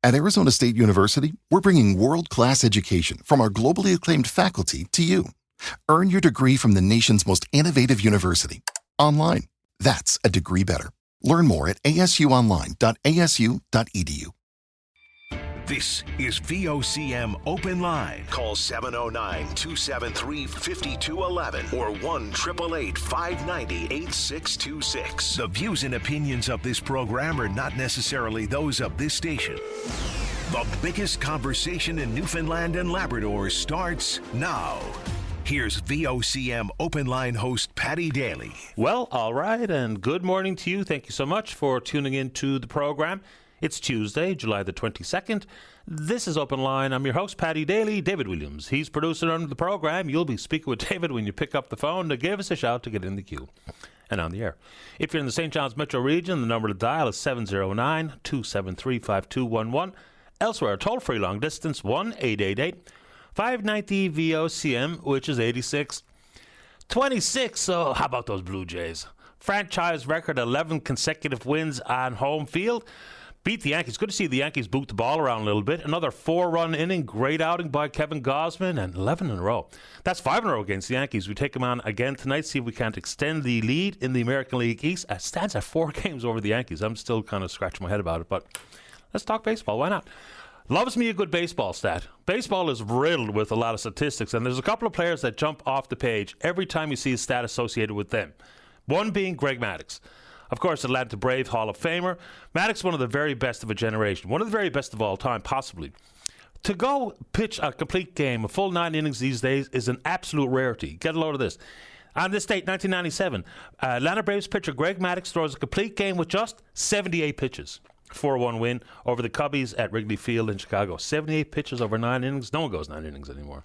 At Arizona State University, we're bringing world-class education from our globally acclaimed faculty to you. Earn your degree from the nation's most innovative university. Online. That's a degree better. Learn more at asuonline.asu.edu. This is VOCM Open Line. Call 709-273-5211 or 1-888-590-8626. The views and opinions of this program are not necessarily those of this station. The biggest conversation in Newfoundland and Labrador starts now. Here's VOCM Open Line host Paddy Daly. Well, all right, and good morning to you. Thank you so much for tuning into the program. It's Tuesday, July the 22nd. This is Open Line. I'm your host, Paddy Daly. David Williams, he's producer on the program. You'll be speaking with David when you pick up the phone to give us a shout to get in the queue and on the air. If you're in the St. John's metro region, the number to dial is 709-273-5211. Elsewhere, toll-free long distance, 1-888-590-VOCM, which is 86-26. So how about those Blue Jays? Franchise record 11 consecutive wins on home field. Beat the Yankees. Good to see the Yankees boot the ball around a little bit. Another 4-run inning. Great outing by Kevin Gausman, and 11 in a row. That's 5 in a row against the Yankees. We take them on again tonight, see if we can't extend the lead in the American League East. It stands at 4 games over the Yankees. I'm still kind of scratching my head about it, but let's talk baseball. Why not? Loves me a good baseball stat. Baseball is riddled with a lot of statistics, and there's a couple of players that jump off the page every time you see a stat associated with them. One being Greg Maddux. Of course, Atlanta Braves Hall of Famer. Maddux, one of the very best of a generation. One of the very best of all time, possibly. To go pitch a complete game, a full 9 innings these days, is an absolute rarity. Get a load of this. On this date, 1997, Atlanta Braves pitcher Greg Maddux throws a complete game with just 78 pitches. 4-1 win over the Cubbies at Wrigley Field in Chicago. 78 pitches over 9 innings. No one goes 9 innings anymore.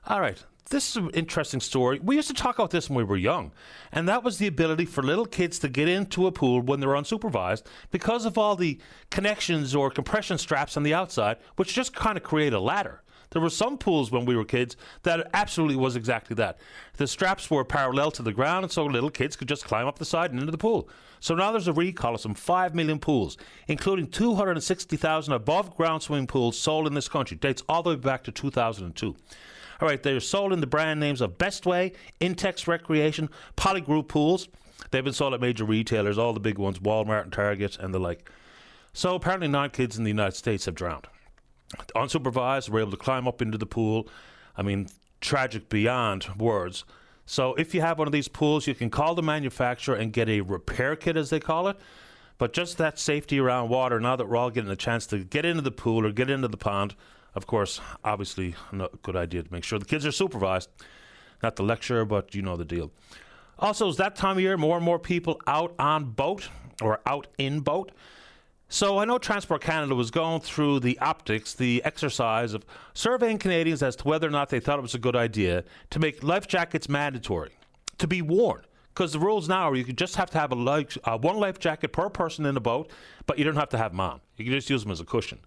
All right. This is an interesting story. We used to talk about this when we were young, and that was the ability for little kids to get into a pool when they're unsupervised because of all the connections or compression straps on the outside, which just kind of create a ladder. There were some pools when we were kids that absolutely was exactly that. The straps were parallel to the ground, and so little kids could just climb up the side and into the pool. So now there's a recall of some 5 million pools, including 260,000 above-ground swimming pools sold in this country. Dates all the way back to 2002. All right, they're sold in the brand names of Bestway, Intex Recreation, Polygroup Pools. They've been sold at major retailers, all the big ones, Walmart and Target and the like. So apparently 9 kids in the United States have drowned. Unsupervised, were able to climb up into the pool. I mean, tragic beyond words. So if you have one of these pools, you can call the manufacturer and get a repair kit, as they call it. But just that safety around water, now that we're all getting a chance to get into the pool or get into the pond, of course, obviously, a good idea to make sure the kids are supervised. Not the lecturer, but you know the deal. Also, it's that time of year, more and more people out on boat or out in boat. So I know Transport Canada was going through the optics, the exercise of surveying Canadians as to whether or not they thought it was a good idea to make life jackets mandatory, to be worn. Because the rules now are you could just have to have one life jacket per person in a boat, but you don't have to have them on. You can just use them as a cushion.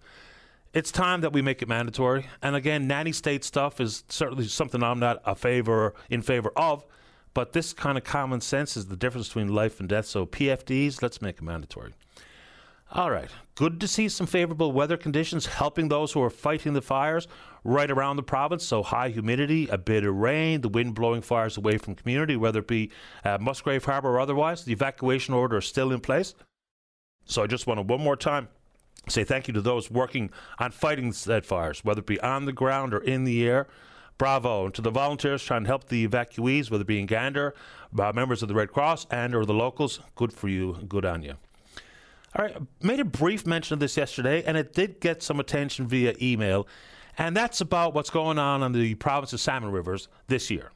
It's time that we make it mandatory. And again, nanny state stuff is certainly something I'm not in favor of. But this kind of common sense is the difference between life and death. So PFDs, let's make it mandatory. All right. Good to see some favorable weather conditions helping those who are fighting the fires right around the province. So high humidity, a bit of rain, the wind blowing fires away from community, whether it be Musgrave Harbour or otherwise. The evacuation order is still in place. So I just want to one more time say thank you to those working on fighting said fires, whether it be on the ground or in the air. Bravo. And to the volunteers trying to help the evacuees, whether it be in Gander, members of the Red Cross and or the locals, good for you, good on you. All right, I made a brief mention of this yesterday, and it did get some attention via email, and that's about what's going on the province's salmon rivers this year.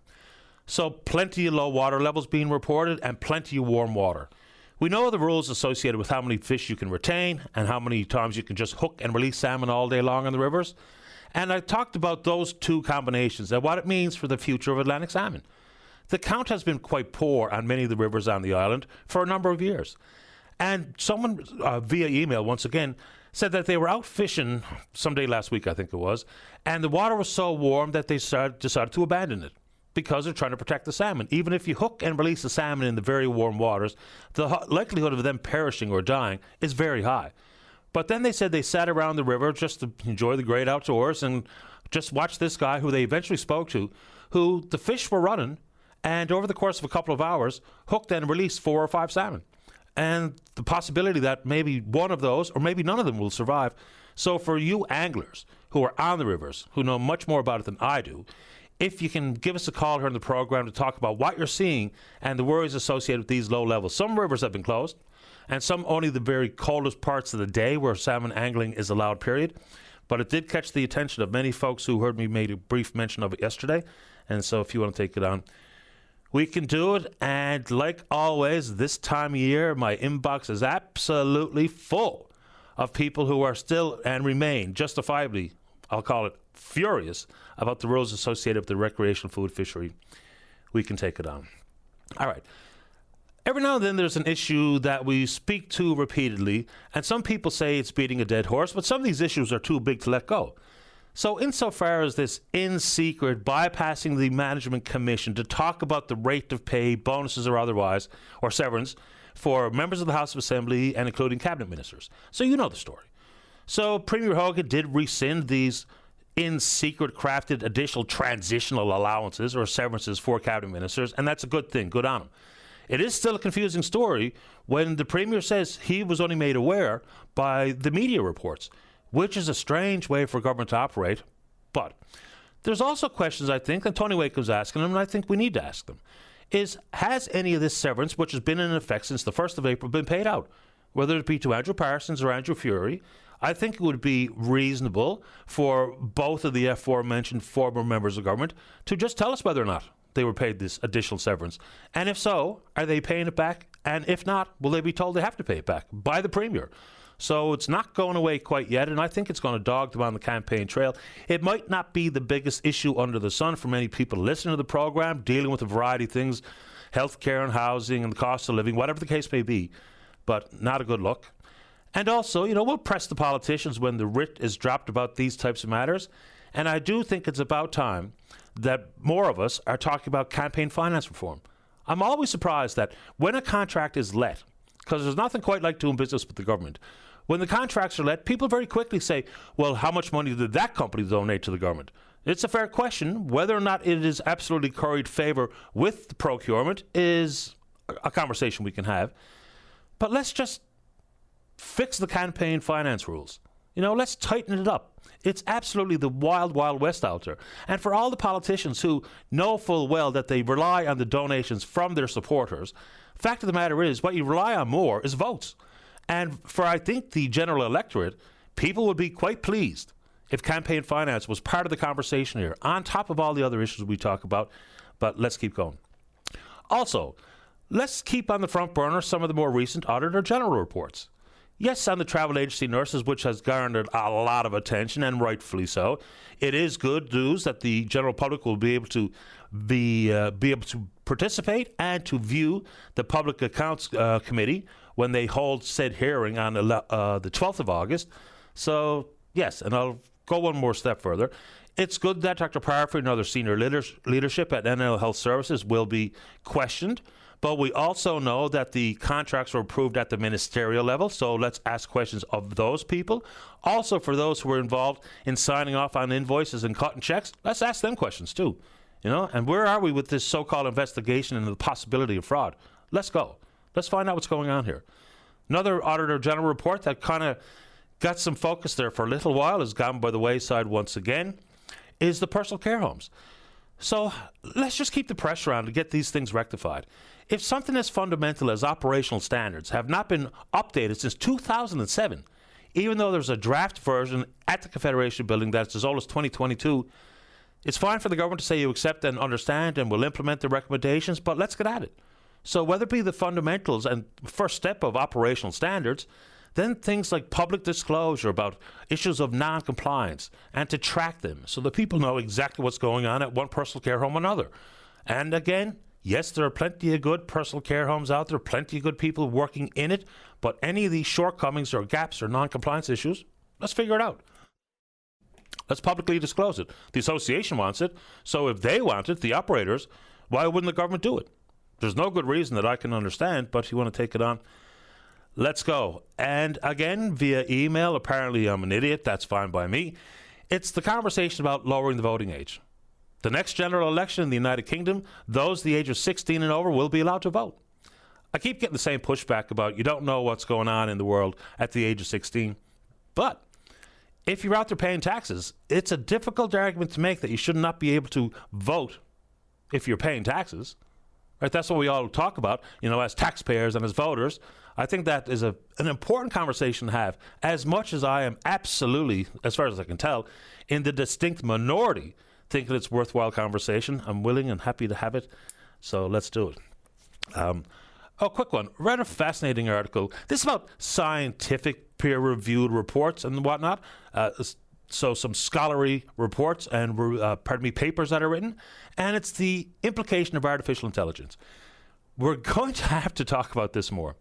So plenty of low water levels being reported and plenty of warm water. We know the rules associated with how many fish you can retain and how many times you can just hook and release salmon all day long in the rivers. And I talked about those two combinations and what it means for the future of Atlantic salmon. The count has been quite poor on many of the rivers on the island for a number of years. And someone via email, once again, said that they were out fishing someday last week, I think it was, and the water was so warm that they decided to abandon it, because they're trying to protect the salmon. Even if you hook and release the salmon in the very warm waters, the likelihood of them perishing or dying is very high. But then they said they sat around the river just to enjoy the great outdoors and just watch this guy who they eventually spoke to, who the fish were running, and over the course of a couple of hours, hooked and released 4 or 5 salmon. And the possibility that maybe one of those, or maybe none of them, will survive. So for you anglers who are on the rivers, who know much more about it than I do, if you can give us a call here in the program to talk about what you're seeing and the worries associated with these low levels. Some rivers have been closed, and some only the very coldest parts of the day where salmon angling is allowed, period. But it did catch the attention of many folks who heard me make a brief mention of it yesterday. And so if you want to take it on, we can do it. And like always, this time of year, my inbox is absolutely full of people who are still and remain justifiably, I'll call it, furious about the rules associated with the recreational food fishery. We can take it on. All right. Every now and then there's an issue that we speak to repeatedly, and some people say it's beating a dead horse, but some of these issues are too big to let go. So insofar as this in secret bypassing the management commission to talk about the rate of pay, bonuses or otherwise, or severance for members of the House of Assembly and including cabinet ministers. So you know the story. So Premier Hogan did rescind these in secret crafted additional transitional allowances or severances for cabinet ministers, and that's a good thing. Good on him. It is still a confusing story when the Premier says he was only made aware by the media reports, which is a strange way for government to operate. But there's also questions, I think, that Tony Wakeham was asking them, and I think we need to ask them, is has any of this severance, which has been in effect since the 1st of April, been paid out? Whether it be to Andrew Parsons or Andrew Fury, I think it would be reasonable for both of the aforementioned former members of government to just tell us whether or not they were paid this additional severance. And if so, are they paying it back? And if not, will they be told they have to pay it back by the Premier? So it's not going away quite yet, and I think it's going to dog them on the campaign trail. It might not be the biggest issue under the sun for many people listening to the program, dealing with a variety of things, healthcare and housing and the cost of living, whatever the case may be, but not a good look. And also, we'll press the politicians when the writ is dropped about these types of matters. And I do think it's about time that more of us are talking about campaign finance reform. I'm always surprised that when a contract is let, because there's nothing quite like doing business with the government, when the contracts are let, people very quickly say, well, how much money did that company donate to the government? It's a fair question. Whether or not it is absolutely curried favor with the procurement is a conversation we can have. But let's just fix the campaign finance rules. Let's tighten it up. It's absolutely the wild, wild west out there. And for all the politicians who know full well that they rely on the donations from their supporters, fact of the matter is what you rely on more is votes. And for, I think, the general electorate, people would be quite pleased if campaign finance was part of the conversation here, on top of all the other issues we talk about. But let's keep going. Also, let's keep on the front burner some of the more recent Auditor General reports. Yes, on the travel agency nurses, which has garnered a lot of attention, and rightfully so. It is good news that the general public will be able to be able to participate and to view the Public Accounts Committee when they hold said hearing on the 12th of August. So, yes, and I'll go one more step further. It's good that Dr. Parfrey and other senior leadership at NL Health Services will be questioned. But we also know that the contracts were approved at the ministerial level, so let's ask questions of those people. Also, for those who were involved in signing off on invoices and cutting checks, let's ask them questions too. And where are we with this so-called investigation and the possibility of fraud? Let's go. Let's find out what's going on here. Another Auditor General report that kind of got some focus there for a little while, has gone by the wayside once again, is the personal care homes. So let's just keep the pressure on to get these things rectified. If something as fundamental as operational standards have not been updated since 2007, even though there's a draft version at the Confederation building that's as old as 2022, it's fine for the government to say you accept and understand and will implement the recommendations, but let's get at it. So whether it be the fundamentals and first step of operational standards, then things like public disclosure about issues of non-compliance and to track them so that people know exactly what's going on at one personal care home or another. And again, yes, there are plenty of good personal care homes out there, plenty of good people working in it, but any of these shortcomings or gaps or non-compliance issues, let's figure it out. Let's publicly disclose it. The association wants it, so if they want it, the operators, why wouldn't the government do it? There's no good reason that I can understand, but you want to take it on. Let's go. And again, via email, apparently I'm an idiot. That's fine by me. It's the conversation about lowering the voting age. The next general election in the United Kingdom, those the age of 16 and over will be allowed to vote. I keep getting the same pushback about you don't know what's going on in the world at the age of 16. But if you're out there paying taxes, it's a difficult argument to make that you should not be able to vote if you're paying taxes. Right? That's what we all talk about, as taxpayers and as voters. I think that is an important conversation to have, as much as I am absolutely, as far as I can tell, in the distinct minority thinking it's worthwhile conversation. I'm willing and happy to have it, so let's do it. Quick one. Read a fascinating article. This is about scientific peer-reviewed reports and whatnot. So some scholarly reports and papers that are written, and it's the implication of artificial intelligence. We're going to have to talk about this more.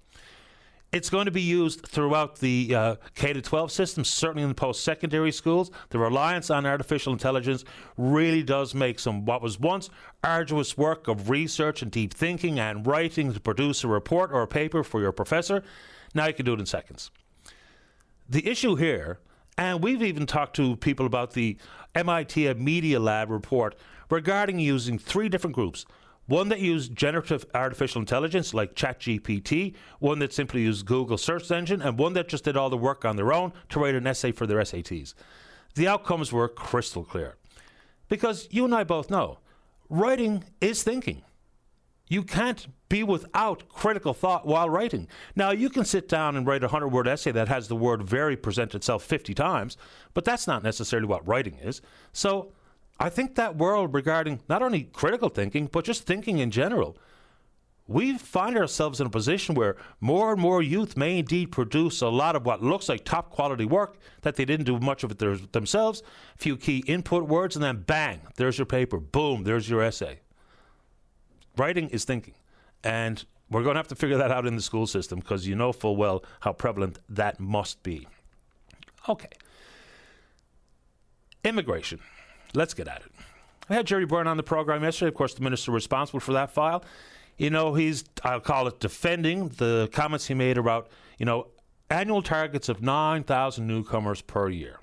It's going to be used throughout the K-12 system, certainly in the post-secondary schools. The reliance on artificial intelligence really does make some what was once arduous work of research and deep thinking and writing to produce a report or a paper for your professor. Now you can do it in seconds. The issue here, and we've even talked to people about the MIT Media Lab report regarding using 3 different groups. One that used generative artificial intelligence like ChatGPT, one that simply used Google search engine, and one that just did all the work on their own to write an essay for their SATs. The outcomes were crystal clear. Because you and I both know, writing is thinking. You can't be without critical thought while writing. Now, you can sit down and write a 100-word essay that has the word very present itself 50 times, but that's not necessarily what writing is. So I think that world regarding not only critical thinking, but just thinking in general, we find ourselves in a position where more and more youth may indeed produce a lot of what looks like top quality work that they didn't do much of it themselves, a few key input words, and then bang, there's your paper. Boom, there's your essay. Writing is thinking. And we're going to have to figure that out in the school system because you know full well how prevalent that must be. Okay. Immigration. Let's get at it. I had Jerry Byrne on the program yesterday, of course, the minister responsible for that file. He's, I'll call it, defending the comments he made about, annual targets of 9,000 newcomers per year.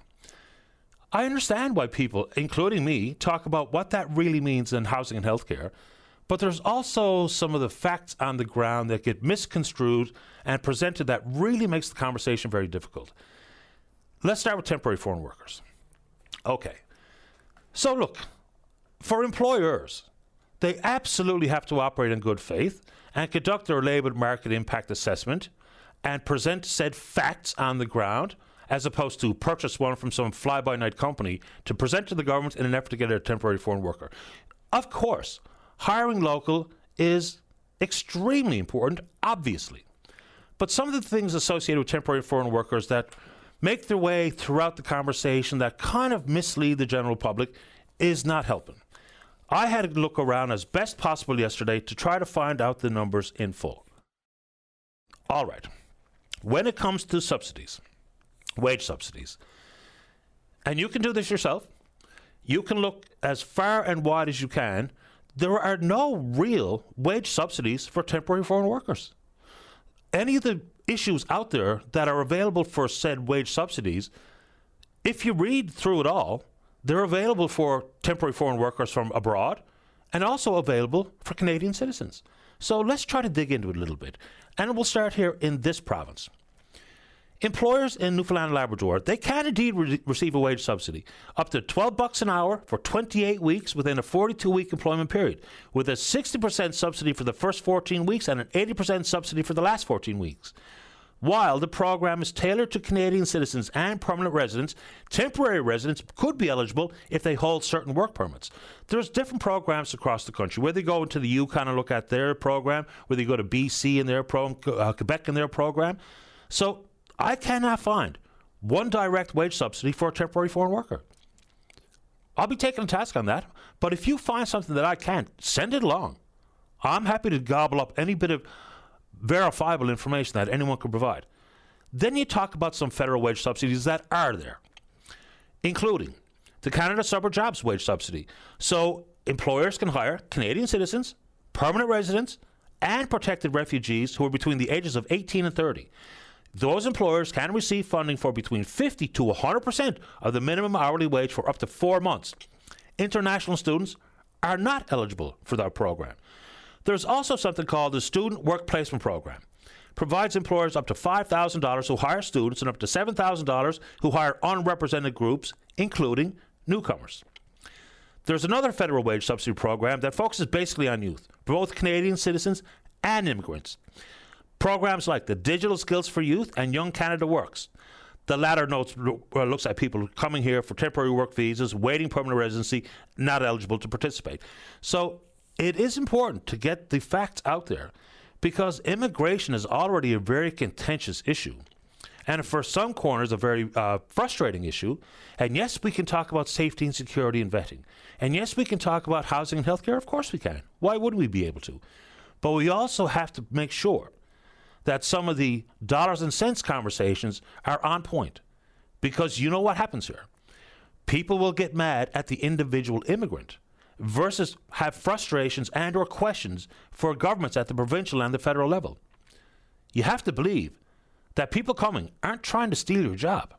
I understand why people, including me, talk about what that really means in housing and healthcare, but there's also some of the facts on the ground that get misconstrued and presented that really makes the conversation very difficult. Let's start with temporary foreign workers. Okay. So look, for employers, they absolutely have to operate in good faith and conduct their labour market impact assessment and present said facts on the ground, as opposed to purchase one from some fly-by-night company to present to the government in an effort to get a temporary foreign worker. Of course, hiring local is extremely important, obviously. But some of the things associated with temporary foreign workers that make their way throughout the conversation that kind of mislead the general public is not helping. I had to look around as best possible yesterday to try to find out the numbers in full. All right. When it comes to subsidies, wage subsidies, and you can do this yourself, you can look as far and wide as you can, there are no real wage subsidies for temporary foreign workers. Any of the issues out there that are available for said wage subsidies, if you read through it all, they're available for temporary foreign workers from abroad and also available for Canadian citizens. So let's try to dig into it a little bit. And we'll start here in this province. Employers in Newfoundland and Labrador, they can indeed receive a wage subsidy, up to $12 an hour for 28 weeks within a 42-week employment period, with a 60% subsidy for the first 14 weeks and an 80% subsidy for the last 14 weeks. While the program is tailored to Canadian citizens and permanent residents, temporary residents could be eligible if they hold certain work permits. There's different programs across the country. Whether you go into the Yukon and look at their program, whether you go to BC and their Quebec and their program. So I cannot find one direct wage subsidy for a temporary foreign worker. I'll be taking a task on that, but if you find something that I can't, send it along. I'm happy to gobble up any bit of verifiable information that anyone could provide. Then you talk about some federal wage subsidies that are there, including the Canada Summer Jobs Wage Subsidy. So employers can hire Canadian citizens, permanent residents, and protected refugees who are between the ages of 18 and 30. Those employers can receive funding for between 50 to 100% of the minimum hourly wage for up to 4 months. International students are not eligible for that program. There's also something called the Student Work Placement Program. Provides employers up to $5,000 who hire students and up to $7,000 who hire unrepresented groups, including newcomers. There's another federal wage subsidy program that focuses basically on youth, both Canadian citizens and immigrants. Programs like the Digital Skills for Youth and Young Canada Works. The latter looks at people coming here for temporary work visas, waiting permanent residency, not eligible to participate. So it is important to get the facts out there, because immigration is already a very contentious issue. And for some corners, a very frustrating issue. And yes, we can talk about safety and security and vetting. And yes, we can talk about housing and healthcare. Of course we can. Why wouldn't we be able to? But we also have to make sure that some of the dollars and cents conversations are on point. Because you know what happens here. People will get mad at the individual immigrant versus have frustrations and or questions for governments at the provincial and the federal level. You have to believe that people coming aren't trying to steal your job.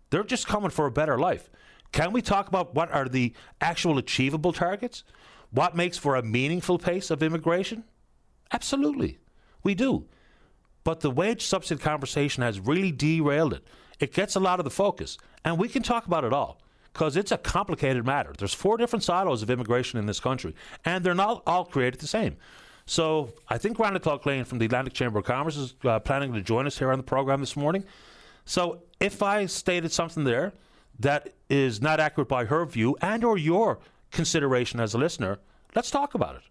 They're just coming for a better life. Can we talk about what are the actual achievable targets? What makes for a meaningful pace of immigration? Absolutely, we do. But the wage subsidy conversation has really derailed it. It gets a lot of the focus, and we can talk about it all, because it's a complicated matter. There's 4 different silos of immigration in this country, and they're not all created the same. So I think Rhonda Cloughlane from the Atlantic Chamber of Commerce is planning to join us here on the program this morning. So if I stated something there that is not accurate by her view and or your consideration as a listener, let's talk about it.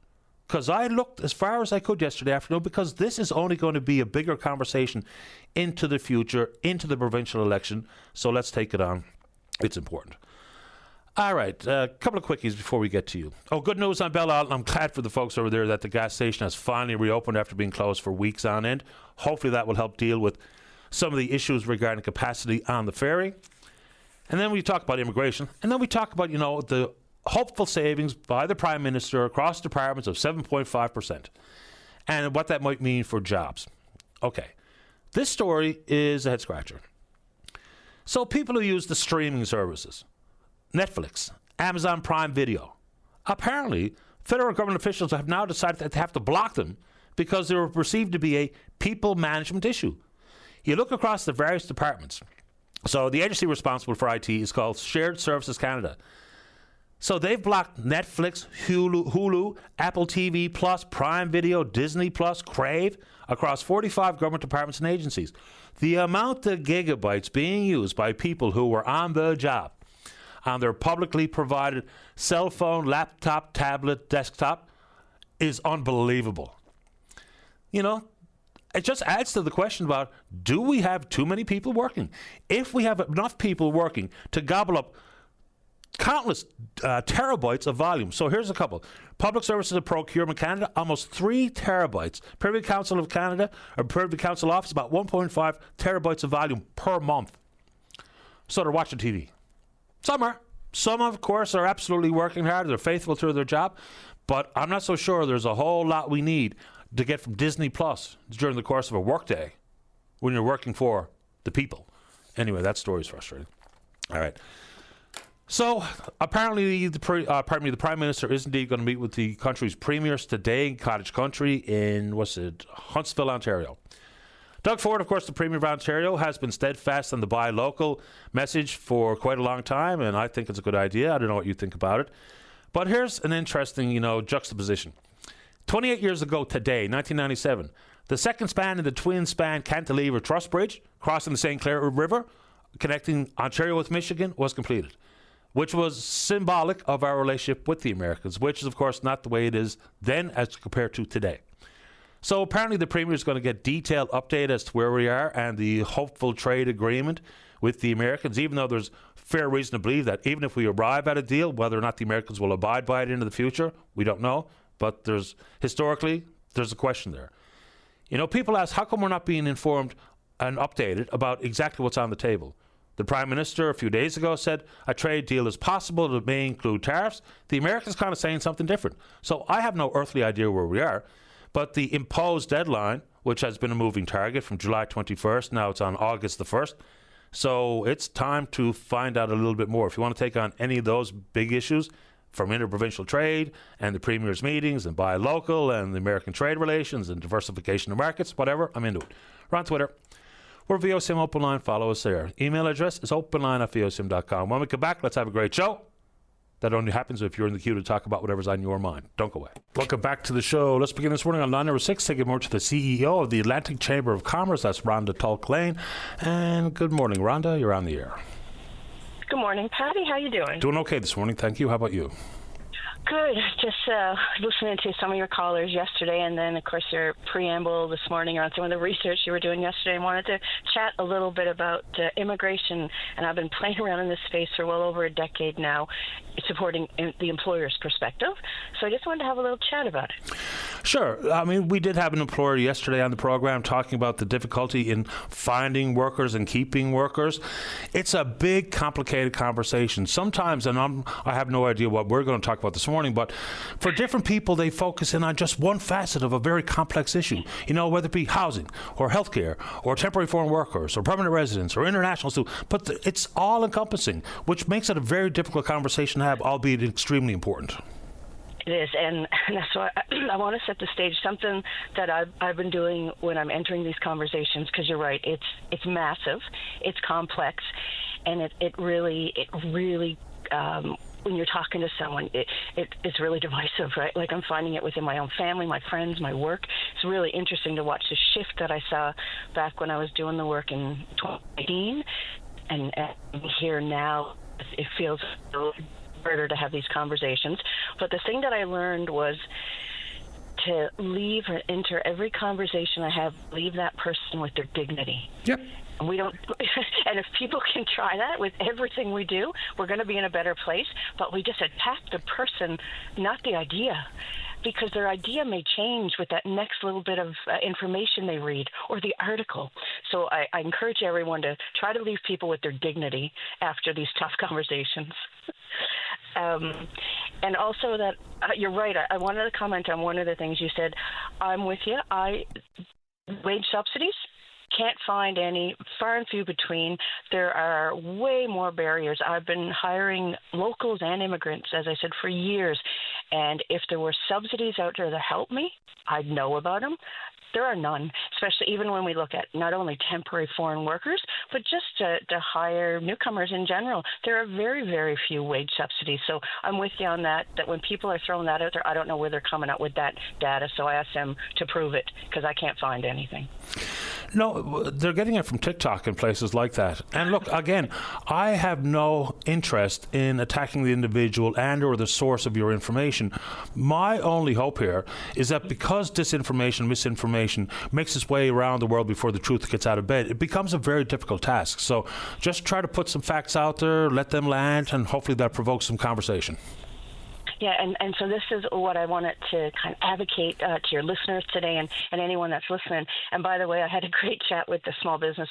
Because I looked as far as I could yesterday afternoon, because this is only going to be a bigger conversation into the future, into the provincial election. So let's take it on. It's important. All right, a couple of quickies before we get to you. Oh, good news on Belle Isle. I'm glad for the folks over there that the gas station has finally reopened after being closed for weeks on end. Hopefully that will help deal with some of the issues regarding capacity on the ferry. And then we talk about immigration. And then we talk about, the hopeful savings by the Prime Minister across departments of 7.5%. And what that might mean for jobs. Okay, this story is a head scratcher. So people who use the streaming services, Netflix, Amazon Prime Video. Apparently, federal government officials have now decided that they have to block them because they were perceived to be a people management issue. You look across the various departments. So the agency responsible for IT is called Shared Services Canada. So they've blocked Netflix, Hulu, Apple TV Plus, Prime Video, Disney Plus, Crave across 45 government departments and agencies. The amount of gigabytes being used by people who were on the job on their publicly provided cell phone, laptop, tablet, desktop is unbelievable. It just adds to the question about, do we have too many people working? If we have enough people working to gobble up countless terabytes of volume. So here's a couple. Public Services and Procurement Canada, almost 3 terabytes. Privy Council of Canada, or Privy Council Office, about 1.5 terabytes of volume per month. So they're watching TV. Some are. Some, of course, are absolutely working hard. They're faithful to their job. But I'm not so sure there's a whole lot we need to get from Disney Plus during the course of a workday when you're working for the people. Anyway, that story is frustrating. All right. So apparently, the Prime Minister is indeed going to meet with the country's premiers today in Cottage Country in, Huntsville, Ontario. Doug Ford, of course, the Premier of Ontario, has been steadfast on the buy local message for quite a long time, and I think it's a good idea. I don't know what you think about it. But here's an interesting, juxtaposition. 28 years ago today, 1997, the second span in the twin-span Cantilever Truss Bridge, crossing the St. Clair River, connecting Ontario with Michigan, was completed, which was symbolic of our relationship with the Americans, which is, of course, not the way it is then as compared to today. So apparently the Premier is going to get detailed update as to where we are and the hopeful trade agreement with the Americans, even though there's fair reason to believe that even if we arrive at a deal, whether or not the Americans will abide by it into the future, we don't know. But historically, there's a question there. People ask, how come we're not being informed and updated about exactly what's on the table? The Prime Minister a few days ago said a trade deal is possible that may include tariffs. The Americans kind of saying something different. So I have no earthly idea where we are. But the imposed deadline, which has been a moving target from July 21st, now it's on August the 1st. So it's time to find out a little bit more. If you want to take on any of those big issues, from interprovincial trade and the Premier's meetings and buy local and the American trade relations and diversification of markets, whatever, I'm into it. We're on Twitter. We're VOCM Open Line. Follow us there. Email address is openline@vocm.com. When we come back, let's have a great show. That only happens if you're in the queue to talk about whatever's on your mind. Don't go away. Welcome back to the show. Let's begin this morning on line number 6. Taking more to the CEO of the Atlantic Chamber of Commerce. That's Rhonda Tulk-Lane. And good morning, Rhonda. You're on the air. Good morning, Patty. How you doing? Doing okay this morning. Thank you. How about you? Good. Just listening to some of your callers yesterday, and then, of course, your preamble this morning around some of the research you were doing yesterday. I wanted to chat a little bit about immigration, and I've been playing around in this space for well over a decade now, supporting the employer's perspective. So I just wanted to have a little chat about it. Sure. I mean, we did have an employer yesterday on the program talking about the difficulty in finding workers and keeping workers. It's a big, complicated conversation. Sometimes, and I have no idea what we're going to talk about this morning, but for different people, they focus in on just one facet of a very complex issue. You know, whether it be housing or healthcare or temporary foreign workers or permanent residents or international students, but it's all encompassing, which makes it a very difficult conversation to have, albeit extremely important. It is, and that's why I want to set the stage. Something that I've been doing when I'm entering these conversations, because you're right, it's massive, it's complex, and it really when you're talking to someone, it's really divisive, right? Like I'm finding it within my own family, my friends, my work. It's really interesting to watch the shift that I saw back when I was doing the work in 2018, and here now it feels harder to have these conversations. But the thing that I learned was to leave or enter every conversation I have, leave that person with their dignity. Yep. And we don't, and if people can try that with everything we do, we're going to be in a better place. But we just attack the person, not the idea, because their idea may change with that next little bit of information they read or the article. So I encourage everyone to try to leave people with their dignity after these tough conversations. And also that you're right. I wanted to comment on one of the things you said. I'm with you. Wage subsidies, can't find any, far and few between. There are way more barriers. I've been hiring locals and immigrants, as I said, for years. And if there were subsidies out there to help me, I'd know about them. There are none, especially even when we look at not only temporary foreign workers, but just to hire newcomers in general. There are very, very few wage subsidies. So I'm with you on that when people are throwing that out there, I don't know where they're coming up with that data. So I asked them to prove it because I can't find anything. No, they're getting it from TikTok and places like that. And look, again, I have no interest in attacking the individual and or the source of your information. My only hope here is that because disinformation, misinformation makes its way around the world before the truth gets out of bed, it becomes a very difficult task. So just try to put some facts out there, let them land, and hopefully that provokes some conversation. Yeah, and so this is what I wanted to kind of advocate to your listeners today and anyone that's listening. And by the way, I had a great chat with the small business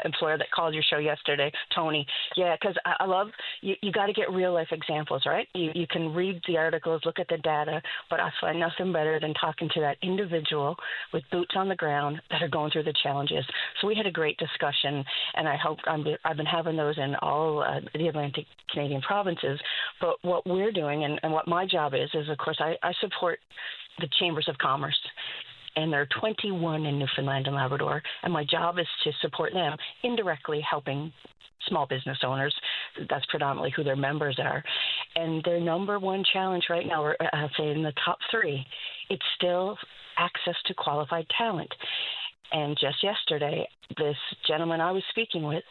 employer that called your show yesterday, Tony. Yeah, because I love, you got to get real life examples, right? You can read the articles, look at the data, but I find nothing better than talking to that individual with boots on the ground that are going through the challenges. So we had a great discussion, and I hope I've been having those in all the Atlantic Canadian provinces. But what we're doing and what my job is of course, I support the Chambers of Commerce, and there are 21 in Newfoundland and Labrador, and my job is to support them, indirectly helping small business owners. That's predominantly who their members are. And their number one challenge right now, or I'll say in the top 3, it's still access to qualified talent. And just yesterday, this gentleman I was speaking with,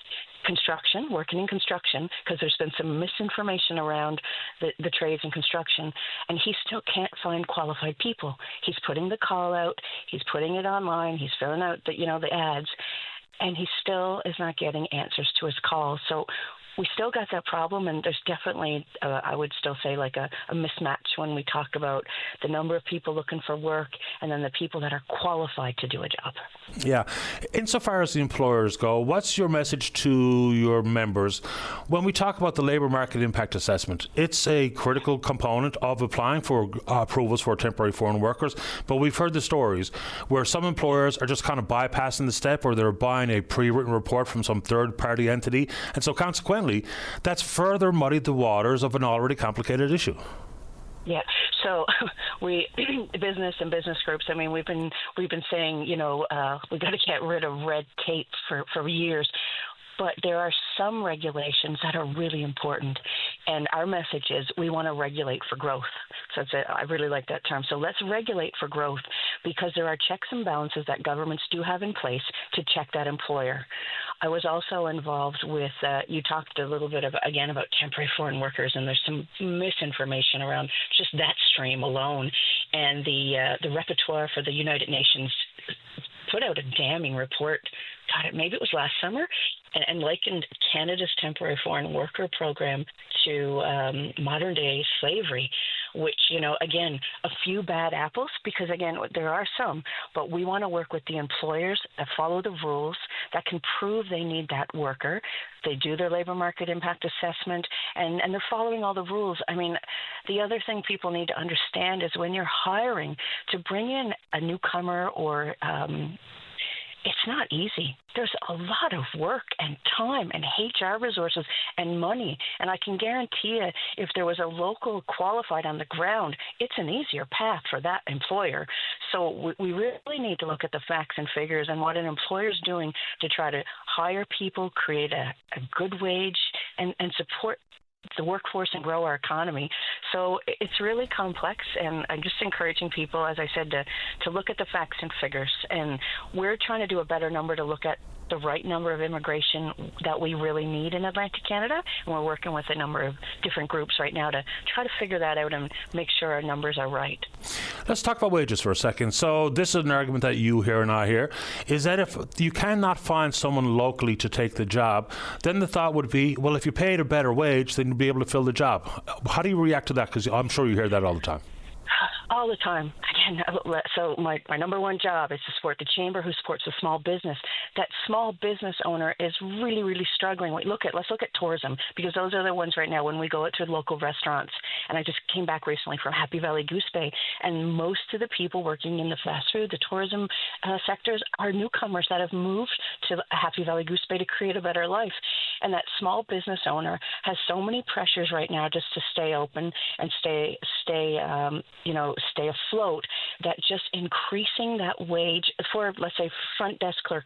working in construction, because there's been some misinformation around the trades and construction, and he still can't find qualified people. He's putting the call out, he's putting it online, he's filling out the ads, and he still is not getting answers to his calls. So we still got that problem, and there's definitely, I would still say, like a mismatch when we talk about the number of people looking for work and then the people that are qualified to do a job. Yeah. Insofar as the employers go, what's your message to your members when we talk about the labour market impact assessment? It's a critical component of applying for approvals for temporary foreign workers, but we've heard the stories where some employers are just kind of bypassing the step, or they're buying a pre-written report from some third-party entity, and so consequently, that's further muddied the waters of an already complicated issue. Yeah. So we business and business groups. I mean, we've been saying, we got to get rid of red tape for years. But there are some regulations that are really important. And our message is we want to regulate for growth. So I really like that term. So let's regulate for growth, because there are checks and balances that governments do have in place to check that employer. I was also involved with, you talked a little bit again about temporary foreign workers, and there's some misinformation around just that stream alone. And the repertoire for the United Nations put out a damning report, maybe it was last summer, and likened Canada's temporary foreign worker program to modern-day slavery, which, again, a few bad apples, because, again, there are some, but we want to work with the employers that follow the rules, that can prove they need that worker. They do their labor market impact assessment, and they're following all the rules. I mean, the other thing people need to understand is when you're hiring, to bring in a newcomer or it's not easy. There's a lot of work and time and HR resources and money. And I can guarantee you, if there was a local qualified on the ground, it's an easier path for that employer. So we really need to look at the facts and figures and what an employer is doing to try to hire people, create a good wage, and support the workforce and grow our economy. So it's really complex, and I'm just encouraging people, as I said, to look at the facts and figures. And we're trying to do a better number to look at the right number of immigration that we really need in Atlantic Canada. And we're working with a number of different groups right now to try to figure that out and make sure our numbers are right. Let's talk about wages for a second. So this is an argument that you hear and I hear, is that if you cannot find someone locally to take the job, then the thought would be, well, if you paid a better wage, then you'd be able to fill the job. How do you react to that? Because I'm sure you hear that all the time. All the time. Again, so my number one job is to support the chamber, who supports the small business. That small business owner is really, really struggling. Let's look at tourism, because those are the ones right now when we go out to local restaurants. And I just came back recently from Happy Valley Goose Bay, and most of the people working in the fast food, the tourism sectors are newcomers that have moved to Happy Valley Goose Bay to create a better life. And that small business owner has so many pressures right now just to stay open and stay afloat, that just increasing that wage for, let's say, front desk clerk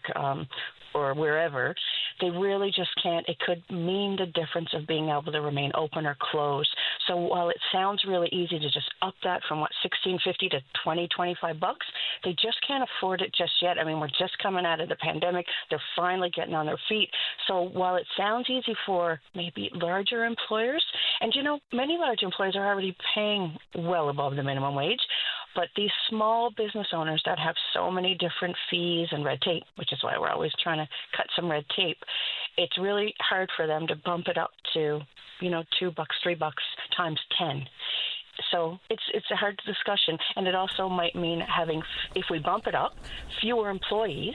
or wherever, they really just can't. It could mean the difference of being able to remain open or closed. So while it sounds really easy to just up that from $16.50 to $25, they just can't afford it just yet. I mean, we're just coming out of the pandemic. They're finally getting on their feet. So while it sounds easy for maybe larger employers, and many large employers are already paying well above the minimum wage, but these small business owners that have so many different fees and red tape, which is why we're always trying to cut some red tape, it's really hard for them to bump it up to, $2, $3 times 10. So it's a hard discussion, and it also might mean having, if we bump it up, fewer employees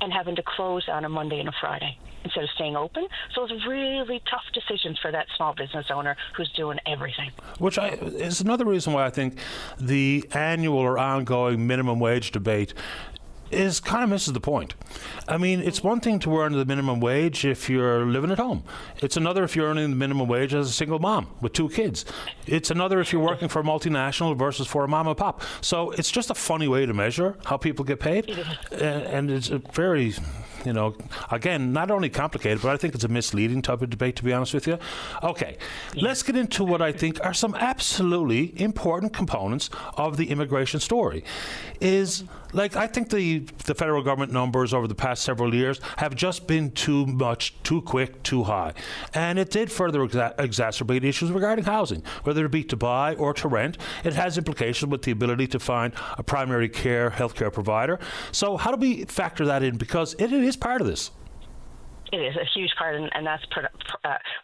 and having to close on a Monday and a Friday instead of staying open. So it's really tough decisions for that small business owner who's doing everything. Which is another reason why I think the annual or ongoing minimum wage debate kind of misses the point. I mean, it's one thing to earn the minimum wage if you're living at home. It's another if you're earning the minimum wage as a single mom with 2 kids. It's another if you're working for a multinational versus for a mom and pop. So it's just a funny way to measure how people get paid. And it's a very, again, not only complicated, but I think it's a misleading type of debate, to be honest with you. Okay, let's get into what I think are some absolutely important components of the immigration story. I think the federal government numbers over the past several years have just been too much, too quick, too high. And it did further exacerbate issues regarding housing, whether it be to buy or to rent. It has implications with the ability to find a primary care healthcare provider. So how do we factor that in? Because it is part of this. It is a huge part, and that's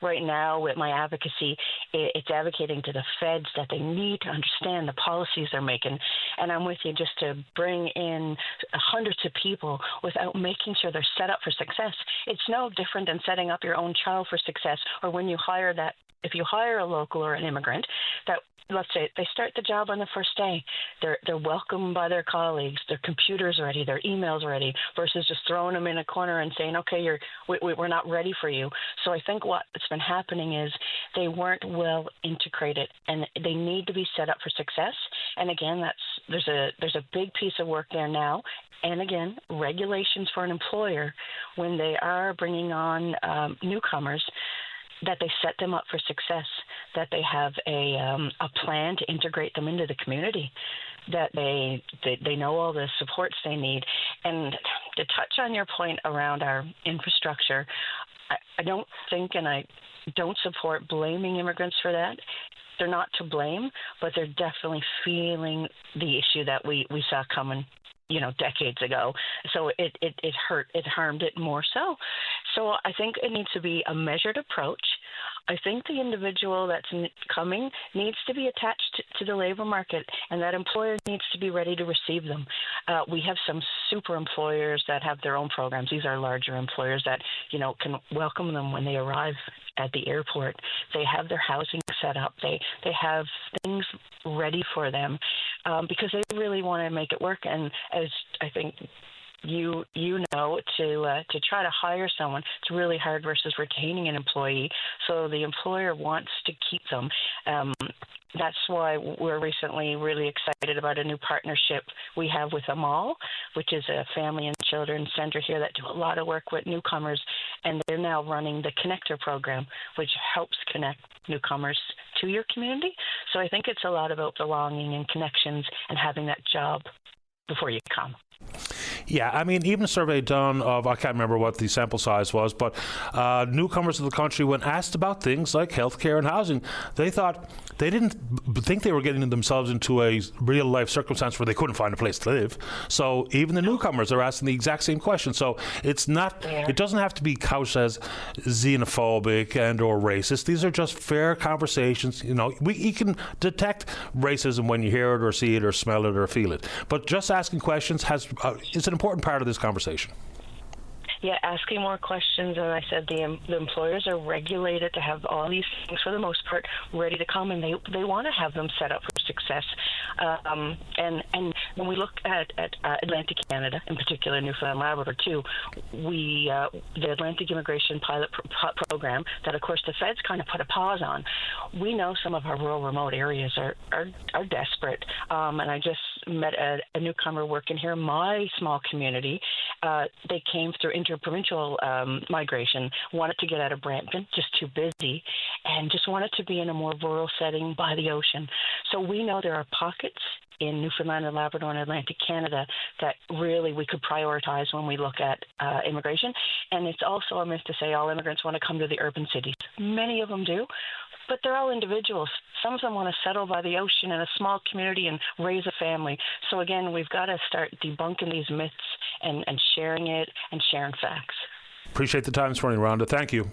right now with my advocacy, it's advocating to the feds that they need to understand the policies they're making. And I'm with you, just to bring in hundreds of people without making sure they're set up for success. It's no different than setting up your own child for success, or when you hire that. If you hire a local or an immigrant, that let's say they start the job on the first day, they're welcomed by their colleagues, their computers ready, their emails ready, versus just throwing them in a corner and saying, okay, we're not ready for you. So I think what's been happening is they weren't well integrated, and they need to be set up for success. And again, there's a big piece of work there now. And again, regulations for an employer when they are bringing on newcomers, that they set them up for success, that they have a plan to integrate them into the community, that they know all the supports they need. And to touch on your point around our infrastructure, I don't think, and I don't support blaming immigrants for that. They're not to blame, but they're definitely feeling the issue that we saw coming, decades ago. So it hurt, it harmed it more so. So I think it needs to be a measured approach. I think the individual that's coming needs to be attached to the labor market, and that employer needs to be ready to receive them. We have some super employers that have their own programs. These are larger employers that, can welcome them when they arrive at the airport. They have their housing set up. They have things ready for them because they really want to make it work. And as I think you know, to try to hire someone, it's really hard versus retaining an employee. So the employer wants to keep them. That's why we're recently really excited about a new partnership we have with a mall, which is a family and children's center here that do a lot of work with newcomers, and they're now running the Connector program, which helps connect newcomers to your community. So I think it's a lot about belonging and connections and having that job before you come. Yeah, I mean, even a survey done of, I can't remember what the sample size was, but newcomers to the country, when asked about things like healthcare and housing, they didn't think they were getting themselves into a real life circumstance where they couldn't find a place to live. So even the newcomers are asking the exact same question. So it's not, it doesn't have to be couched as xenophobic and or racist. These are just fair conversations. You can detect racism when you hear it or see it or smell it or feel it. But just asking questions is an important part of this conversation. Yeah, asking more questions, and I said the employers are regulated to have all these things, for the most part, ready to come, and they want to have them set up for success. And when we look at Atlantic Canada, in particular Newfoundland and Labrador too, the Atlantic Immigration Pilot Program that, of course, the feds kind of put a pause on. We know some of our rural, remote areas are desperate, and I just met a newcomer working here in my small community. They came through interprovincial migration, wanted to get out of Brampton, just too busy, and just wanted to be in a more rural setting by the ocean. So we know there are pockets in Newfoundland and Labrador and Atlantic Canada that really we could prioritize when we look at immigration. And it's also a myth to say all immigrants want to come to the urban cities. Many of them do, but they're all individuals. Some of them want to settle by the ocean in a small community and raise a family. So again, we've got to start debunking these myths and sharing it and sharing facts. Appreciate the time this morning, Rhonda. Thank you.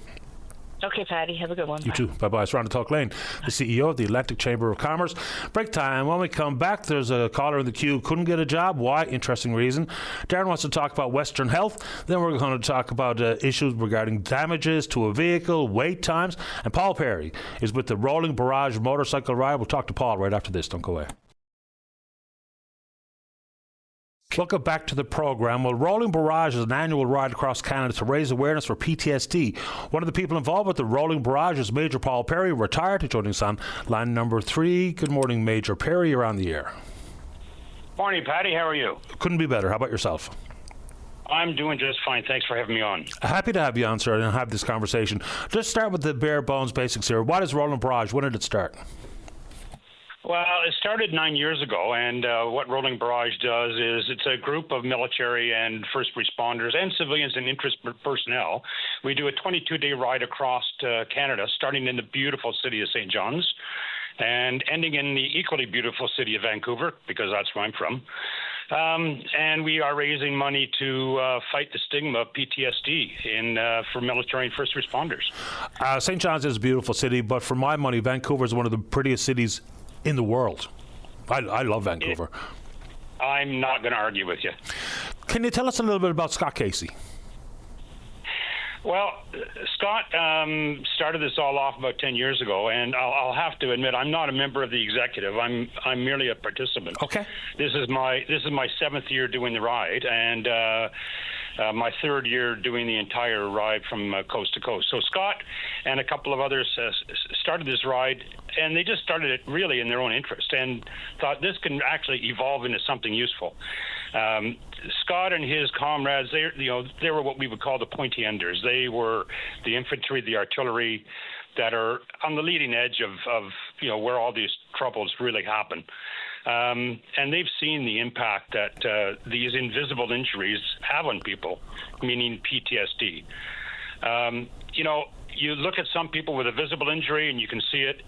Okay, Patty. Have a good one. You too. Bye-bye. It's Rhonda Talklane, the CEO of the Atlantic Chamber of Commerce. Break time. When we come back, there's a caller in the queue. Couldn't get a job. Why? Interesting reason. Darren wants to talk about Western Health. Then we're going to talk about issues regarding damages to a vehicle, wait times. And Paul Perry is with the Rolling Barrage motorcycle ride. We'll talk to Paul right after this. Don't go away. Welcome back to the program. Well, Rolling Barrage is an annual ride across Canada to raise awareness for PTSD. One of the people involved with the Rolling Barrage is Major Paul Perry, retired, joining us on line number 3. Good morning, Major Perry. You're on the air. Morning, Patty. How are you? Couldn't be better. How about yourself? I'm doing just fine. Thanks for having me on. Happy to have you on, sir, and have this conversation. Just start with the bare bones basics here. What is Rolling Barrage? When did it start? Well, it started 9 years ago, and what Rolling Barrage does is it's a group of military and first responders and civilians and interest personnel. We do a 22-day ride across Canada, starting in the beautiful city of St. John's and ending in the equally beautiful city of Vancouver, because that's where I'm from. And we are raising money to fight the stigma of PTSD for military and first responders. St. John's is a beautiful city, but for my money, Vancouver is one of the prettiest cities in the world. I love Vancouver. I'm not going to argue with you. Can you tell us a little bit about Scott Casey? Well, Scott started this all off about 10 years ago, and I'll have to admit I'm not a member of the executive. I'm merely a participant. Okay. This is my 7th year doing the ride, and my 3rd year doing the entire ride from coast to coast. So Scott and a couple of others started this ride, and they just started it really in their own interest and thought this can actually evolve into something useful. Scott and his comrades, they were what we would call the pointy enders. They were the infantry, the artillery that are on the leading edge of where all these troubles really happen. And they've seen the impact that these invisible injuries have on people, meaning PTSD. You look at some people with a visible injury and you can see it.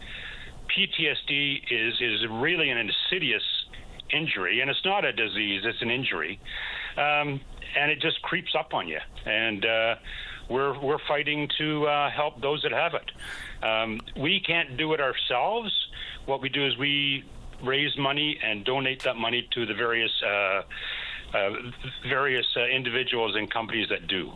PTSD is really an insidious injury, and it's not a disease, it's an injury. And it just creeps up on you. And we're fighting to help those that have it. We can't do it ourselves. What we do is we raise money and donate that money to the various individuals and companies that do.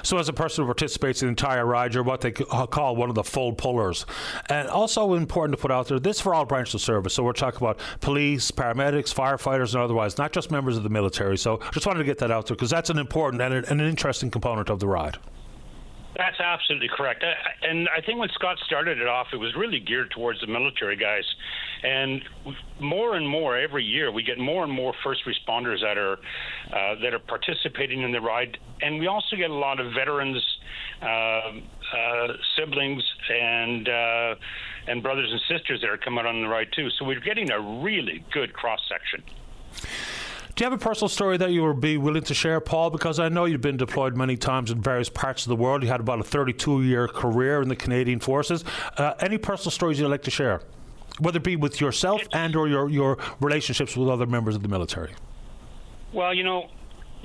So as a person who participates in the entire ride, you're what they call one of the full pullers. And also important to put out there, this for all branches of service. So we're talking about police, paramedics, firefighters, and otherwise, not just members of the military. So just wanted to get that out there because that's an important and an interesting component of the ride. That's absolutely correct. And I think when Scott started it off, it was really geared towards the military guys. And more and more every year, we get more and more first responders that are participating in the ride. And we also get a lot of veterans, siblings, and brothers and sisters that are coming on the ride too. So we're getting a really good cross section. Do you have a personal story that you would be willing to share, Paul? Because I know you've been deployed many times in various parts of the world. You had about a 32-year career in the Canadian Forces. Any personal stories you'd like to share, whether it be with yourself and or your relationships with other members of the military? Well,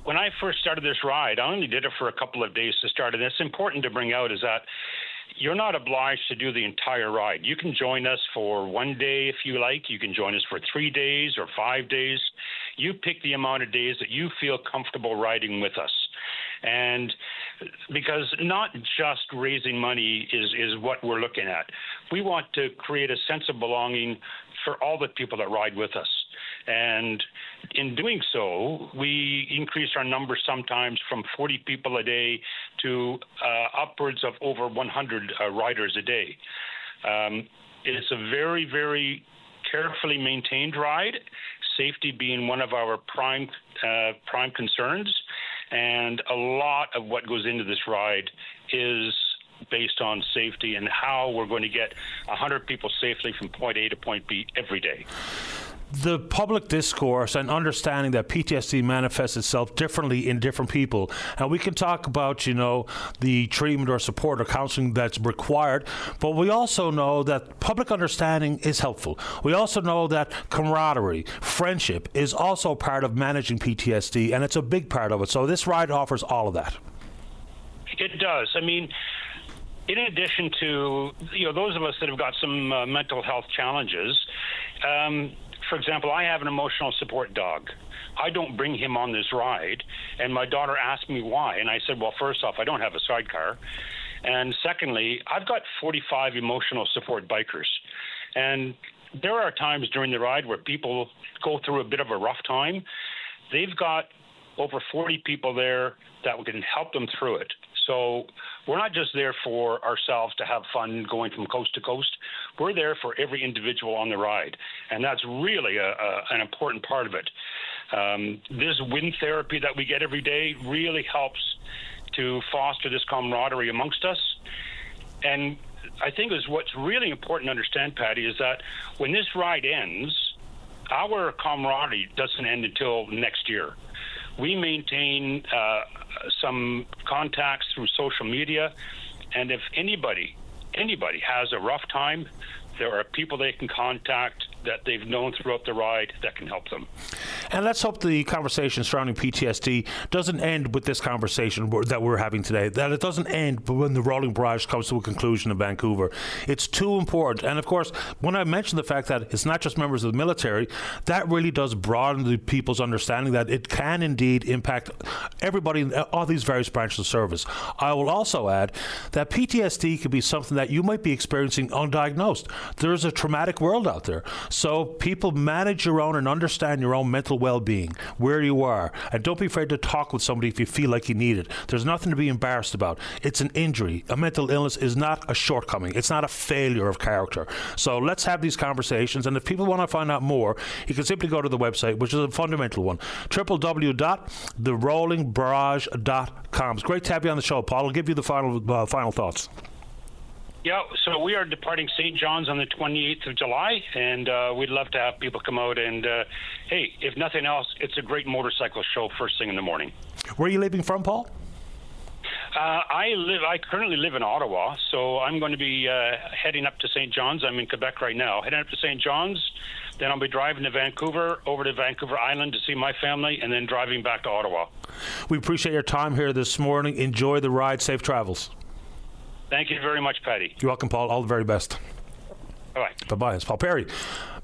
when I first started this ride, I only did it for a couple of days to start. And it's important to bring out is that you're not obliged to do the entire ride. You can join us for 1 day if you like. You can join us for 3 days or 5 days. You pick the amount of days that you feel comfortable riding with us. And because not just raising money is what we're looking at. We want to create a sense of belonging for all the people that ride with us. And in doing so, we increase our numbers sometimes from 40 people a day to upwards of over 100 riders a day. It's a very, very carefully maintained ride, safety being one of our prime concerns. And a lot of what goes into this ride is based on safety and how we're going to get 100 people safely from point A to point B every day. The public discourse and understanding that PTSD manifests itself differently in different people. And we can talk about, the treatment or support or counseling that's required, but we also know that public understanding is helpful. We also know that camaraderie, friendship is also part of managing PTSD, and it's a big part of it. So this ride offers all of that. It does. I mean, in addition to, those of us that have got some mental health challenges, for example, I have an emotional support dog. I don't bring him on this ride, and my daughter asked me why, and I said, well, first off, I don't have a sidecar, and secondly, I've got 45 emotional support bikers, and there are times during the ride where people go through a bit of a rough time. They've got over 40 people there that can help them through it. So we're not just there for ourselves to have fun going from coast to coast. We're there for every individual on the ride, and that's really an important part of it. This wind therapy that we get every day really helps to foster this camaraderie amongst us. And I think what's really important to understand, Patty, is that when this ride ends, our camaraderie doesn't end until next year. We maintain some contacts through social media, and if anybody has a rough time, there are people they can contact that they've known throughout the ride that can help them. And let's hope the conversation surrounding PTSD doesn't end with this conversation that we're having today, that it doesn't end when the rolling barrage comes to a conclusion in Vancouver. It's too important. And of course, when I mentioned the fact that it's not just members of the military, that really does broaden the people's understanding that it can indeed impact everybody in all these various branches of service. I will also add that PTSD could be something that you might be experiencing undiagnosed. There's a traumatic world out there. So people, manage your own and understand your own mental well-being, where you are, and don't be afraid to talk with somebody if you feel like you need it. There's nothing to be embarrassed about. It's an injury. A mental illness is not a shortcoming. It's not a failure of character. So let's have these conversations, and if people want to find out more, you can simply go to the website, which is a fundamental one, www.therollingbarrage.com. It's great to have you on the show, Paul. I'll give you the final thoughts. Yeah, so we are departing St. John's on the 28th of July, and we'd love to have people come out. And, hey, if nothing else, it's a great motorcycle show first thing in the morning. Where are you leaving from, Paul? I currently live in Ottawa, so I'm going to be heading up to St. John's. I'm in Quebec right now. Heading up to St. John's, then I'll be driving to Vancouver, over to Vancouver Island to see my family, and then driving back to Ottawa. We appreciate your time here this morning. Enjoy the ride. Safe travels. Thank you very much, Paddy. You're welcome, Paul. All the very best. Bye-bye. Bye-bye. It's Paul Perry,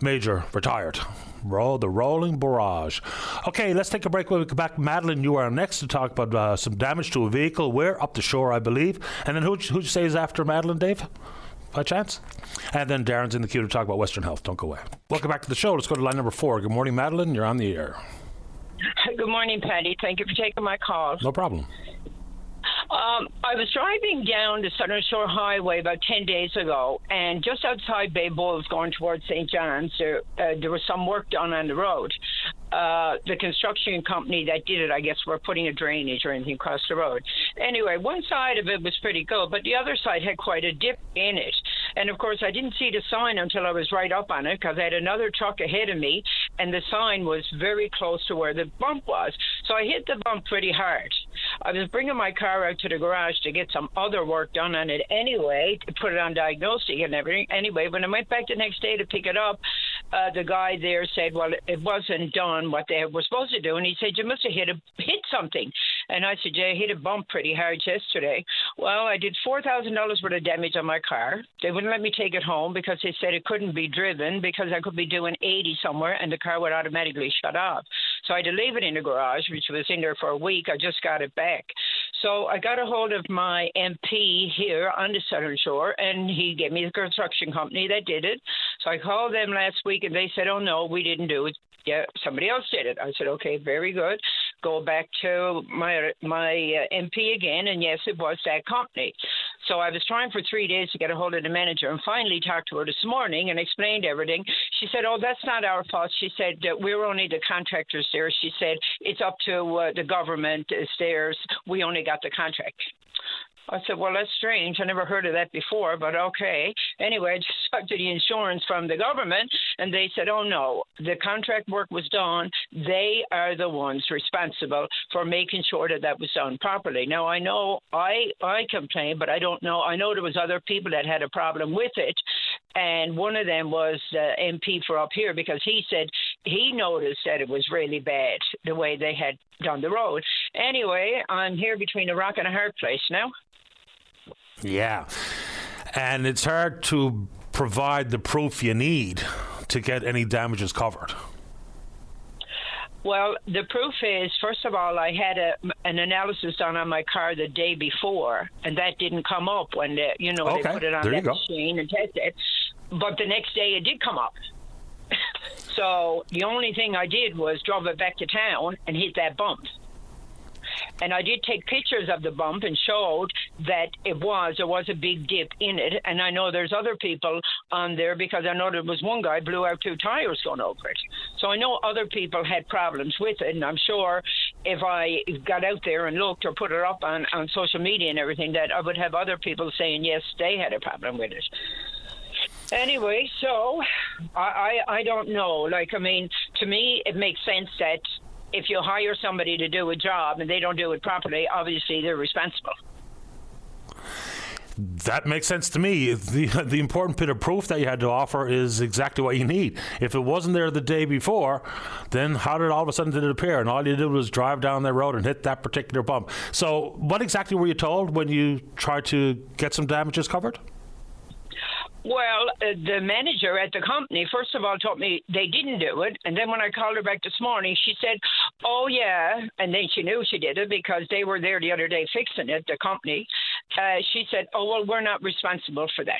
Major, retired. The rolling barrage. Okay, let's take a break. When we come back, Madeline, you are next to talk about some damage to a vehicle. Where? Up the shore, I believe. And then who'd you say is after Madeline, Dave? By chance? And then Darren's in the queue to talk about Western Health. Don't go away. Welcome back to the show. Let's go to line number 4. Good morning, Madeline. You're on the air. Good morning, Patty. Thank you for taking my call. No problem. I was driving down the Southern Shore Highway about 10 days ago, and just outside Bay Bulls going towards St. John's, there was some work done on the road. The construction company that did it, I guess, were putting a drainage or anything across the road. Anyway, one side of it was pretty good, but the other side had quite a dip in it. And, of course, I didn't see the sign until I was right up on it because I had another truck ahead of me, and the sign was very close to where the bump was. So I hit the bump pretty hard. I was bringing my car out to the garage to get some other work done on it anyway, to put it on diagnostic and everything. Anyway, when I went back the next day to pick it up, the guy there said, well, it wasn't done what they were supposed to do. And he said, you must have hit something. And I said, yeah, I hit a bump pretty hard yesterday. Well, I did $4,000 worth of damage on my car. They wouldn't let me take it home because they said it couldn't be driven because I could be doing 80 somewhere and the car would automatically shut off. So I had to leave it in the garage, which was in there for a week. I just got it back. So I got a hold of my MP here on the Southern Shore, and he gave me the construction company that did it. So I called them last week, and they said, oh, no, we didn't do it. Yeah, somebody else did it. I said, okay, very good. Go back to my MP again, and yes, it was that company. So I was trying for 3 days to get a hold of the manager and finally talked to her this morning and explained everything. She said, oh, that's not our fault. She said, we're only the contractors there. She said, it's up to the government. It's theirs. We only got the contract. I said, well, that's strange. I never heard of that before, but okay. Anyway, I just talked to the insurance from the government, and they said, oh, no, the contract work was done. They are the ones responsible for making sure that that was done properly. Now, I know I complained, but I don't know. I know there was other people that had a problem with it, and one of them was the MP for up here because he said he noticed that it was really bad, the way they had done the road. Anyway, I'm here between a rock and a hard place now. Yeah, and it's hard to provide the proof you need to get any damages covered. Well, the proof is, first of all, I had an analysis done on my car the day before, and that didn't come up when they put it on that machine and tested it. But the next day it did come up. So the only thing I did was drove it back to town and hit that bump. And I did take pictures of the bump and showed that there was a big dip in it. And I know there's other people on there because I know there was one guy blew out 2 tires going over it. So I know other people had problems with it. And I'm sure if I got out there and looked or put it up on social media and everything, that I would have other people saying, yes, they had a problem with it. Anyway, so I don't know. To me, it makes sense that if you hire somebody to do a job and they don't do it properly, obviously they're responsible. That makes sense to me. The important bit of proof that you had to offer is exactly what you need. If it wasn't there the day before, then how did all of a sudden did it appear? And all you did was drive down that road and hit that particular bump. So what exactly were you told when you tried to get some damages covered? Well, the manager at the company, first of all, told me they didn't do it. And then when I called her back this morning, she said, oh, yeah. And then she knew she did it because they were there the other day fixing it, the company. She said, oh, well, we're not responsible for that.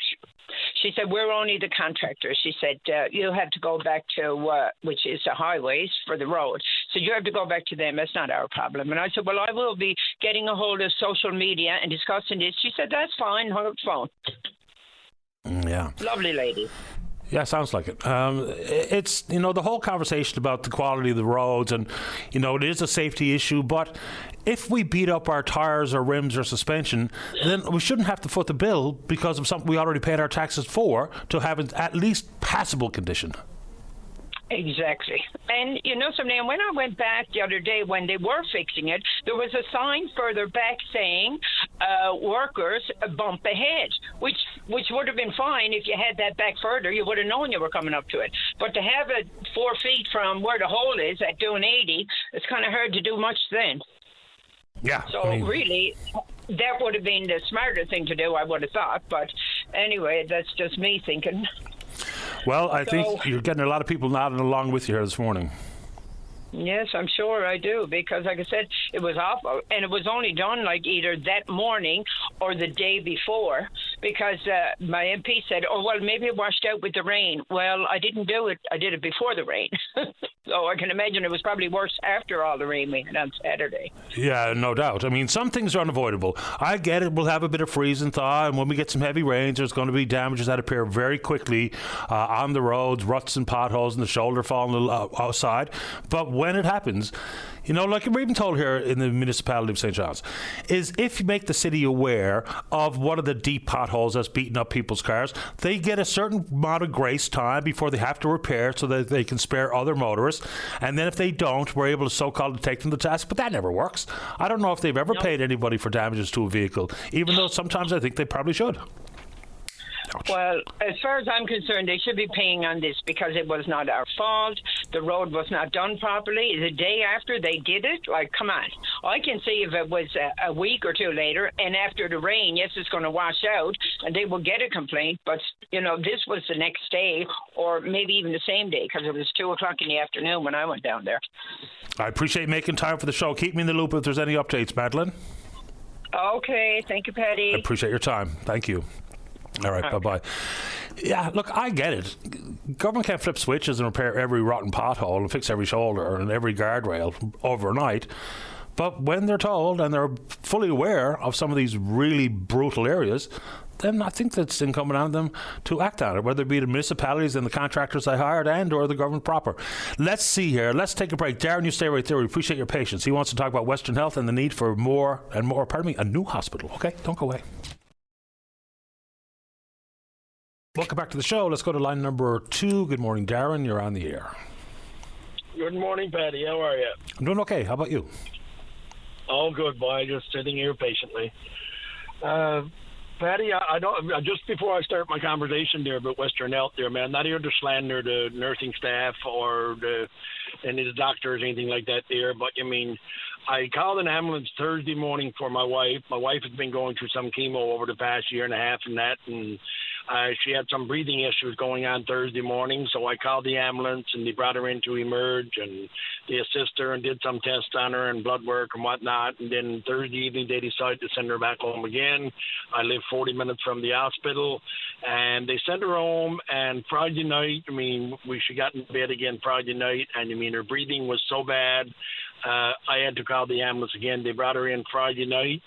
She said, we're only the contractor. She said, you have to go back to, which is the highways for the road. So you have to go back to them. That's not our problem. And I said, well, I will be getting a hold of social media and discussing this. She said, that's fine. Hung up the phone. Yeah. Lovely lady. Yeah, sounds like it. It's, the whole conversation about the quality of the roads and, it is a safety issue, but if we beat up our tires or rims or suspension, then we shouldn't have to foot the bill because of something we already paid our taxes for to have an at least passable condition. Exactly. And something, when I went back the other day when they were fixing it, there was a sign further back saying workers bump ahead, which would have been fine if you had that back further. You would have known you were coming up to it. But to have it 4 feet from where the hole is at doing 80, it's kind of hard to do much then. Yeah. So really, that would have been the smarter thing to do, I would have thought. But anyway, that's just me thinking. Well, I think you're getting a lot of people nodding along with you here this morning. Yes, I'm sure I do, because like I said, it was awful, and it was only done like either that morning or the day before, because my MP said, oh, well, maybe it washed out with the rain. Well, I didn't do it. I did it before the rain. So I can imagine it was probably worse after all the rain we had on Saturday. Yeah, no doubt. I mean, some things are unavoidable. I get it. We'll have a bit of freeze and thaw, and when we get some heavy rains, there's going to be damages that appear very quickly on the roads, ruts and potholes, and the shoulder falling outside. But when it happens, like we're even told here in the municipality of St. John's, is if you make the city aware of one of the deep potholes that's beating up people's cars, they get a certain amount of grace time before they have to repair so that they can spare other motorists. And then if they don't, we're able to so-called take them to task. But that never works. I don't know if they've ever paid anybody for damages to a vehicle, even though sometimes I think they probably should. Ouch. Well, as far as I'm concerned, they should be paying on this because it was not our fault. The road was not done properly. The day after they did it, come on. I can see if it was a week or two later and after the rain, yes, it's going to wash out and they will get a complaint. But, this was the next day or maybe even the same day because it was 2 o'clock in the afternoon when I went down there. I appreciate making time for the show. Keep me in the loop if there's any updates, Madeline. Okay. Thank you, Patty. I appreciate your time. Thank you. All right, bye-bye. Yeah, look, I get it. Government can't flip switches and repair every rotten pothole and fix every shoulder and every guardrail overnight. But when they're told and they're fully aware of some of these really brutal areas, then I think that's incumbent on them to act on it, whether it be the municipalities and the contractors they hired and or the government proper. Let's see here. Let's take a break. Darren, you stay right there. We appreciate your patience. He wants to talk about Western Health and the need for a new hospital. Okay? Don't go away. Welcome back to the show. Let's go to line number 2. Good morning, Darren. You're on the air. Good morning, Patty. How are you? I'm doing okay. How about you? All good, boy. Just sitting here patiently. Patty, I don't. Just before I start my conversation there about Western Health, there, man, not here to slander the nursing staff or any of the doctors, anything like that there. But I called an ambulance Thursday morning for my wife. My wife has been going through some chemo over the past year and a half, and she had some breathing issues going on Thursday morning, so I called the ambulance, and they brought her in to Emerge, and they assisted her and did some tests on her and blood work and whatnot, and then Thursday evening they decided to send her back home again. I live 40 minutes from the hospital, and they sent her home, and Friday night, she got in bed again Friday night, and her breathing was so bad, I had to call the ambulance again. They brought her in Friday night.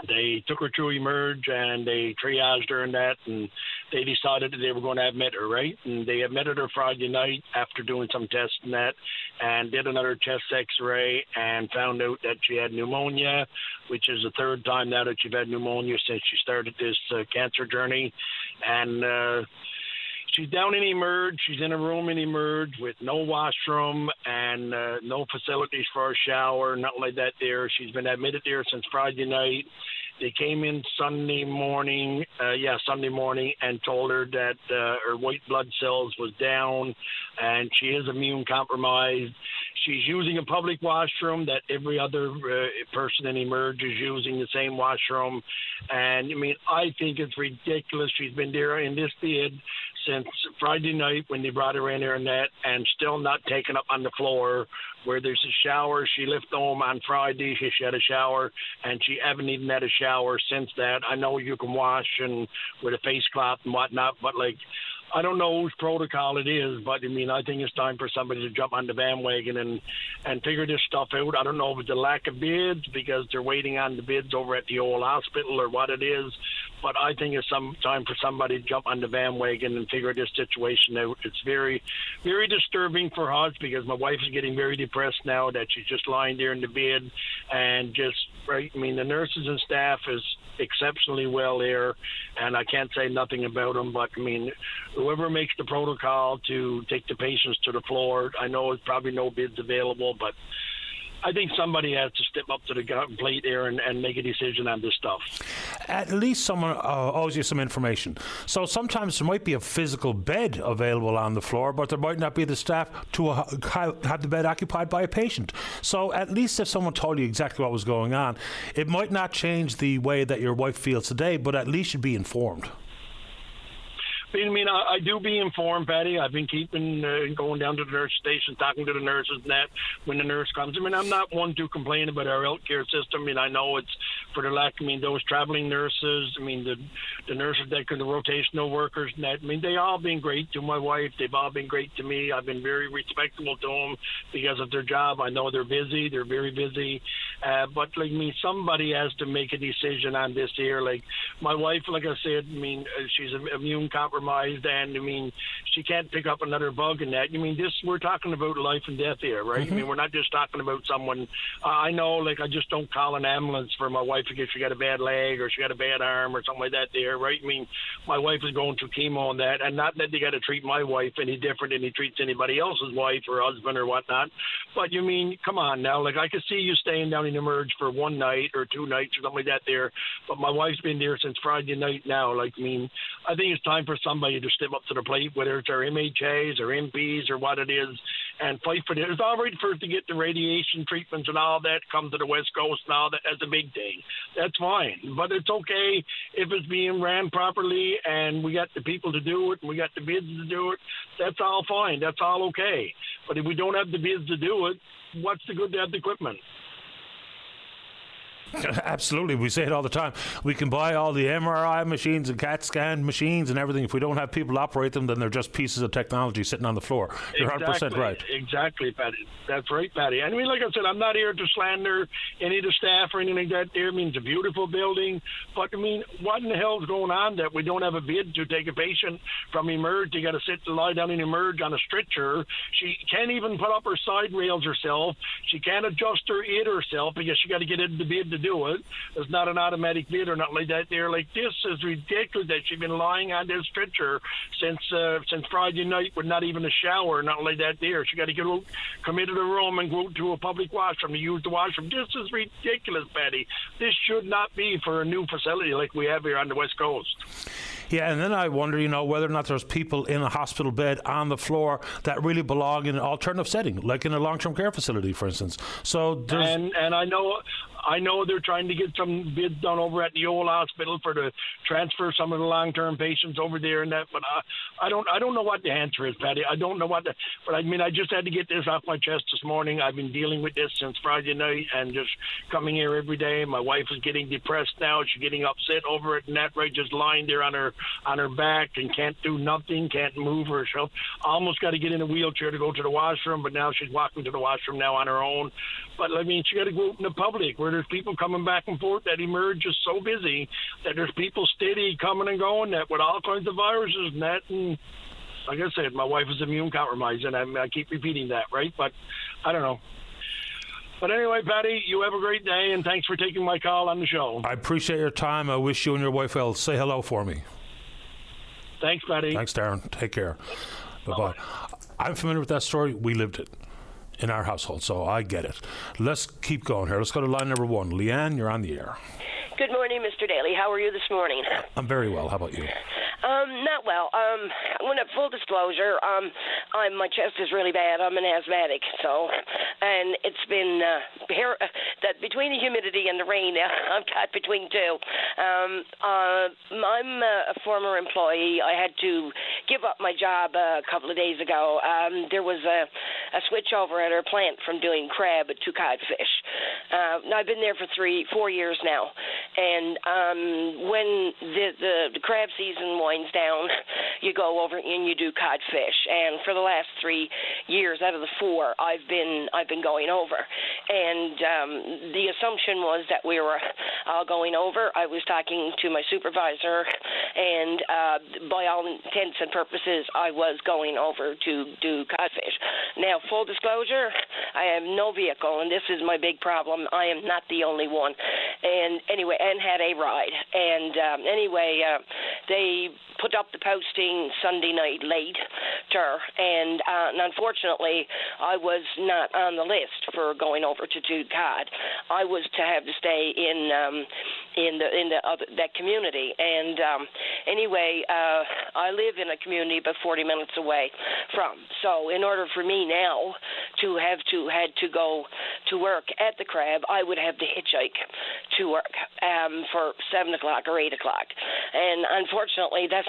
They took her to Emerge and they triaged her and that, and they decided that they were going to admit her, right? And they admitted her Friday night after doing some tests and that, and did another chest x-ray and found out that she had pneumonia, which is the third time now that she's had pneumonia since she started this cancer journey. And she's down in Emerge. She's in a room in Emerge with no washroom and no facilities for a shower, nothing like that there. She's been admitted there since Friday night. They came in Sunday morning, and told her that her white blood cells was down, and she is immune compromised. She's using a public washroom that every other person in Emerge is using, the same washroom. And, I mean, I think it's ridiculous. She's been there in this bed since Friday night when they brought her in there and still not taken up on the floor where there's a shower. She left home on Friday. She had a shower, and she haven't even had a shower since that. I know you can wash and with a face cloth and whatnot, but, like, I don't know whose protocol it is, but I mean, I think it's time for somebody to jump on the bandwagon and figure this stuff out. I don't know if it's a lack of bids because they're waiting on the bids over at the old hospital or what it is, but I think it's some time for somebody to jump on the bandwagon and figure this situation out. It's very, very disturbing for us because my wife is getting very depressed now that she's just lying there in the bed and just, right, I mean, the nurses and staff is exceptionally well there, and I can't say nothing about them, but I mean, whoever makes the protocol to take the patients to the floor, I know it's probably no bids available, but I think somebody has to step up to the plate there and make a decision on this stuff. At least someone owes you some information. So sometimes there might be a physical bed available on the floor, but there might not be the staff to have the bed occupied by a patient. So at least if someone told you exactly what was going on, it might not change the way that your wife feels today, but at least you'd be informed. I mean, I do be informed, Patty. I've been going down to the nurse station, talking to the nurses and that when the nurse comes. I mean, I'm not one to complain about our healthcare system. I mean, I know it's for the lack, I mean, those traveling nurses, I mean, the nurses that can, the rotational workers and that, I mean, they all been great to my wife. They've all been great to me. I've been very respectful to them because of their job. I know they're busy. They're very busy. But, like, I mean, somebody has to make a decision on this here. Like, my wife, like I said, I mean, she's immune compromised. And I mean, she can't pick up another bug in that. I mean, we're talking about life and death here, right? I mean, we're not just talking about someone. I know, like, I just don't call an ambulance for my wife because she got a bad leg or she got a bad arm or something like that there, right? I mean, my wife is going through chemo and that, and not that they got to treat my wife any different than he treats anybody else's wife or husband or whatnot. But you mean, come on now, like, I could see you staying down in Emerge for one night or 2 nights or something like that there, but my wife's been there since Friday night now. Like, I mean, I think it's time for somebody to step up to the plate, whether it's our MHAs or MPs or what it is, and fight for it. It's all right for us to get the radiation treatments and all that, come to the West Coast and all that. That's a big thing. That's fine. But it's okay if it's being ran properly and we got the people to do it and we got the bids to do it. That's all fine. That's all okay. But if we don't have the bids to do it, what's the good to have the equipment? Absolutely. We say it all the time. We can buy all the MRI machines and CAT scan machines and everything. If we don't have people to operate them, then they're just pieces of technology sitting on the floor. You're 100% right. Exactly, Patty. That's right, Patty. I mean, like I said, I'm not here to slander any of the staff or anything like that there. I mean, it's a beautiful building. But, I mean, what in the hell is going on that we don't have a bid to take a patient from Emerge? You got to lie down in Emerge on a stretcher. She can't even put up her side rails herself. She can't adjust her id herself because she got to get into the bid to do it. It's not an automatic bid or nothing like that there. Like, this is ridiculous that she's been lying on this stretcher since Friday night with not even a shower or nothing like that there. She got to come into the room and go to a public washroom to use the washroom. This is ridiculous, Patty. This should not be for a new facility like we have here on the West Coast. Yeah, and then I wonder, whether or not there's people in a hospital bed on the floor that really belong in an alternative setting, like in a long-term care facility, for instance. So there's... And I know they're trying to get some bids done over at the old hospital to transfer some of the long-term patients over there and that, but I don't know what the answer is, Patty. I don't know but I mean, I just had to get this off my chest this morning. I've been dealing with this since Friday night and just coming here every day. My wife is getting depressed now. She's getting upset over it and that, right, just lying there on her back and can't do nothing, can't move herself. Almost got to get in a wheelchair to go to the washroom, but now she's walking to the washroom now on her own. But, I mean, she got to go out in the public where there's people coming back and forth. That Emerge is so busy that there's people steady coming and going that with all kinds of viruses and that. And like I said, my wife is immune compromised, and I keep repeating that, right? But I don't know. But anyway, Patty, you have a great day, and thanks for taking my call on the show. I appreciate your time. I wish you and your wife well. Say hello for me. Thanks, Patty. Thanks, Darren. Take care. Bye-bye. I'm familiar with that story. We lived it in our household, so I get it. Let's keep going here. Let's go to line number 1. Leanne, you're on the air. Good morning, Mr. Daly. How are you this morning? I'm very well. How about you? Not well. When full disclosure, my chest is really bad. I'm an asthmatic, and it's been that between the humidity and the rain, I'm caught between two. I'm a former employee. I had to give up my job a couple of days ago. There was a switch over at our plant from doing crab to codfish. I've been there for 4 years now, and when the crab season winds down, you go over and you do codfish. And for the last 3 years out of the 4, I've been going over. And the assumption was that we were going over. I was talking to my supervisor, and by all intents and purposes, I was going over to do codfish. Now, full disclosure, I have no vehicle, and this is my big problem. I am not the only one. And anyway, and had a ride. And they put up the posting Sunday night later, and unfortunately, I was not on the list for going over to do cod. I was to have to stay in that community, and I live in a community about 40 minutes away from. So, in order for me now to had to go to work at the crab, I would have to hitchhike to work for 7 o'clock or 8 o'clock, and unfortunately, that's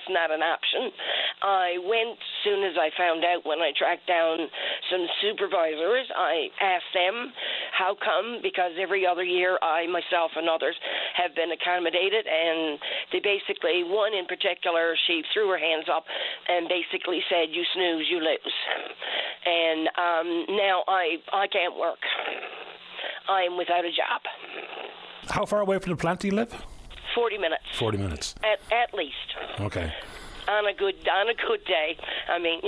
not an option. I went as soon as I found out. When I tracked down some supervisors, I asked them how come, because every other year I myself and others have been accommodated, and they basically, one in particular, she threw her hands up and basically said, "You snooze, you lose." And now I can't work. I am without a job. How far away from the plant do you live? 40 minutes. 40 minutes. At least. Okay. On a good day. I mean,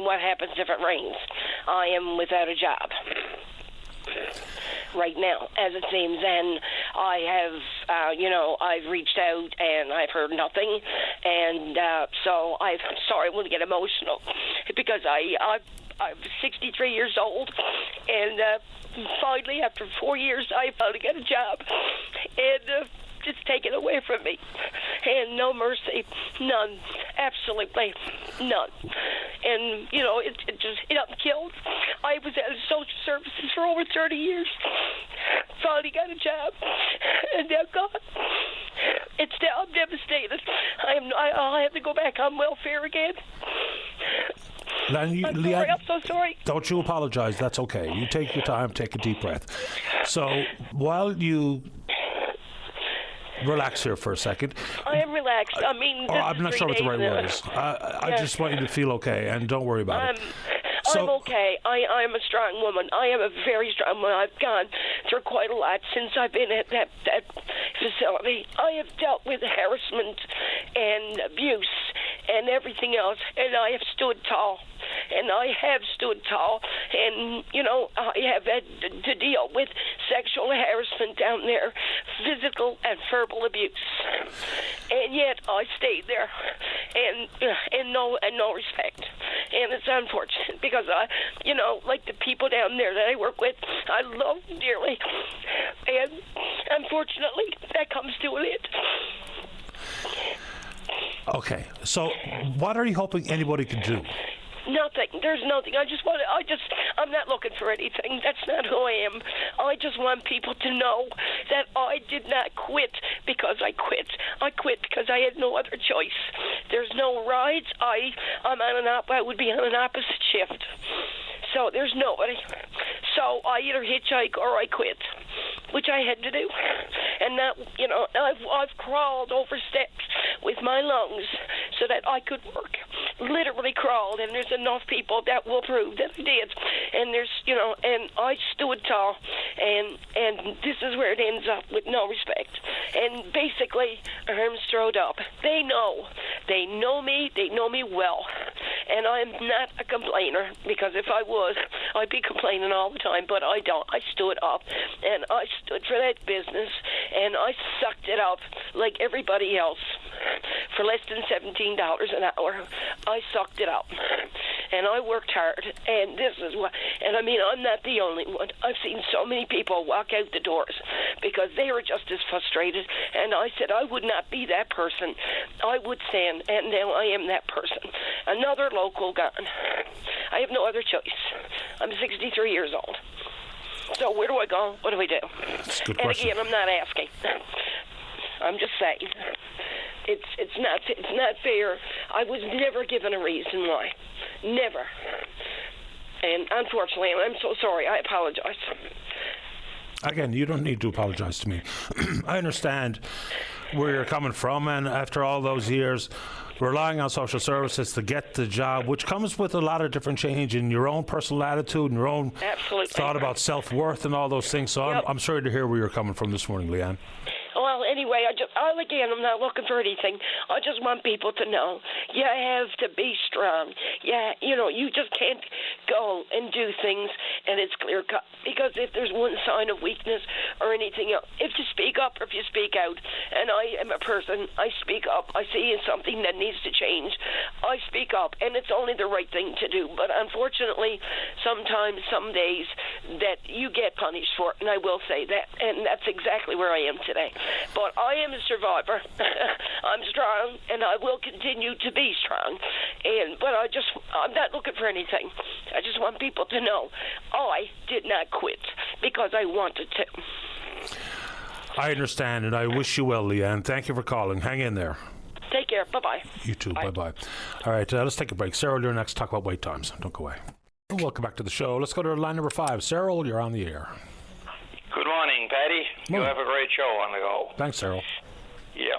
what happens if it rains? I am without a job right now, as it seems, and I have, I've reached out and I've heard nothing, and so I'm sorry, I want to get emotional because I'm 63 years old, and finally, after 4 years, I finally got a job, and it's taken away from me, and no mercy, none, absolutely none. And I'm killed. I was at social services for over 30 years. Finally got a job, and now God, I'm devastated. I have to go back on welfare again. I'm so sorry. Don't you apologize. That's okay. You take your time. Take a deep breath. So while you relax here for a second. I am relaxed. I mean, I'm not sure what the right word is. I just want you to feel okay, and don't worry about it. I'm okay. I'm a strong woman. I am a very strong woman. I've gone through quite a lot since I've been at that facility. I have dealt with harassment and abuse and everything else, and I have stood tall. And I have stood tall, and, I have had to deal with sexual harassment down there, physical and verbal abuse. And yet I stayed there, and no respect. And it's unfortunate because like the people down there that I work with, I love them dearly. And unfortunately, that comes to an end. Okay, so what are you hoping anybody can do? Nothing. There's nothing. I'm not looking for anything. That's not who I am. I just want people to know that I did not quit because I quit. I quit because I had no other choice. There's no rides. I would be on an opposite shift. So there's nobody. So I either hitchhike or I quit, which I had to do. And now, I've crawled over steps with my lungs so that I could work. Literally crawled, and there's enough people that will prove that I did. And there's, and I stood tall, and this is where it ends up, with no respect. And basically, arms throwed up. They know me well. And I'm not a complainer, because if I was, I'd be complaining all the time, but I don't. I stood up, and I stood for that business, and I sucked it up like everybody else for less than $17 an hour. I sucked it up. and I worked hard, and this is what, and I mean, I'm not the only one. I've seen so many people walk out the doors because they were just as frustrated, and I said I would not be that person. I would stand, and now I am that person. Another local gone. I have no other choice. I'm 63 years old. So where do I go? What do we do? That's a good and question. again, I'm not asking. I'm just saying. It's not fair. I was never given a reason why. Never. And unfortunately, I'm so sorry. I apologize. Again, you don't need to apologize to me. I understand where you're coming from, and after all those years relying on social services to get the job, which comes with a lot of different change in your own personal attitude and your own thought about self-worth and all those things. So I'm sorry to hear where you're coming from this morning, Leanne. Well, anyway, I'm not looking for anything. I just want people to know you have to be strong. Yeah, you just can't go and do things and it's clear cut. Because if there's one sign of weakness or anything else, if you speak up or if you speak out, and I am a person, I speak up. I see something that needs to change. I speak up, and it's only the right thing to do. But unfortunately, sometimes, some days, that you get punished for it, and I will say that, and that's exactly where I am today. But I am a survivor. I'm strong, and I will continue to be strong. But I'm not looking for anything. I just want people to know I did not quit because I wanted to. I understand, and I wish you well, Leanne. Thank you for calling. Hang in there. Take care. Bye-bye. You too. Bye-bye. All right, let's take a break. Cyril, you're next. Talk about wait times. Don't go away. Welcome back to the show. Let's go to line number 5. Cyril, you're on the air. Good morning, Paddy. You have a great show on the go. Thanks, Cyril. Yeah.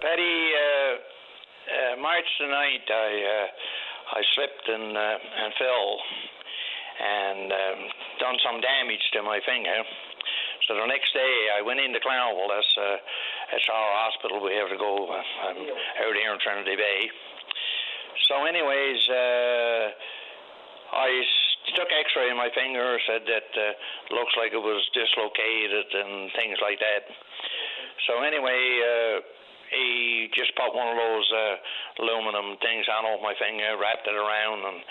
Paddy, March the 9th, I slipped and fell and done some damage to my finger. So the next day I went into Clonville. That's our hospital. We have to go out here in Trinity Bay. So anyways, I took x-ray of my finger, said that looks like it was dislocated and things like that. So anyway, he just put one of those aluminum things on my finger, wrapped it around, and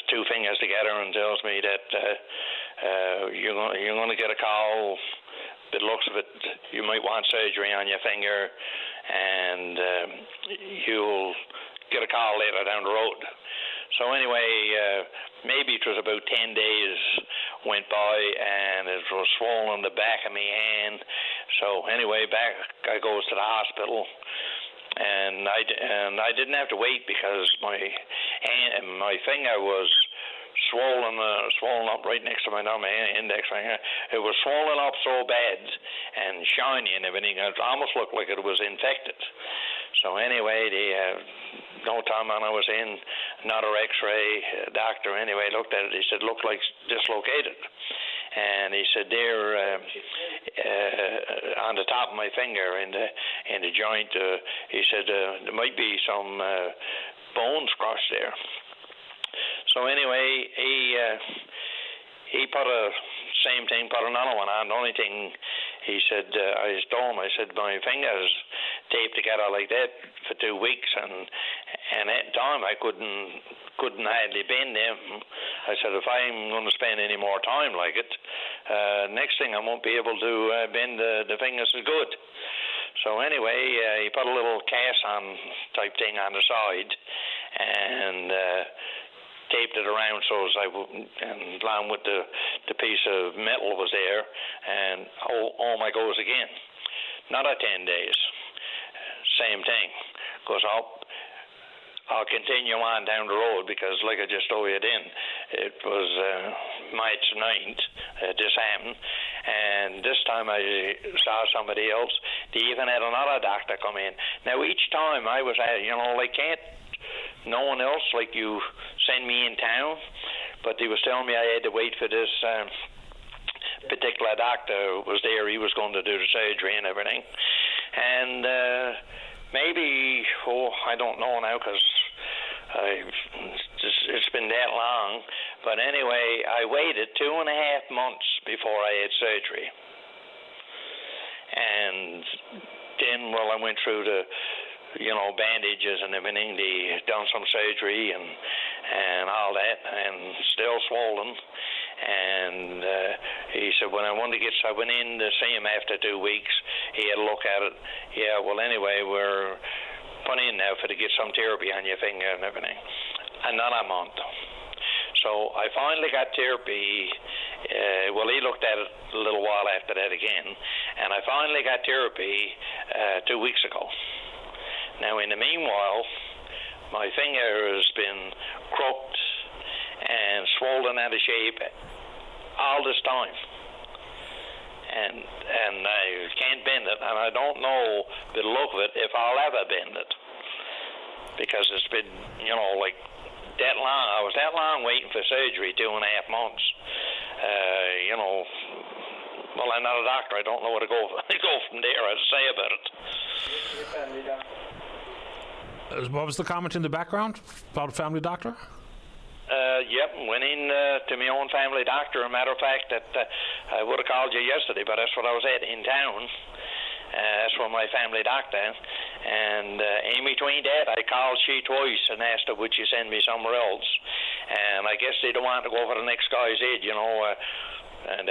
two fingers together, and tells me that you're going to get a call. It looks of it, you might want surgery on your finger, and you'll get a call later down the road. So anyway, maybe it was about 10 days went by, and it was swollen the back of my hand. So anyway, back I goes to the hospital, and I didn't have to wait because my finger was swollen up right next to my index finger. It was swollen up so bad and shiny and everything. It almost looked like it was infected. So anyway, no time when I was in, another x-ray doctor anyway looked at it. He said, looked like dislocated. And he said, there on the top of my finger in the joint, he said, there might be some bones crushed there. So anyway, he put put another one on. The only thing he said, I told him, I said, my fingers taped together like that for 2 weeks, and at the time I couldn't hardly bend them. I said, if I'm going to spend any more time like it, next thing I won't be able to bend the fingers as good. So anyway, he put a little cast on type thing on the side, and taped it around so as and along with the piece of metal was there, and home I goes again. Not at 10 days. Same thing. Because I'll continue on down the road because, like I just told you then, it was March 9th this happened, and this time I saw somebody else. They even had another doctor come in. Now each time I was at, no one else, like you send me in town, but they was telling me I had to wait for this particular doctor who was there. He was going to do the surgery and everything. And maybe, I don't know now because it's been that long. But anyway, I waited 2.5 months before I had surgery. And then, I went through the bandages and everything. They done some surgery and all that, and still swollen. And he said, when I went in to see him after 2 weeks, he had a look at it. Yeah, well, anyway, we're put in now to get some therapy on your finger and everything. Another month. So I finally got therapy. He looked at it a little while after that again, and I finally got therapy 2 weeks ago. Now, in the meanwhile, my finger has been crooked and swollen out of shape all this time, and I can't bend it, and I don't know the look of it if I'll ever bend it, because it's been that long. I was that long waiting for surgery, 2.5 months. Well, I'm not a doctor. I don't know where to go from there. I'd say about it. What was the comment in the background about a family doctor? Yep, went in to my own family doctor. As a matter of fact, that I would have called you yesterday, but that's what I was at in town. That's where my family doctor. And in between that, I called she twice and asked her would she send me somewhere else. And I guess they don't want to go for the next guy's head, and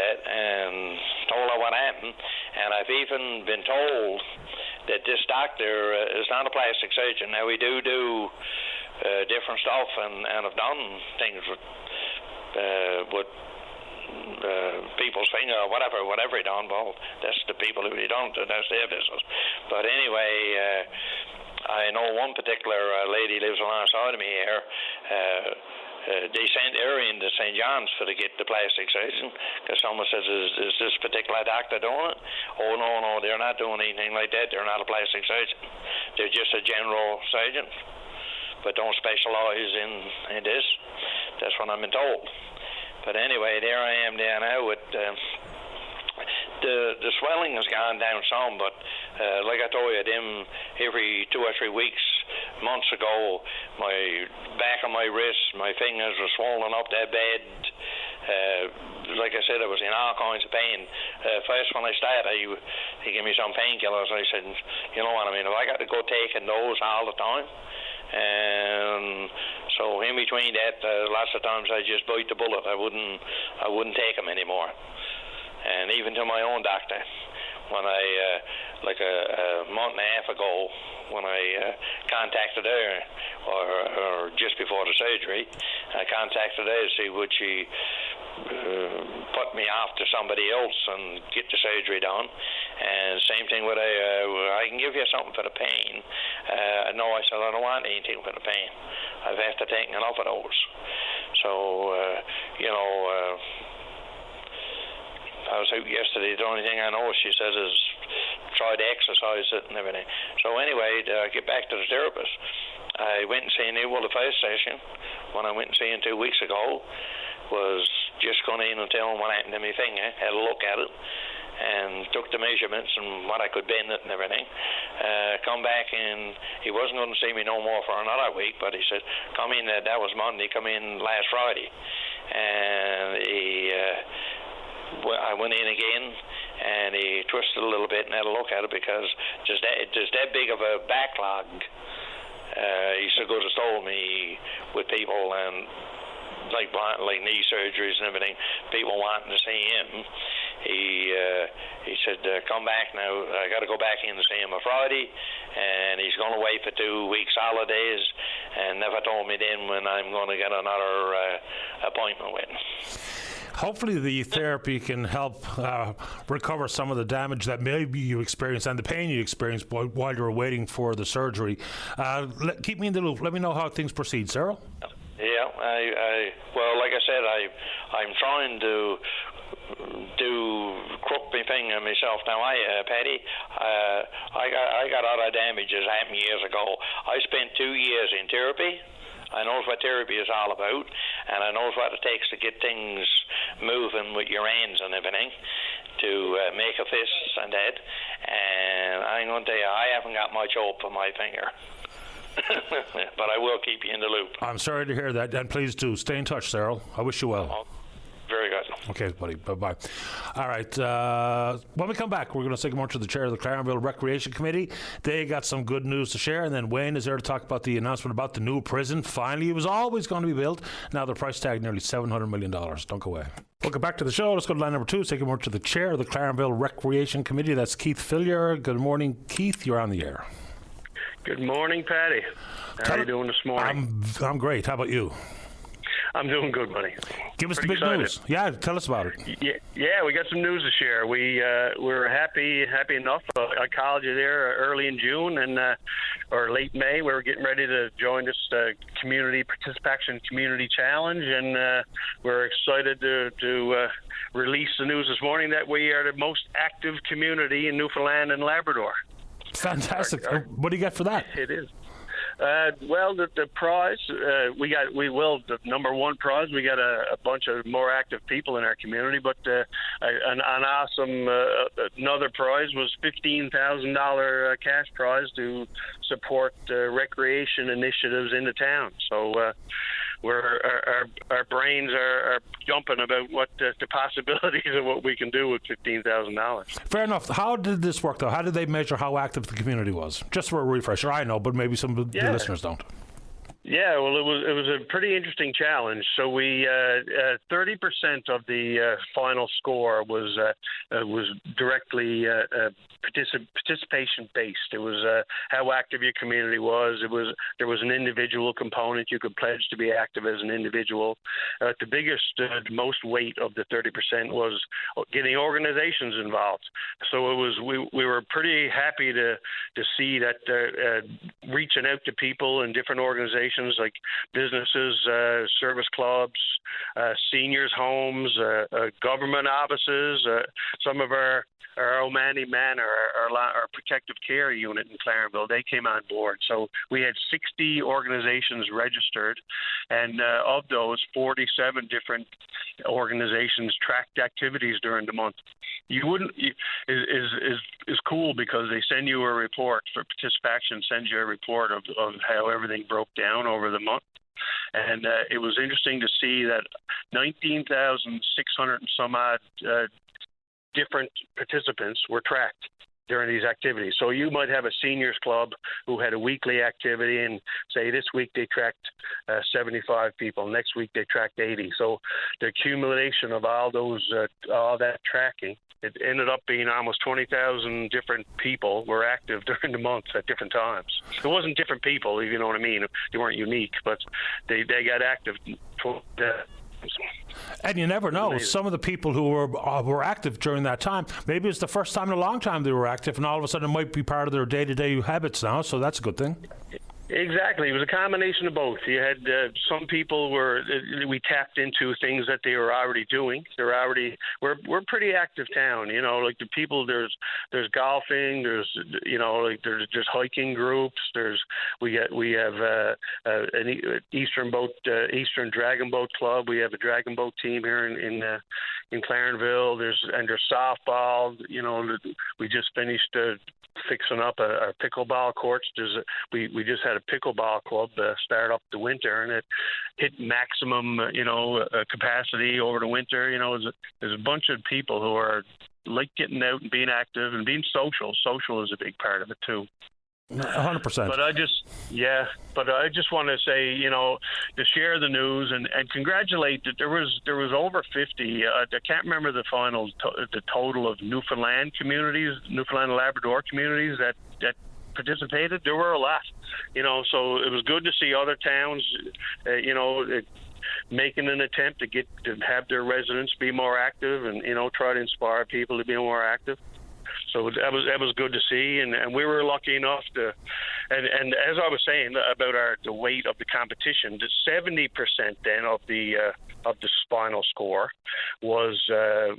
told her what happened. And I've even been told that this doctor is not a plastic surgeon. Now, we do different stuff and have done things with people's finger or whatever he done. Well, that's the people who he done to, that's their business. But anyway, I know one particular lady lives alongside of me here. They sent her into St. John's to get the plastic surgeon, because someone says, is this particular doctor doing it? Oh, no, they're not doing anything like that. They're not a plastic surgeon. They're just a general surgeon, but don't specialize in this. That's what I've been told. But anyway, there I am there now with the swelling has gone down some, but like I told you, them every 2 or 3 weeks, months ago, my back of my wrist, my fingers were swollen up that bad. Like I said, I was in all kinds of pain. First, when I started, he gave me some painkillers. I said, you know what I mean, if I got to go taking those all the time. And so in between that, lots of times I just bite the bullet. I wouldn't take them anymore. And even to my own doctor, when I like a month and a half ago, when I contacted her, or just before the surgery, I contacted her to see would she put me off to somebody else and get the surgery done. And same thing with I can give you something for the pain. No, I said I don't want anything for the pain. I've after taken enough of those. So I was out yesterday. The only thing I know, she says, is try to exercise it and everything. So anyway, to get back to the therapist, I went and seen him. Well, the first session, when I went and seen him 2 weeks ago, was just going in and tell him what happened to my finger, had a look at it, and took the measurements and what I could bend it and everything. Come back, and he wasn't going to see me no more for another week, but he said, come in, that was Monday, come in last Friday. And I went in again, and he twisted a little bit and had a look at it, because just that big of a backlog. He so good as told me with people and like knee surgeries and everything, people wanting to see him. He said, come back now. I got to go back in to see him on Friday, and he's going to wait for 2 weeks holidays, and never told me then when I'm going to get another appointment with him. Hopefully the therapy can help recover some of the damage that maybe you experienced and the pain you experienced while you were waiting for the surgery. Keep me in the loop. Let me know how things proceed, Cyril. Yeah, well, like I said, I'm trying to crook my finger myself. Now, Paddy, I got other damages happened years ago. I spent 2 years in therapy. I know what therapy is all about, and I know what it takes to get things moving with your hands and everything, to make a fist and that. And I'm going to tell you, I haven't got much hope for my finger. But I will keep you in the loop. I'm sorry to hear that, and please do stay in touch, Cyril. I wish you well. Very good. Okay, buddy. Bye-bye. All right. When we come back, we're going to say good morning to the chair of the Clarenville Recreation Committee. They got some good news to share. And then Wayne is there to talk about the announcement about the new prison. Finally, it was always going to be built. Now the price tag nearly $700 million. Don't go away. Welcome back to the show. Let's go to line number 2. Say good morning to the chair of the Clarenville Recreation Committee. That's Keith Fillier. Good morning, Keith. You're on the air. Good morning, Patty. How are you doing this morning? I'm great. How about you? I'm doing good, buddy. Give us the big news. Yeah, tell us about it. Yeah, we got some news to share. We're happy enough. I called you there early in June or late May. We were getting ready to join this community participation community challenge, and we're excited to release the news this morning that we are the most active community in Newfoundland and Labrador. Fantastic. What do you get for that? It is. Well, the prize the number one prize. We got a bunch of more active people in our community, but an awesome another prize was $15,000 cash prize to support recreation initiatives in the town. So. Our brains are jumping about what the possibilities of what we can do with $15,000. Fair enough. How did this work, though? How did they measure how active the community was? Just for a refresher, I know, but maybe some of the listeners don't. Yeah, well, it was a pretty interesting challenge. So we 30% of the final score was directly participation based. It was how active your community was. There was an individual component. You could pledge to be active as an individual. The biggest, most weight of the 30% was getting organizations involved. So it was we were pretty happy to see that reaching out to people in different organizations like businesses, service clubs, seniors' homes, government offices, some of our Omani Men, our protective care unit in Clarenville, they came on board. So we had 60 organizations registered, and of those, 47 different organizations tracked activities during the month. Is cool because they send you a report for participation, sends you a report of how everything broke down over the month. And it was interesting to see that 19,600 and some odd different participants were tracked during these activities. So you might have a seniors club who had a weekly activity, and say this week they tracked 75 people, next week they tracked 80. So the accumulation of all that tracking, it ended up being almost 20,000 different people were active during the month at different times. It wasn't different people, if you know what I mean. They weren't unique, but they got active. And you never know. Some of the people who were active during that time, maybe it's the first time in a long time they were active, and all of a sudden it might be part of their day-to-day habits now, so that's a good thing. Exactly. It was a combination of both. You had some people we tapped into things that they were already doing. We're a pretty active town, like the people, there's golfing, there's hiking groups, we have an Eastern Dragon Boat Club. We have a dragon boat team here in Clarenville. There's softball, we just finished fixing up our pickleball courts. We just had a pickleball club start up the winter, and it hit maximum, capacity over the winter. There's a bunch of people who are like getting out and being active and being social. Social is a big part of it too. 100%. But I just want to say, to share the news and congratulate that there was over 50. I can't remember the total of Newfoundland and Labrador communities that participated. There were a lot, so it was good to see other towns, making an attempt to have their residents be more active and, try to inspire people to be more active. So that was good to see, and we were lucky enough to, and as I was saying about the weight of the competition, the 70% then of the final score was a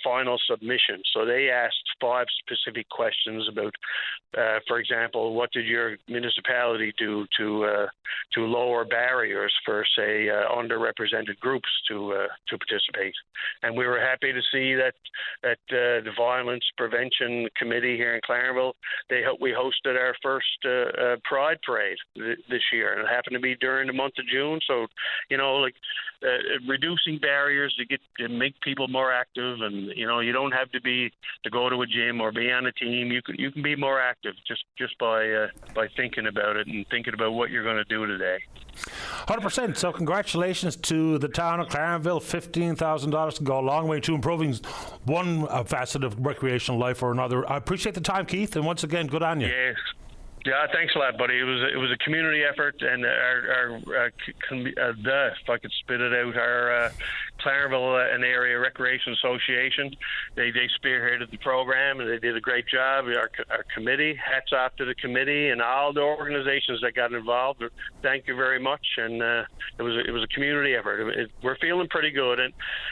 final submission. So they asked 5 specific questions about, for example, what did your municipality do to lower barriers for, say, underrepresented groups to participate, and we were happy to see that the Violence Prevention Committee here in Clarenville, we hosted our first Pride Parade this year, and it happened to be during the month of June. So, reducing barriers to make people more active, and you don't have to go to a gym or be on a team. You can be more active just by thinking about it and thinking about what you're going to do today. 100%. So congratulations to the town of Clarenville. $15,000 can go a long way to improving one facet of recreational life or another. I appreciate the time, Keith, and once again, good on you. Yes. Yeah, thanks a lot, buddy. It was a community effort, and if I could spit it out, our Clarenville and Area Recreation Association, they spearheaded the program, and they did a great job. Our committee, hats off to the committee and all the organizations that got involved. Thank you very much. And it was a community effort. We're feeling pretty good,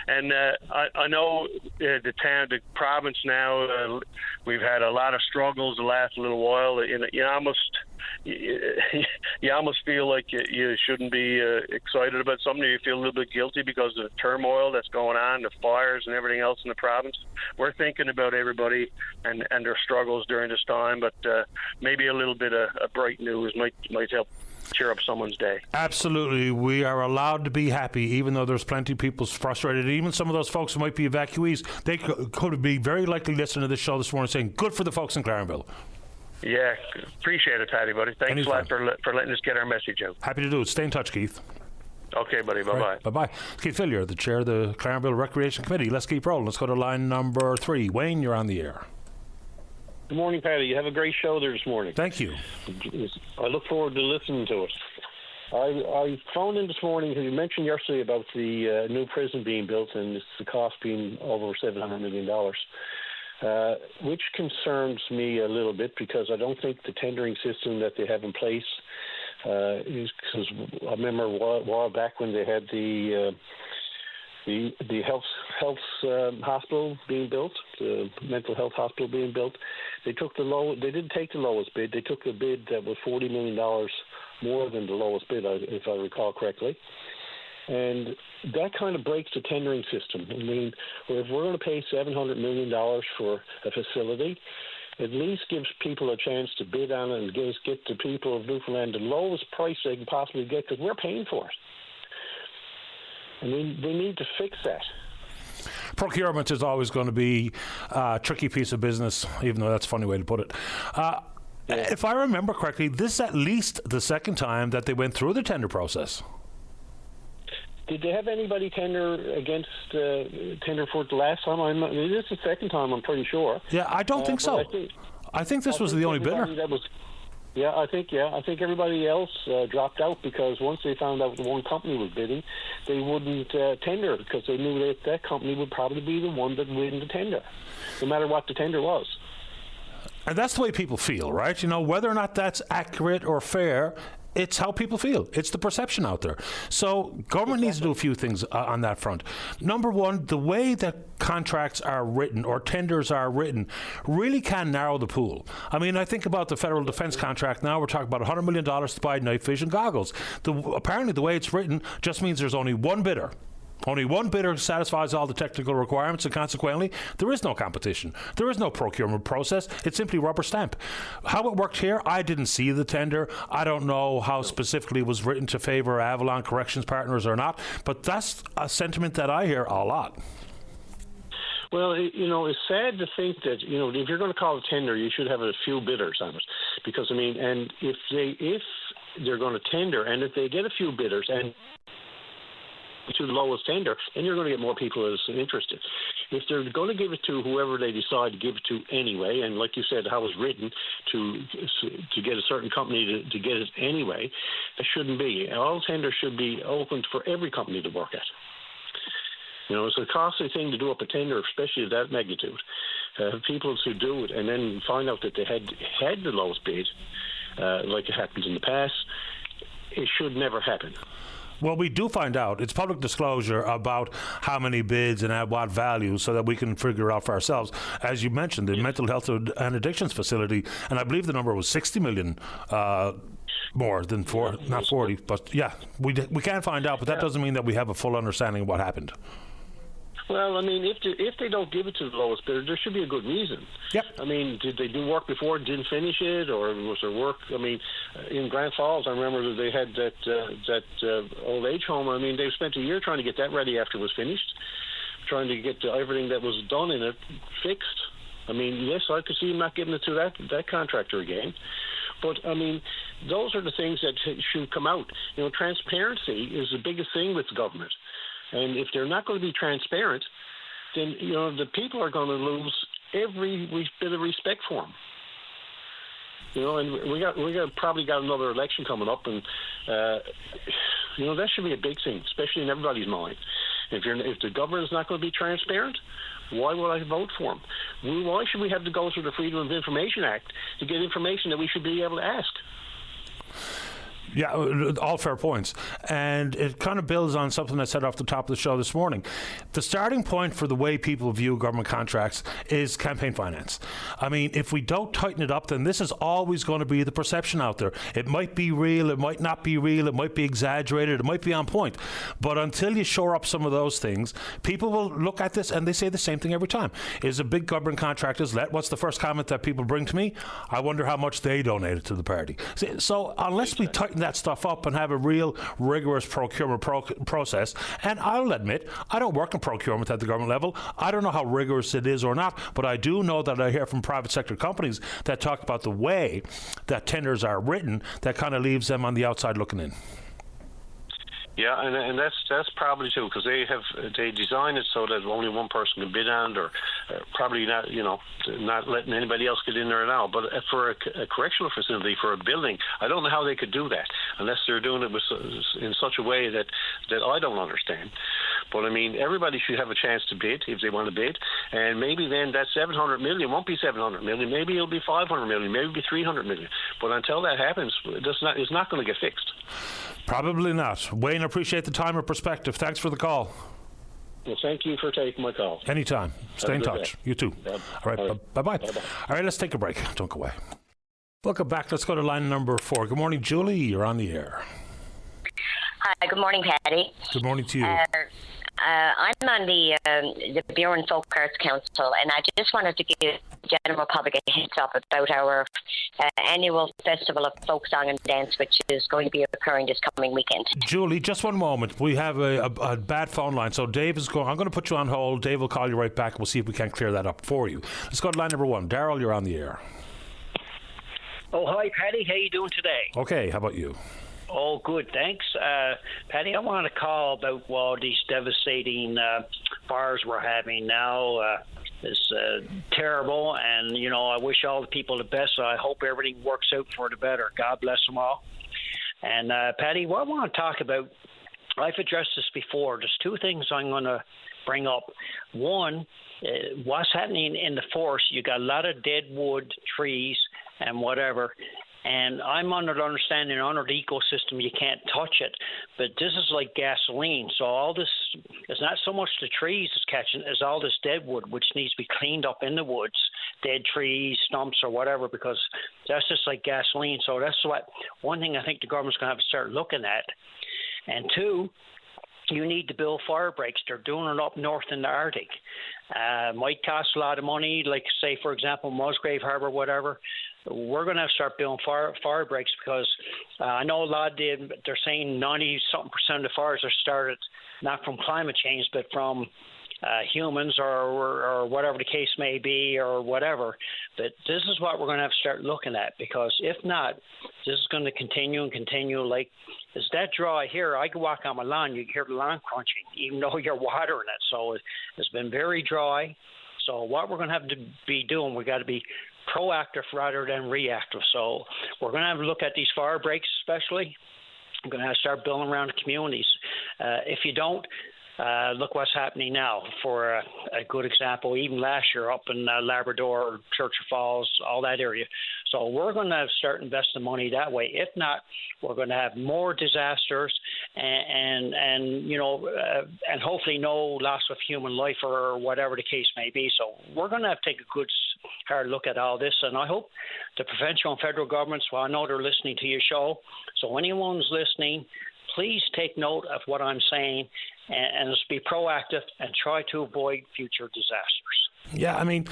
and I know the province now. We've had a lot of struggles the last little while. You almost feel like you shouldn't be excited about something. You feel a little bit guilty because of the turmoil that's going on, the fires and everything else in the province. We're thinking about everybody and their struggles during this time, but maybe a little bit of bright news might help cheer up someone's day. Absolutely. We are allowed to be happy, even though there's plenty of people frustrated. Even some of those folks who might be evacuees, they could be very likely listening to this show this morning saying, good for the folks in Clarenville. Yeah, appreciate it, Paddy, buddy. Thanks Anytime. a lot for letting us get our message out. Happy to do it. Stay in touch, Keith. Okay, buddy. Bye-bye. Right. Bye-bye. Keith Fillier, the chair of the Clarenville Recreation Committee. Let's keep rolling. Let's go to line number 3. Wayne, you're on the air. Good morning, Paddy. You have a great show there this morning. Thank you. I look forward to listening to it. I phoned in this morning because you mentioned yesterday about the new prison being built and the cost being over $700 million. Which concerns me a little bit because I don't think the tendering system that they have in place is, because I remember a while back when they had the health hospital being built, the mental health hospital being built. They didn't take the lowest bid. They took a bid that was $40 million more than the lowest bid, if I recall correctly. And that kind of breaks the tendering system. I mean, if we're going to pay $700 million for a facility, at least gives people a chance to bid on it and get the people of Newfoundland the lowest price they can possibly get because we're paying for it. I mean, they need to fix that. Procurement is always going to be a tricky piece of business, even though that's a funny way to put it. If I remember correctly, this is at least the second time that they went through the tender process. Did they have anybody tender for it the last time? This is the second time, I'm pretty sure. Yeah, I don't think so. I think this was the only bidder. I think everybody else dropped out because once they found out one company was bidding, they wouldn't tender because they knew that company would probably be the one that would win the tender, no matter what the tender was. And that's the way people feel, right? Whether or not that's accurate or fair, it's how people feel. It's the perception out there. So government needs to do a few things on that front. Number one, the way that contracts are written or tenders are written really can narrow the pool. I mean, I think about the federal defense contract now. We're talking about $100 million to buy night vision goggles. Apparently, the way it's written just means there's only one bidder. Only one bidder satisfies all the technical requirements, and consequently, there is no competition. There is no procurement process. It's simply rubber stamp. How it worked here, I didn't see the tender. I don't know how specifically it was written to favor Avalon Corrections Partners or not, but that's a sentiment that I hear a lot. Well, it's sad to think that, if you're going to call a tender, you should have a few bidders on it. Because, and if they're going to tender, and if they get a few bidders, and to the lowest tender, then you're going to get more people that's interested. If they're going to give it to whoever they decide to give it to anyway, and like you said, how it's written to get a certain company to get it anyway, it shouldn't be. All tenders should be open for every company to work at. It's a costly thing to do up a tender, especially of that magnitude. People to do it and then find out that they had the lowest bid, like it happens in the past, it should never happen. Well, we do find out. It's public disclosure about how many bids and at what value so that we can figure out for ourselves. As you mentioned, the mental health and addictions facility, and I believe the number was 60 million more than not 40. But yeah, we can find out, but that doesn't mean that we have a full understanding of what happened. Well, I mean, if they don't give it to the lowest bidder, there should be a good reason. Yep. I mean, did they do work before and didn't finish it, or was there work? I mean, in Grand Falls, I remember that they had that old age home. I mean, they spent a year trying to get that ready after it was finished, trying to get everything that was done in it fixed. I mean, yes, I could see them not giving it to that contractor again. But, I mean, those are the things that should come out. You know, transparency is the biggest thing with the government. And if they're not going to be transparent, then, you know, the people are going to lose every bit of respect for them. You know, and we probably got another election coming up, and you know, that should be a big thing, especially in everybody's mind. If the government is not going to be transparent, why would I vote for them? Why should we have to go through the Freedom of Information Act to get information that we should be able to ask? Yeah, all fair points. And it kind of builds on something I said off the top of the show this morning. The starting point for the way people view government contracts is campaign finance. I mean, if we don't tighten it up, then this is always going to be the perception out there. It might be real, it might not be real, it might be exaggerated, it might be on point. But until you shore up some of those things, people will look at this and they say the same thing every time. Is a big government contract is let? What's the first comment that people bring to me? I wonder how much they donated to the party. So unless we tighten that stuff up and have a real rigorous procurement process, and I'll admit I don't work in procurement at the government level. I don't know how rigorous it is or not, but I do know that I hear from private sector companies that talk about the way that tenders are written that kind of leaves them on the outside looking in. Yeah, and that's probably too, because they design it so that only one person can bid on it, or probably not, you know, not letting anybody else get in there now. But for a correctional facility, for a building, I don't know how they could do that unless they're doing it in such a way that I don't understand. But I mean, everybody should have a chance to bid if they want to bid, and maybe then that 700 million won't be 700 million. Maybe it'll be 500 million. Maybe it'll be 300 million. But until that happens, it's not going to get fixed. Probably not. Wayne, appreciate the time or perspective. Thanks for the call. Well, thank you for taking my call. Anytime. Stay in touch. Day. You too. All right. Bye-bye. All right, let's take a break. Don't go away. Welcome back. Let's go to line number 4. Good morning, Julie. You're on the air. Hi. Good morning, Paddy. Good morning to you. I'm on the Buren Folk Arts Council, and I just wanted to give the general public a heads up about our annual Festival of Folk Song and Dance, which is going to be occurring this coming weekend. Julie, just one moment. We have a bad phone line, so Dave is going. I'm going to put you on hold. Dave will call you right back. We'll see if we can clear that up for you. Let's go to line number 1. Daryl, you're on the air. Oh, hi, Paddy. How you doing today? Okay, how about you? Oh, good, thanks. Paddy, I want to call about these devastating fires we're having now. It's terrible, and, you know, I wish all the people the best. I hope everything works out for the better. God bless them all. And, Paddy, what I want to talk about, I've addressed this before. There's 2 things I'm going to bring up. One, what's happening in the forest, you got a lot of dead wood, trees, and whatever. And I'm under the understanding, under the ecosystem, you can't touch it. But this is like gasoline. So all this, it's not so much the trees it's catching, as all this dead wood, which needs to be cleaned up in the woods, dead trees, stumps, or whatever, because that's just like gasoline. So that's one thing I think the government's going to have to start looking at. And 2, you need to build fire breaks. They're doing it up north in the Arctic. Might cost a lot of money, like, say, for example, Musgrave Harbour, whatever. We're going to have to start building fire breaks, because I know a lot of they're saying 90-something% of the fires are started not from climate change, but from humans or whatever the case may be, or whatever. But this is what we're going to have to start looking at, because if not, this is going to continue and continue. Like, it's that dry here. I can walk on my lawn, you can hear the lawn crunching, even though you're watering it. So it's been very dry. So what we're going to have to be doing, we got to be proactive rather than reactive. So we're going to have to look at these fire breaks, especially. We're going to have to start building around the communities. If you don't, look what's happening now. For a good example, even last year up in Labrador, Churchill Falls, all that area. So we're going to start investing money that way. If not, we're going to have more disasters and you know, and hopefully no loss of human life or whatever the case may be. So we're going to have to take a good hard look at all this. And I hope the provincial and federal governments, well, I know they're listening to your show. So anyone's listening, please take note of what I'm saying and let's be proactive and try to avoid future disasters. Yeah, I mean,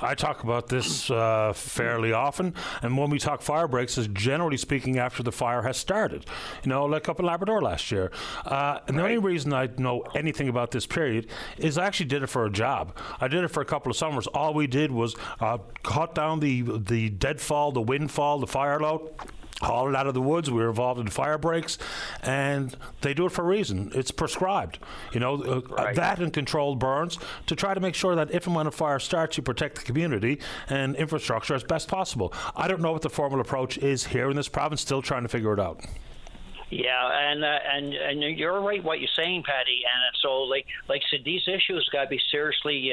I talk about this fairly often, and when we talk fire breaks, is generally speaking after the fire has started. You know, like up in Labrador last year. And the only reason I know anything about this period is I actually did it for a job. I did it for a couple of summers. All we did was cut down the deadfall, the windfall, the fire load, haul it out of the woods. We were involved in fire breaks, and they do it for a reason. It's prescribed, you know, that and controlled burns to try to make sure that if and when a fire starts, you protect the community and infrastructure as best possible. I don't know what the formal approach is here in this province. Still trying to figure it out. Yeah, and you're right what you're saying, Patty. And so, like said, these issues got to be seriously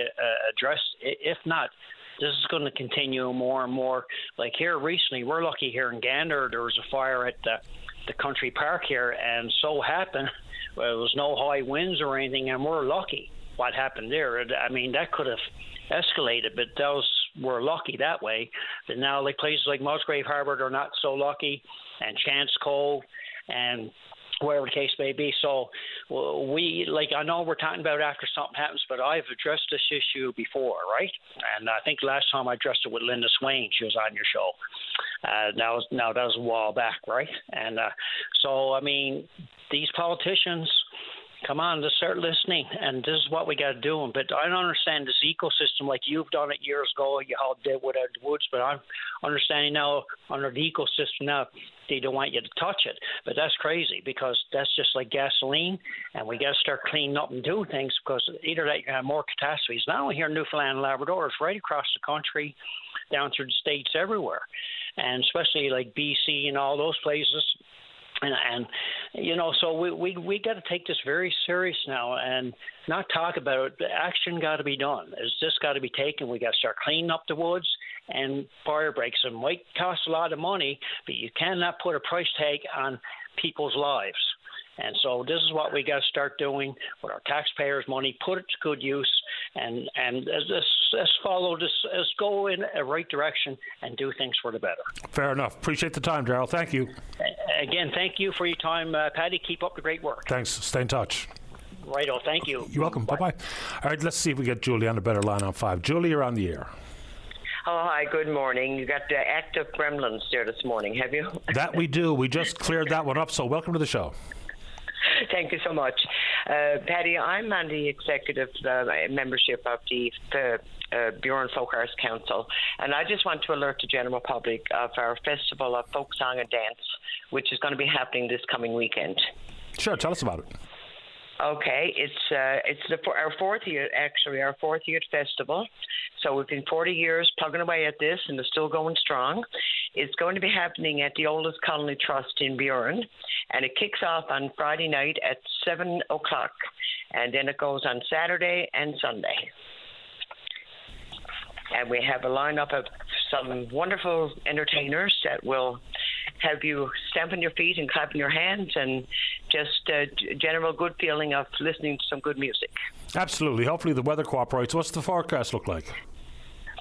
addressed. If not, this is going to continue more and more. Like here recently, we're lucky here in Gander, there was a fire at the country park here, and so happened, well, there was no high winds or anything, and we're lucky what happened there. I mean, that could have escalated, but we're lucky that way. But now, like places like Musgrave Harbour, they're not so lucky, and Chance Cove, and wherever the case may be. So I know we're talking about after something happens, but I've addressed this issue before, right? And I think last time I addressed it with Linda Swain, she was on your show. That was a while back, right? And so, I mean, these politicians, come on, let's start listening, and this is what we got to do. But I don't understand this ecosystem like you've done it years ago. You hauled deadwood out of the woods, but I'm understanding now under the ecosystem now they don't want you to touch it. But that's crazy because that's just like gasoline, and we got to start cleaning up and doing things because either that you're going to have more catastrophes. Not only here in Newfoundland and Labrador, it's right across the country, down through the states, everywhere, and especially like BC and all those places. And you know, so we got to take this very serious now and not talk about it. The action got to be done. It's just got to be taken. We got to start cleaning up the woods and fire breaks. It might cost a lot of money, but you cannot put a price tag on people's lives. And so this is what we got to start doing with our taxpayers' money, put it to good use, and let's follow this, let's go in a right direction and do things for the better. Fair enough. Appreciate the time, Darrell. Thank you. Again, thank you for your time, Patty. Keep up the great work. Thanks. Stay in touch. Righto. Thank you. You're welcome. Bye-bye. All right, let's see if we get Julie on a better line on 5. Julie, you're on the air. Oh, hi, good morning. You got the active gremlins there this morning, have you? That we do. We just cleared that one up, so welcome to the show. Thank you so much. Patty, I'm on the executive membership of the Buren Folk Arts Council, and I just want to alert the general public of our Festival of Folk Song and Dance, which is going to be happening this coming weekend. Sure, tell us about it. Okay, it's our fourth year festival. So we've been 40 years plugging away at this, and it's still going strong. It's going to be happening at the Oldest Colony Trust in Buren, and it kicks off on Friday night at 7 o'clock, and then it goes on Saturday and Sunday. And we have a lineup of some wonderful entertainers that will have you stamping your feet and clapping your hands, and just a general good feeling of listening to some good music. Absolutely. Hopefully the weather cooperates. What's the forecast look like?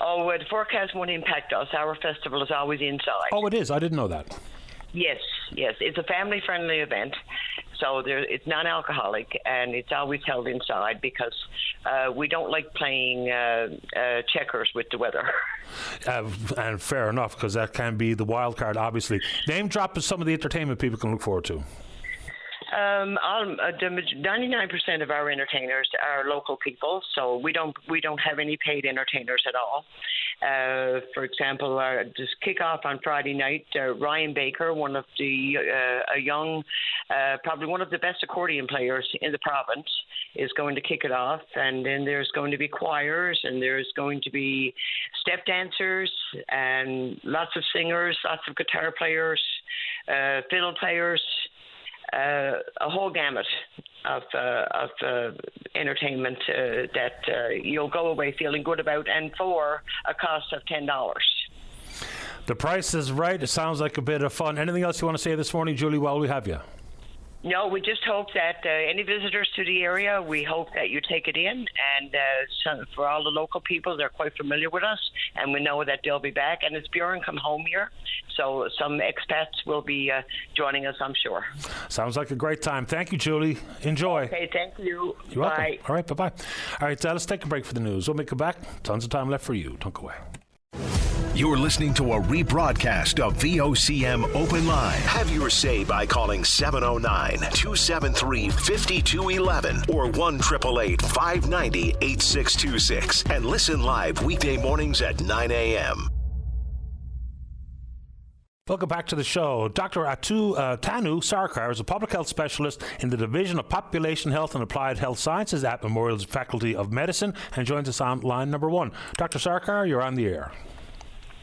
Oh, the forecast won't impact us. Our festival is always inside. Oh, it is? I didn't know that. Yes. It's a family-friendly event. So it's non-alcoholic, and it's always held inside because we don't like playing checkers with the weather. And fair enough, because that can be the wild card, obviously. Name drop is some of the entertainment people can look forward to. 99% of our entertainers are local people, so we don't have any paid entertainers at all. For example, just kick off on Friday night. Ryan Baker, one of the a young, probably one of the best accordion players in the province, is going to kick it off. And then there's going to be choirs, and there's going to be step dancers, and lots of singers, lots of guitar players, fiddle players. A whole gamut of entertainment that you'll go away feeling good about, and for a cost of $10. The price is right. It sounds like a bit of fun. Anything else you want to say this morning, Julie, while we have you? No, we just hope that any visitors to the area, we hope that you take it in. And for all the local people, they're quite familiar with us, and we know that they'll be back. And it's Bjorn come home here, so some expats will be joining us, I'm sure. Sounds like a great time. Thank you, Julie. Enjoy. Okay, thank you. You're welcome. Bye. All right, bye-bye. All right, let's take a break for the news. When we come back, tons of time left for you. Don't go away. You're listening to a rebroadcast of VOCM Open Line. Have your say by calling 709-273-5211 or 1-888-590-8626 and listen live weekday mornings at 9 a.m. Welcome back to the show. Dr. Tanu Sarkar is a public health specialist in the Division of Population Health and Applied Health Sciences at Memorial's Faculty of Medicine and joins us on line number 1. Dr. Sarkar, you're on the air.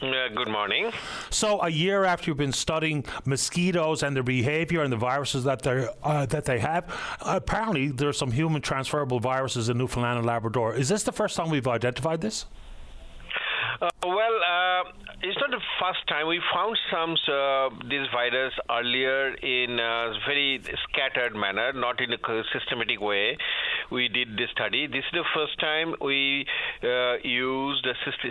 Good morning. So, a year after you've been studying mosquitoes and their behavior and the viruses that they have, apparently there are some human transferable viruses in Newfoundland and Labrador. Is this the first time we've identified this? It's not the first time. We found some this virus earlier in a very scattered manner, not in a systematic way. We did this study. This is the first time we used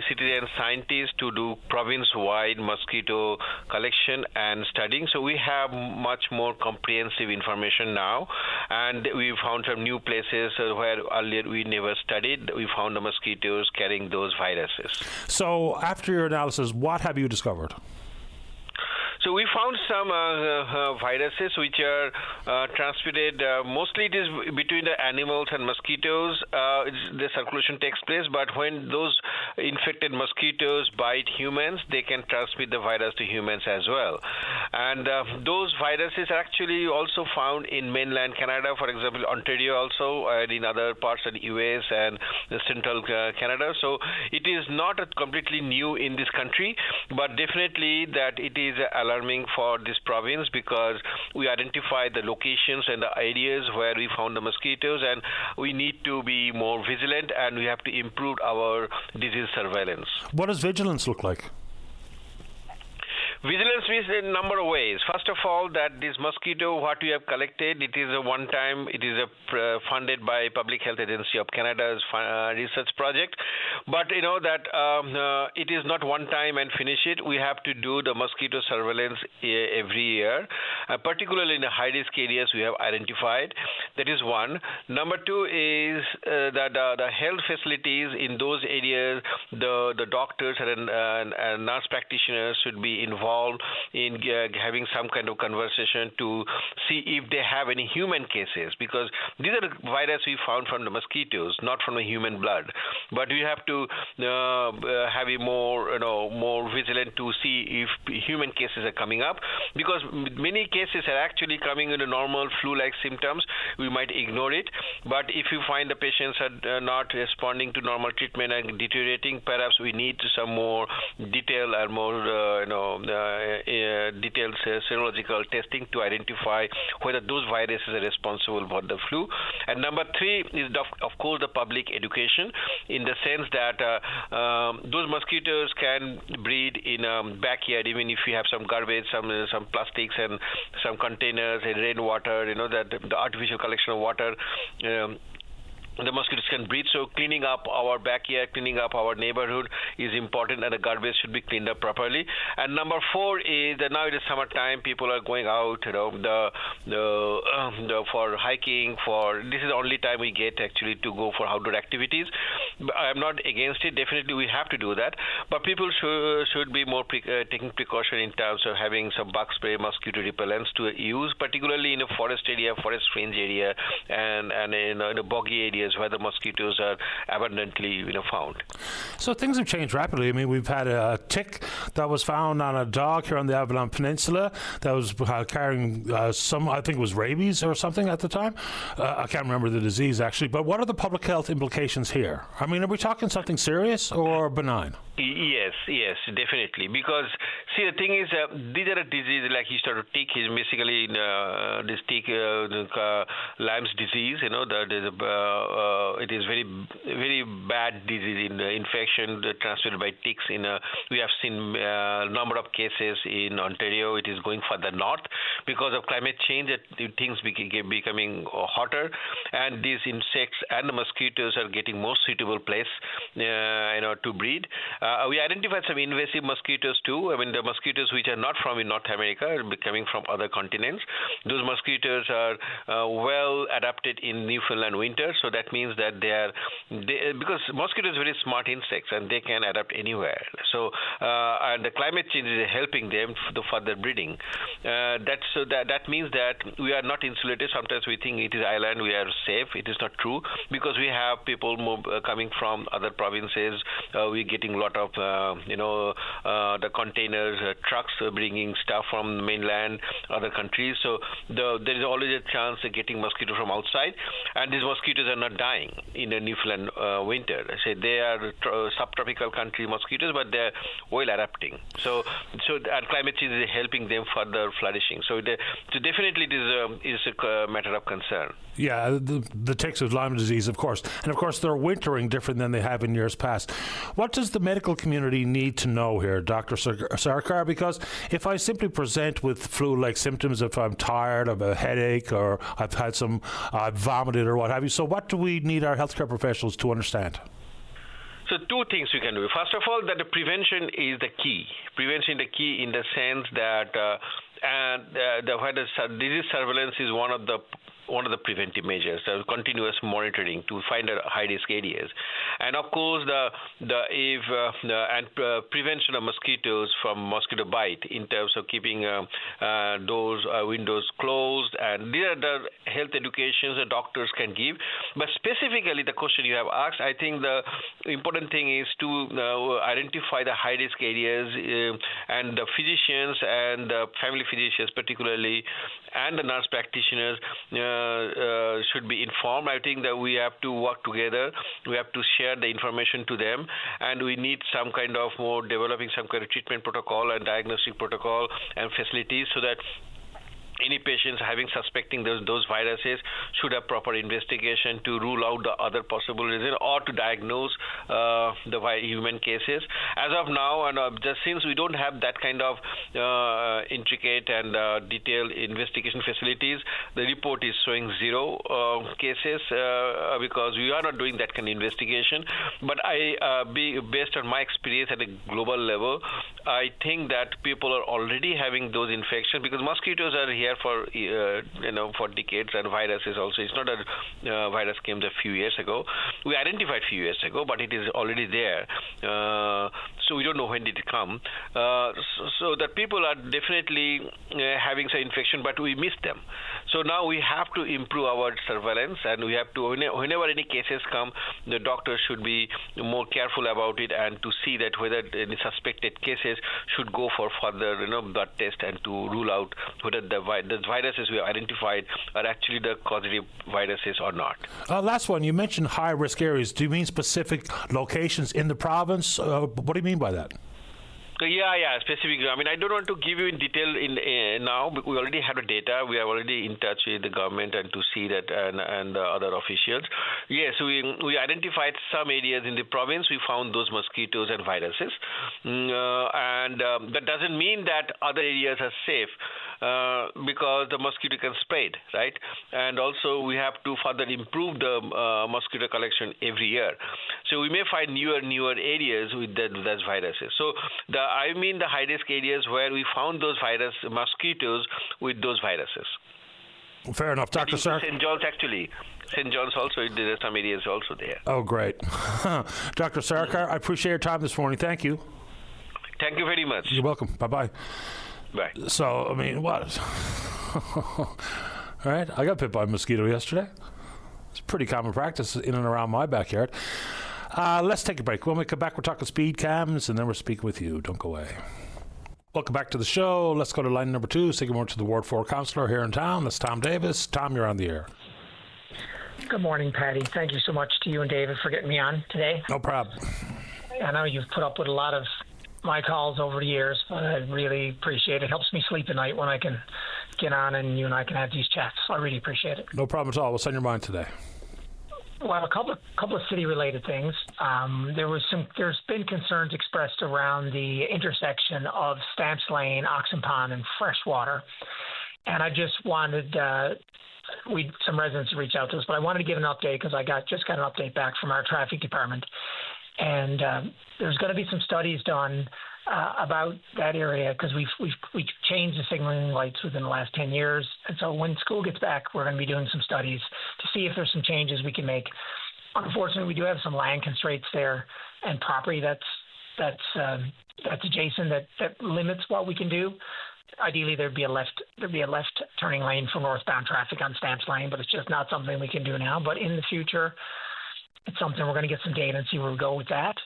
citizen scientists to do province-wide mosquito collection and studying. So we have much more comprehensive information now, and we found some new places where earlier we never studied. We found the mosquitoes carrying those viruses. So after your analysis, what have you discovered? So we found some viruses which are transmitted. Mostly it is between the animals and mosquitoes. The circulation takes place, but when those infected mosquitoes bite humans, they can transmit the virus to humans as well. And those viruses are actually also found in mainland Canada, for example, Ontario also, and in other parts of the US and the central Canada. So it is not completely new in this country, but definitely that it is alarming for this province because we identify the locations and the areas where we found the mosquitoes, and we need to be more vigilant, and we have to improve our disease surveillance. What does vigilance look like? Vigilance means in a number of ways. First of all, that this mosquito, what we have collected, it is a one-time, it is funded by Public Health Agency of Canada's research project. But you know that it is not one time and finish it. We have to do the mosquito surveillance every year, particularly in the high-risk areas we have identified. That is one. Number two is that the health facilities in those areas, the doctors and nurse practitioners should be involved in having some kind of conversation to see if they have any human cases, because these are the virus we found from the mosquitoes, not from the human blood. But we have to have a more vigilant to see if human cases are coming up, because many cases are actually coming in a normal flu-like symptoms. We might ignore it, but if you find the patients are not responding to normal treatment and deteriorating, perhaps we need some more detail and more detailed serological testing to identify whether those viruses are responsible for the flu. And number three is, of course, the public education, in the sense that those mosquitoes can breed in backyard, even if you have some garbage, some plastics and some containers and rainwater, that the artificial collection of water. The mosquitoes can breed, so cleaning up our backyard, cleaning up our neighborhood is important, and the garbage should be cleaned up properly. And number four is that now it is summertime, people are going out, for hiking. This is the only time we get actually to go for outdoor activities. I'm not against it. Definitely, we have to do that, but people should be more taking precaution in terms of having some bug spray, mosquito repellents to use, particularly in a forest area, forest fringe area, and in the boggy areas where the mosquitoes are abundantly found. So things have changed rapidly. I mean, we've had a tick that was found on a dog here on the Avalon Peninsula that was carrying some, I think it was rabies or something at the time. I can't remember the disease actually, but what are the public health implications here? I mean, are we talking something serious or benign? Yes, definitely. Because, see, the thing is, these are a disease like tick is basically this tick, Lyme's disease. It is very, very bad disease in infection transmitted by ticks. We have seen a number of cases in Ontario. It is going further north because of climate change. Things becoming hotter, and these insects and the mosquitoes are getting more suitable place, to breed. We identified some invasive mosquitoes too. I mean, the mosquitoes which are not from in North America are coming from other continents. Those mosquitoes are well adapted in Newfoundland winter, so that means that because mosquitoes are very smart insects and they can adapt anywhere. So, and the climate change is helping them for further breeding. That means that we are not insulated. Sometimes we think it is island, we are safe. It is not true because we have people coming from other provinces. We're getting a lot of the containers, trucks bringing stuff from mainland, other countries. So there is always a chance of getting mosquito from outside, and these mosquitoes are not dying in the Newfoundland winter. They are subtropical country mosquitoes, but they're well adapting. So and climate change is helping them further flourishing. So definitely it is a matter of concern. Yeah, the ticks of Lyme disease, of course. And of course, they're wintering different than they have in years past. What does the medical community need to know here, Dr. Sarkar? Because if I simply present with flu-like symptoms, if I'm tired of a headache or I've had I've vomited or what have you, so what do we need our healthcare professionals to understand? So two things we can do. First of all, that the prevention is the key. Prevention is the key in the sense that the disease surveillance is one of the preventive measures, continuous monitoring to find high-risk areas, and of course prevention of mosquitoes from mosquito bite in terms of keeping doors, windows closed, and these are the health educations the doctors can give. But specifically, the question you have asked, I think the important thing is to identify the high-risk areas, and the physicians and the family physicians particularly, and the nurse practitioners should be informed. I think that we have to work together. We have to share the information to them, and we need some kind of developing some kind of treatment protocol and diagnostic protocol and facilities so that any patients suspecting those viruses should have proper investigation to rule out the other possible reason or to diagnose the human cases. As of now, and just since we don't have that kind of intricate and detailed investigation facilities, the report is showing 0 cases because we are not doing that kind of investigation. But based on my experience at a global level, I think that people are already having those infections because mosquitoes are here for decades, and viruses also. It's not a virus came a few years ago. We identified a few years ago, but it is already there. So we don't know when did it come. So that people are definitely having some infection, but we miss them. So now we have to improve our surveillance, and we have to, whenever any cases come, the doctor should be more careful about it and to see that whether any suspected cases should go for further blood test and to rule out whether the viruses we have identified are actually the causative viruses or not. Last one, you mentioned high-risk areas. Do you mean specific locations in the province? What do you mean by that? Yeah, specifically. I mean, I don't want to give you in detail now. We already have the data. We are already in touch with the government and to see that and the other officials. Yes, we identified some areas in the province. We found those mosquitoes and viruses, and that doesn't mean that other areas are safe. Because the mosquito can spread, right? And also we have to further improve the mosquito collection every year. So we may find newer areas with those viruses. So the high-risk areas where we found those mosquitoes with those viruses. Fair enough, Dr. Sarkar. St. John's actually. St. John's also, there are some areas also there. Oh, great. Dr. Sarkar, I appreciate your time this morning. Thank you. Thank you very much. You're welcome. Bye-bye. Bye. So, I mean, what? All right, I got bit by a mosquito yesterday. It's pretty common practice in and around my backyard. Let's take a break. When we come back, we're talking speed cams, and then we're speaking with you. Don't go away. Welcome back to the show. Let's go to line number 2. Say good morning to the Ward 4 councillor here in town. That's Tom Davis. Tom, you're on the air. Good morning, Patty. Thank you so much to you and David for getting me on today. No problem. I know you've put up with a lot of my calls over the years, but I really appreciate it. It helps me sleep at night when I can get on and you and I can have these chats. So I really appreciate it. No problem at all. What's on your mind today? Well, a couple of city-related things. There's been concerns expressed around the intersection of Stamps Lane, Oxen Pond, and Freshwater, and I just wanted some residents to reach out to us, but I wanted to give an update because I just got an update back from our traffic department, and there's going to be some studies done about that area because we've changed the signaling lights within the last 10 years. And so when school gets back, we're going to be doing some studies to see if there's some changes we can make. Unfortunately, we do have some land constraints there and property that's adjacent that limits what we can do. Ideally, there'd be a left turning lane for northbound traffic on Stamps Lane, but it's just not something we can do now. But in the future, it's something we're going to get some data and see where we go with that.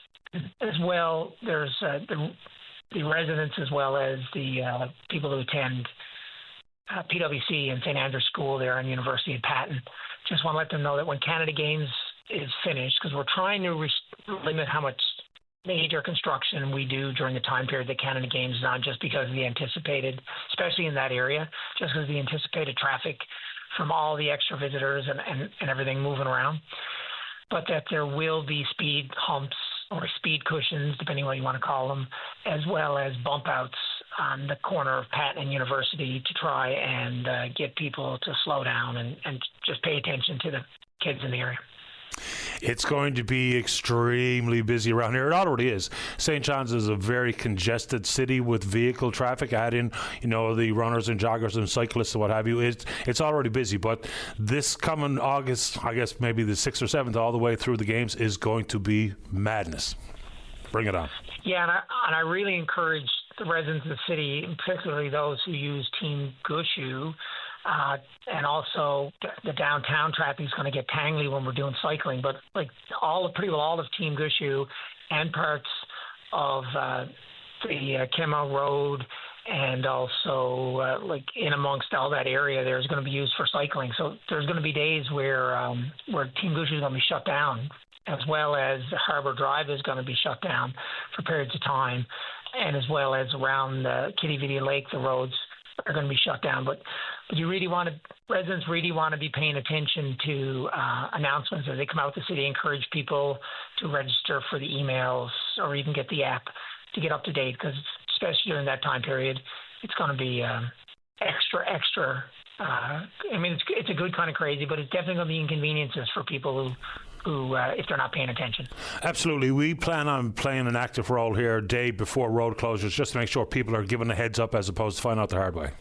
As well, there's the residents as well as the people who attend PwC and St. Andrews School there on University of Patton. Just want to let them know that when Canada Games is finished, because we're trying to limit how much major construction we do during the time period that Canada Games is on, just because of the anticipated, especially in that area, just because of the anticipated traffic from all the extra visitors and everything moving around. But that there will be speed humps or speed cushions, depending on what you want to call them, as well as bump outs on the corner of Patton and University to try and get people to slow down and just pay attention to the kids in the area. It's going to be extremely busy around here. It already is. St. John's is a very congested city with vehicle traffic. Add in, the runners and joggers and cyclists and what have you. It's already busy. But this coming August, I guess maybe the 6th or 7th, all the way through the games, is going to be madness. Bring it on. Yeah, and I really encourage the residents of the city, particularly those who use Team Gushu, and also the downtown traffic is going to get tangly when we're doing cycling. But pretty well all of Team Gushu and parts of the Kemah Road and also in amongst all that area, there's going to be used for cycling. So there's going to be days where Team Gushu is going to be shut down, as well as Harbour Drive is going to be shut down for periods of time, and as well as around Kitty Vidi Lake, the roads are going to be shut down. But residents really want to be paying attention to announcements as they come out the city. Encourage people to register for the emails or even get the app to get up to date, because especially during that time period, it's going to be extra. It's a good kind of crazy, but it's definitely going to be inconveniences for people who if they're not paying attention. Absolutely. We plan on playing an active role here day before road closures, just to make sure people are given a heads up as opposed to find out the hard way.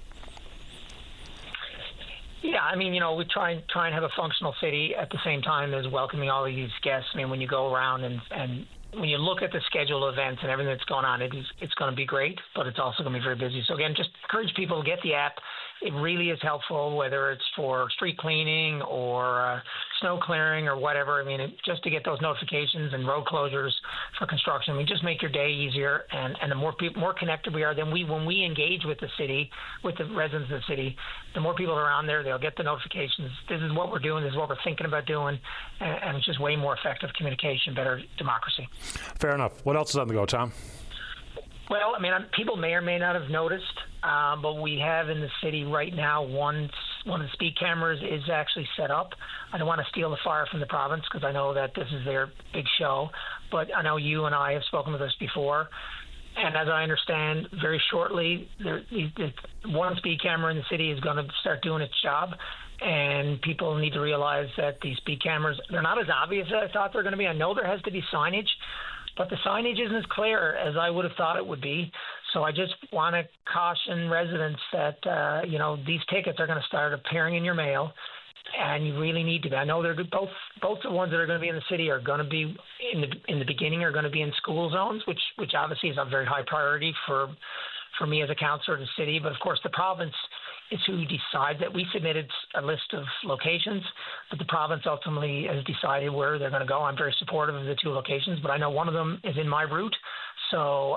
Yeah, we try and have a functional city at the same time as welcoming all of these guests. When you go around and when you look at the schedule of events and everything that's going on, it's going to be great, but it's also going to be very busy. So again, just encourage people to get the app. It really is helpful, whether it's for street cleaning or snow clearing or whatever. Just to get those notifications and road closures for construction. Just make your day easier, and the more connected we are, then when we engage with the city, with the residents of the city, the more people are around there, they'll get the notifications. This is what we're doing. This is what we're thinking about doing, and it's just way more effective communication, better democracy. Fair enough. What else is on the go, Tom? Well, people may or may not have noticed, but we have in the city right now one of the speed cameras is actually set up. I don't want to steal the fire from the province because I know that this is their big show, but I know you and I have spoken with this before. And as I understand, very shortly, the one speed camera in the city is going to start doing its job. And people need to realize that these speed cameras, they're not as obvious as I thought they're going to be. I know there has to be signage, but the signage isn't as clear as I would have thought it would be. So I just want to caution residents that, these tickets are going to start appearing in your mail, and you really need to be. I know they're both the ones that are going to be in the city are going to be in the beginning are going to be in school zones, which obviously is a very high priority for me as a councillor of the city. But of course, the province is who decides that. We submitted a list of locations, but the province ultimately has decided where they're going to go. I'm very supportive of the two locations, but I know one of them is in my route. So,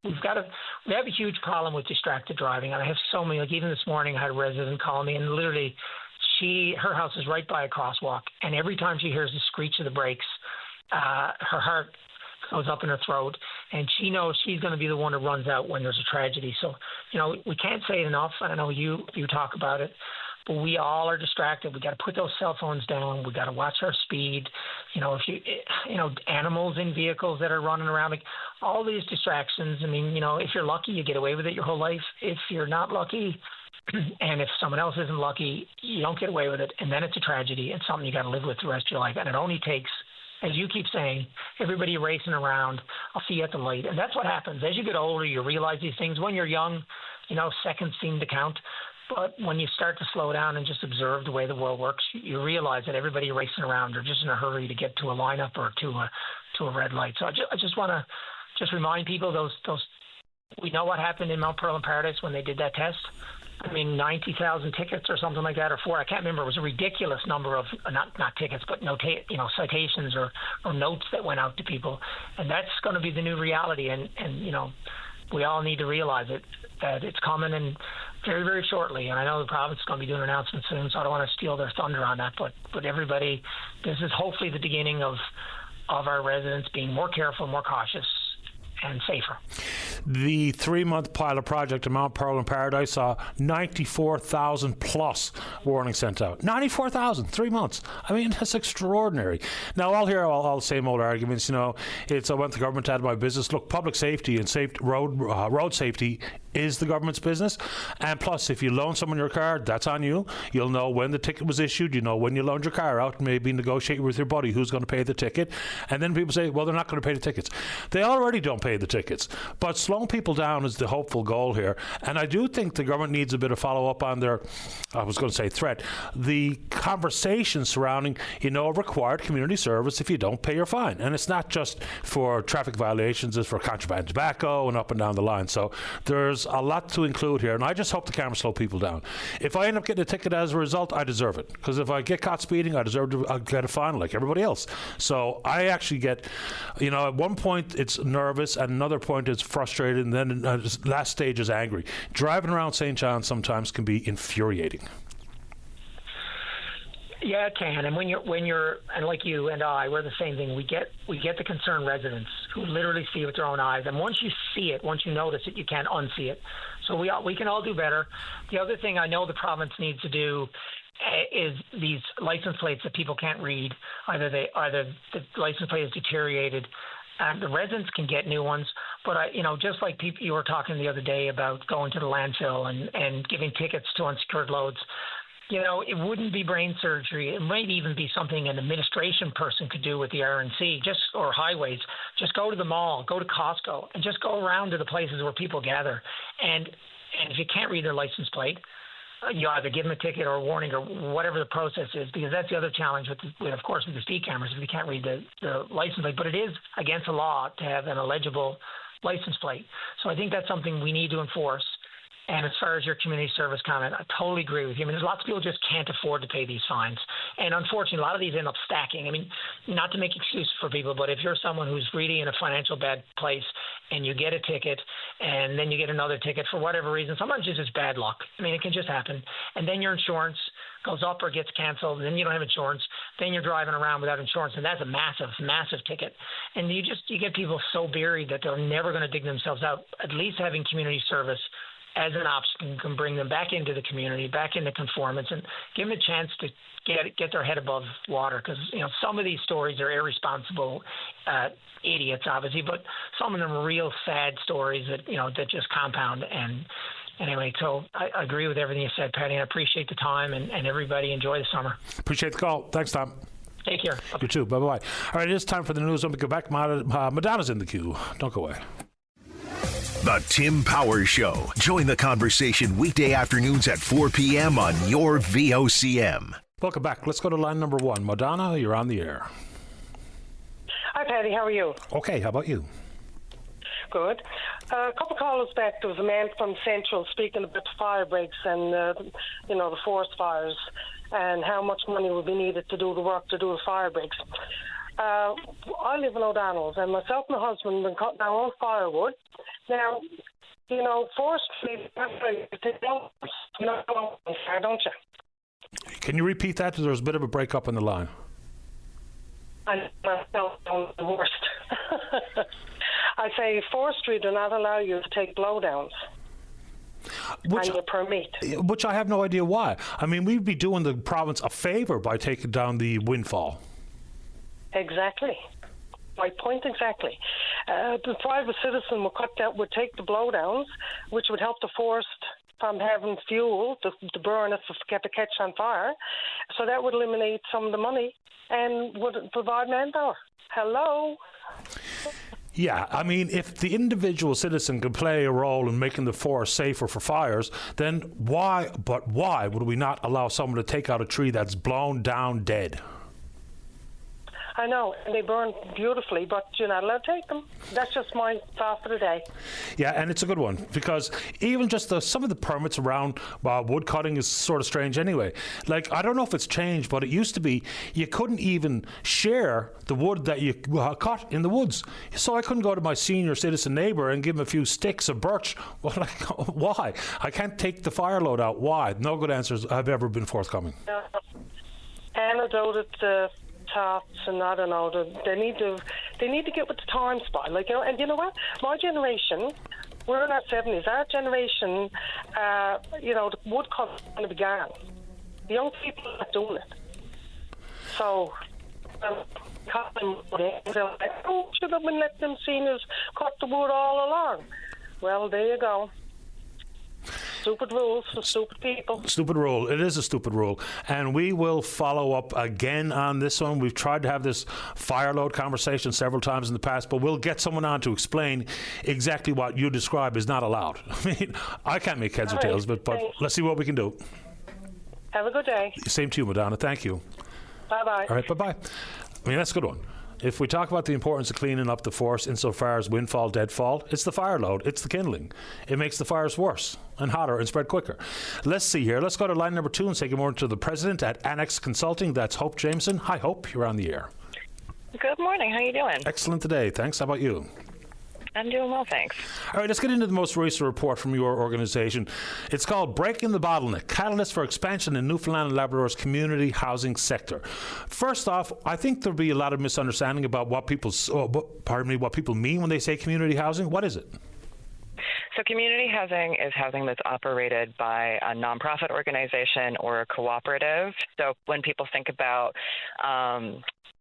we have a huge problem with distracted driving, and I have so many. Even this morning, I had a resident call me, and literally, her house is right by a crosswalk, and every time she hears the screech of the brakes, her heart goes up in her throat. and she knows she's going to be the one who runs out when there's a tragedy. So, we can't say it enough. I know you talk about it, but we all are distracted. We got to put those cell phones down. We got to watch our speed. If animals in vehicles that are running around, like all these distractions. I mean, if you're lucky, you get away with it your whole life. If you're not lucky, and if someone else isn't lucky, you don't get away with it, and then it's a tragedy. It's something you got to live with the rest of your life. And it only takes, as you keep saying, everybody racing around. I'll see you at the light, and that's what happens as you get older. You realize these things. When you're young, seconds seem to count. But when you start to slow down and just observe the way the world works, you realize that everybody racing around are just in a hurry to get to a lineup or to a red light. So I just want to remind people those. We know what happened in Mount Pearl and Paradise when they did that test. I mean, 90,000 tickets or something like that, or I can't remember. It was a ridiculous number of not tickets, but citations or notes that went out to people, and that's going to be the new reality. And we all need to realize that it's coming and very, very shortly. And I know the province is going to be doing an announcement soon, so I don't want to steal their thunder on that. But everybody, this is hopefully the beginning of our residents being more careful, more cautious, and safer. The 3-month pilot project in Mount Pearl and Paradise saw 94,000 plus warnings sent out. 94,000, 3 months. I mean, that's extraordinary. Now, I'll hear all the same old arguments. It's I want the government out of my business. Look, public safety and road safety is the government's business. And plus, if you loan someone your car, that's on you. You'll know when the ticket was issued. You know when you loaned your car out. Maybe negotiate with your buddy who's going to pay the ticket. And then people say, well, they're not going to pay the tickets. They already don't pay the tickets. But slowing people down is the hopeful goal here. And I do think the government needs a bit of follow-up on their, I was going to say threat, the conversation surrounding, required community service if you don't pay your fine. And it's not just for traffic violations, it's for contraband tobacco and up and down the line. So there's a lot to include here. And I just hope the cameras slow people down. If I end up getting a ticket as a result, I deserve it. Because if I get caught speeding, I deserve to get a fine like everybody else. So I actually get, at one point it's nervous, at another point it's frustrated, and then last stage is angry. Driving around St. John's sometimes can be infuriating. Yeah, it can. And when you're and like you and I, we're the same thing. We get the concerned residents who literally see it with their own eyes. And once you see it, once you notice it, you can't unsee it. So we can all do better. The other thing I know the province needs to do is these license plates that people can't read. Either the license plate is deteriorated. The residents can get new ones, but just like people you were talking the other day about going to the landfill and giving tickets to unsecured loads. It wouldn't be brain surgery. It might even be something an administration person could do with the RNC, or highways. Just go to the mall, go to Costco, and just go around to the places where people gather. And if you can't read their license plate, you either give them a ticket or a warning or whatever the process is, because that's the other challenge with the speed cameras, if you can't read the license plate. But it is against the law to have an illegible license plate. So I think that's something we need to enforce. And as far as your community service comment, I totally agree with you. I mean, there's lots of people just can't afford to pay these fines. And unfortunately, a lot of these end up stacking. I mean, not to make excuses for people, but if you're someone who's really in a financial bad place and you get a ticket and then you get another ticket for whatever reason, sometimes it's just bad luck. I mean, it can just happen. And then your insurance goes up or gets canceled, and then you don't have insurance. Then you're driving around without insurance, and that's a massive, massive ticket. And you get people so buried that they're never going to dig themselves out. At least having community service as an option can bring them back into the community, back into conformance, and give them a chance to get their head above water. Because some of these stories are irresponsible idiots, obviously, but some of them are real sad stories that just compound. And anyway, so I agree with everything you said, Patty, and I appreciate the time, and everybody enjoy the summer. Appreciate the call. Thanks, Tom. Take care. You too. Bye-bye. All right, it is time for the news. When we go back, Madonna's in the queue. Don't go away. The Tim Powers Show. Join the conversation weekday afternoons at 4 p.m. on your VOCM. Welcome back. Let's go to line number 1. Madonna, you're on the air. Hi, Patty. How are you? Okay. How about you? Good. A couple of callers back, there was a man from Central speaking about the fire breaks and, the forest fires and how much money would be needed to do the work to do the fire breaks. I live in O'Donnell's, and myself and my husband have been cutting our own firewood. Now, forestry, don't you? Can you repeat that? There was a bit of a break up in the line. I myself am the worst. I say forestry do not allow you to take blowdowns. Which, and your permit. Which I have no idea why. I mean, we'd be doing the province a favour by taking down the windfall. Exactly. My point exactly. The private citizen would take the blowdowns, which would help the forest from having fuel to burn if it to catch on fire. So that would eliminate some of the money and would provide manpower. Hello? Yeah, I mean, if the individual citizen can play a role in making the forest safer for fires, then why would we not allow someone to take out a tree that's blown down dead? I know, and they burn beautifully, but you're not allowed to take them. That's just my thought for the day. Yeah, and it's a good one, because even just some of the permits around wood cutting is sort of strange anyway. Like, I don't know if it's changed, but it used to be you couldn't even share the wood that you cut in the woods. So I couldn't go to my senior citizen neighbour and give him a few sticks of birch. Well, like, why? I can't take the fire load out. Why? No good answers have ever been forthcoming. Anecdoted thoughts, and I don't know. They need to get with the times by, like, you know. And you know what? My generation, we're in our 70s. Our generation, you know, the wood cut's going to be gone. The young people are not doing it. So, should have been letting them seniors cut the wood all along. Well, there you go. Stupid rules for stupid people. Stupid rule. It is a stupid rule. And we will follow up again on this one. We've tried to have this fire load conversation several times in the past, but we'll get someone on to explain exactly what you describe is not allowed. I mean, I can't make heads or tails, but let's see what we can do. Have a good day. Same to you, Madonna. Thank you. Bye-bye. All right, bye-bye. I mean, that's a good one. If we talk about the importance of cleaning up the forest insofar as windfall, deadfall, it's the fire load, it's the kindling. It makes the fires worse and hotter and spread quicker. Let's see here. Let's go to line number 2 and say good morning to the president at Annex Consulting. That's Hope Jameson. Hi, Hope. You're on the air. Good morning. How are you doing? Excellent today. Thanks. How about you? I'm doing well, thanks. All right, let's get into the most recent report from your organization. It's called Breaking the Bottleneck, Catalyst for Expansion in Newfoundland and Labrador's Community Housing Sector. First off, I think there'll be a lot of misunderstanding about what people mean when they say community housing. What is it? So community housing is housing that's operated by a nonprofit organization or a cooperative. So when people think about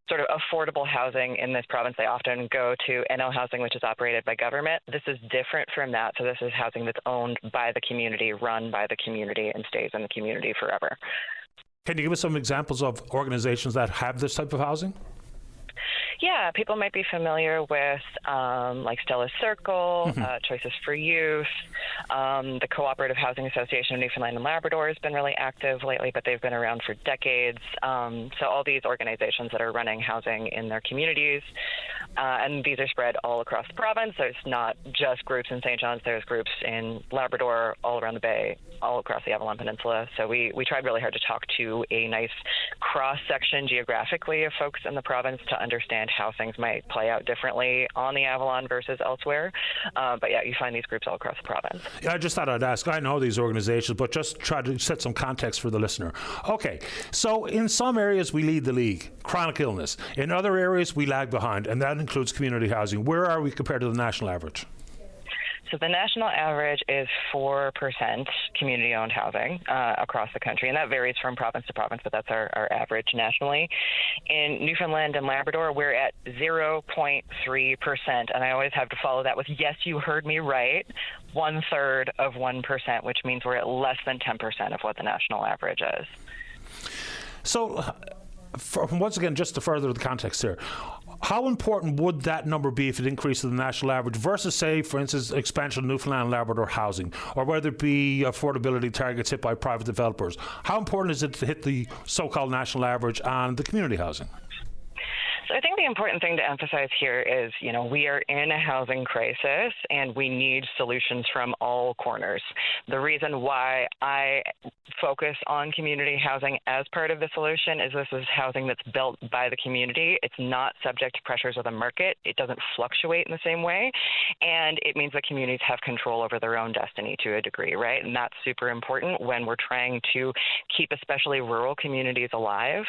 sort of affordable housing in this province, they often go to NL Housing, which is operated by government. This is different from that. So this is housing that's owned by the community, run by the community, and stays in the community forever. Can you give us some examples of organizations that have this type of housing? Yeah, people might be familiar with like Stella's Circle, Choices for Youth. The Cooperative Housing Association of Newfoundland and Labrador has been really active lately, but they've been around for decades. So all these organizations that are running housing in their communities, and these are spread all across the province. There's not just groups in St. John's. There's groups in Labrador, all around the Bay, all across the Avalon Peninsula. So we tried really hard to talk to a nice cross-section geographically of folks in the province to understand how things might play out differently on the Avalon versus elsewhere. But yeah, you find these groups all across the province. Yeah, I just thought I'd ask. I know these organizations, but just try to set some context for the listener. Okay, so in some areas we lead the league, chronic illness. In other areas we lag behind, and that includes community housing. Where are we compared to the national average? So the national average is 4% community-owned housing across the country, and that varies from province to province, but that's our average nationally. In Newfoundland and Labrador, we're at 0.3%, and I always have to follow that with, yes, you heard me right, 1/3 of 1%, which means we're at less than 10% of what the national average is. So, once again, just to further the context here, how important would that number be if it increases the national average versus, say, for instance, expansion of Newfoundland and Labrador housing, or whether it be affordability targets hit by private developers? How important is it to hit the so-called national average on the community housing? So I think the important thing to emphasize here is, you know, we are in a housing crisis and we need solutions from all corners. The reason why I focus on community housing as part of the solution is this is housing that's built by the community. It's not subject to pressures of the market. It doesn't fluctuate in the same way. And it means that communities have control over their own destiny to a degree, right? And that's super important when we're trying to keep especially rural communities alive.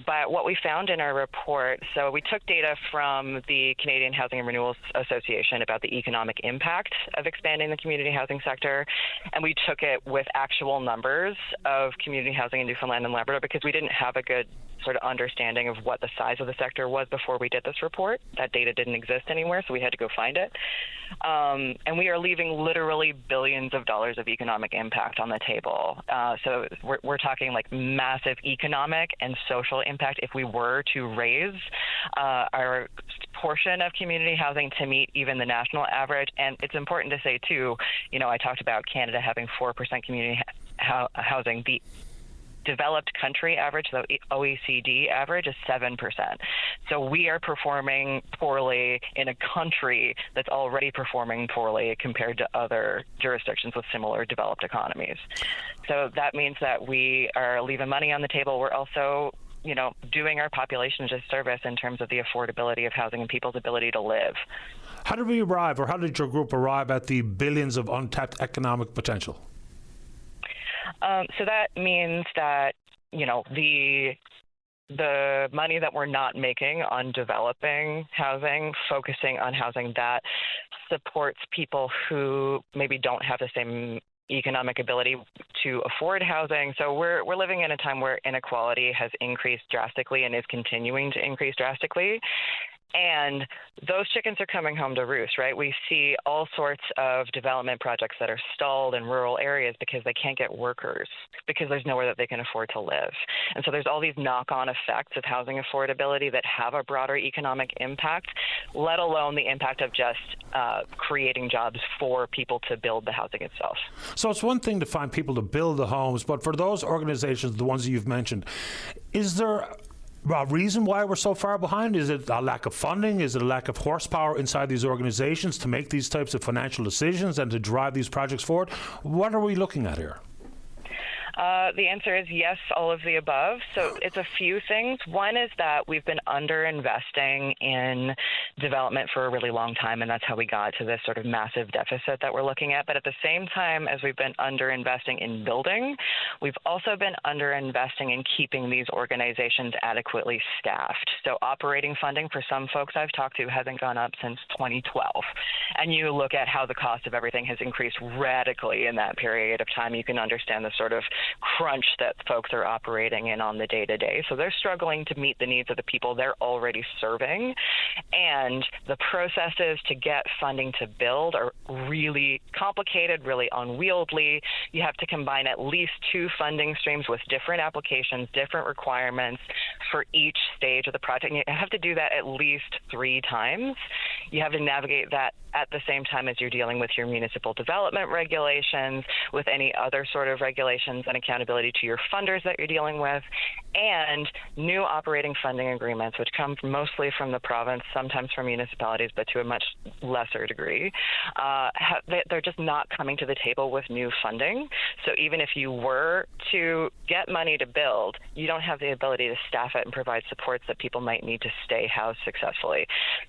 But what we found in our report, so we took data from the Canadian Housing and Renewal Association about the economic impact of expanding the community housing sector, and we took it with actual numbers of community housing in Newfoundland and Labrador because we didn't have a good sort of understanding of what the size of the sector was before we did this report. That data didn't exist anywhere, so we had to go find it. And we are leaving literally billions of dollars of economic impact on the table. So we're talking like massive economic and social impact if we were to raise our portion of community housing to meet even the national average. And it's important to say, too, you know, I talked about Canada having 4% community housing. The developed country average, the OECD average, is 7%. So we are performing poorly in a country that's already performing poorly compared to other jurisdictions with similar developed economies. So that means that we are leaving money on the table. We're also, you know, doing our population a disservice in terms of the affordability of housing and people's ability to live. How did we arrive, or how did your group arrive at the billions of untapped economic potential? So that means that, you know, the money that we're not making on developing housing, focusing on housing that supports people who maybe don't have the same economic ability to afford housing. So we're living in a time where inequality has increased drastically and is continuing to increase drastically. And those chickens are coming home to roost, right? We see all sorts of development projects that are stalled in rural areas because they can't get workers, because there's nowhere that they can afford to live. And so there's all these knock-on effects of housing affordability that have a broader economic impact, let alone the impact of just creating jobs for people to build the housing itself. So it's one thing to find people to build the homes, but for those organizations, the ones that you've mentioned, is there a reason why we're so far behind? Is it a lack of funding? Is it a lack of horsepower inside these organizations to make these types of financial decisions and to drive these projects forward? What are we looking at here? The answer is yes, all of the above. So it's a few things. One is that we've been underinvesting in development for a really long time, and that's how we got to this sort of massive deficit that we're looking at. But at the same time as we've been underinvesting in building, we've also been underinvesting in keeping these organizations adequately staffed. So operating funding for some folks I've talked to hasn't gone up since 2012. And you look at how the cost of everything has increased radically in that period of time, you can understand the sort of crunch that folks are operating in on the day-to-day. So they're struggling to meet the needs of the people they're already serving. And the processes to get funding to build are really complicated, really unwieldy. You have to combine at least two funding streams with different applications, different requirements for each stage of the project. And you have to do that at least 3 times. You have to navigate that at the same time as you're dealing with your municipal development regulations, with any other sort of regulations and accountability to your funders that you're dealing with, and new operating funding agreements, which come mostly from the province, sometimes from municipalities, but to a much lesser degree. They're just not coming to the table with new funding. So even if you were to get money to build, you don't have the ability to staff it and provide supports that people might need to stay housed successfully.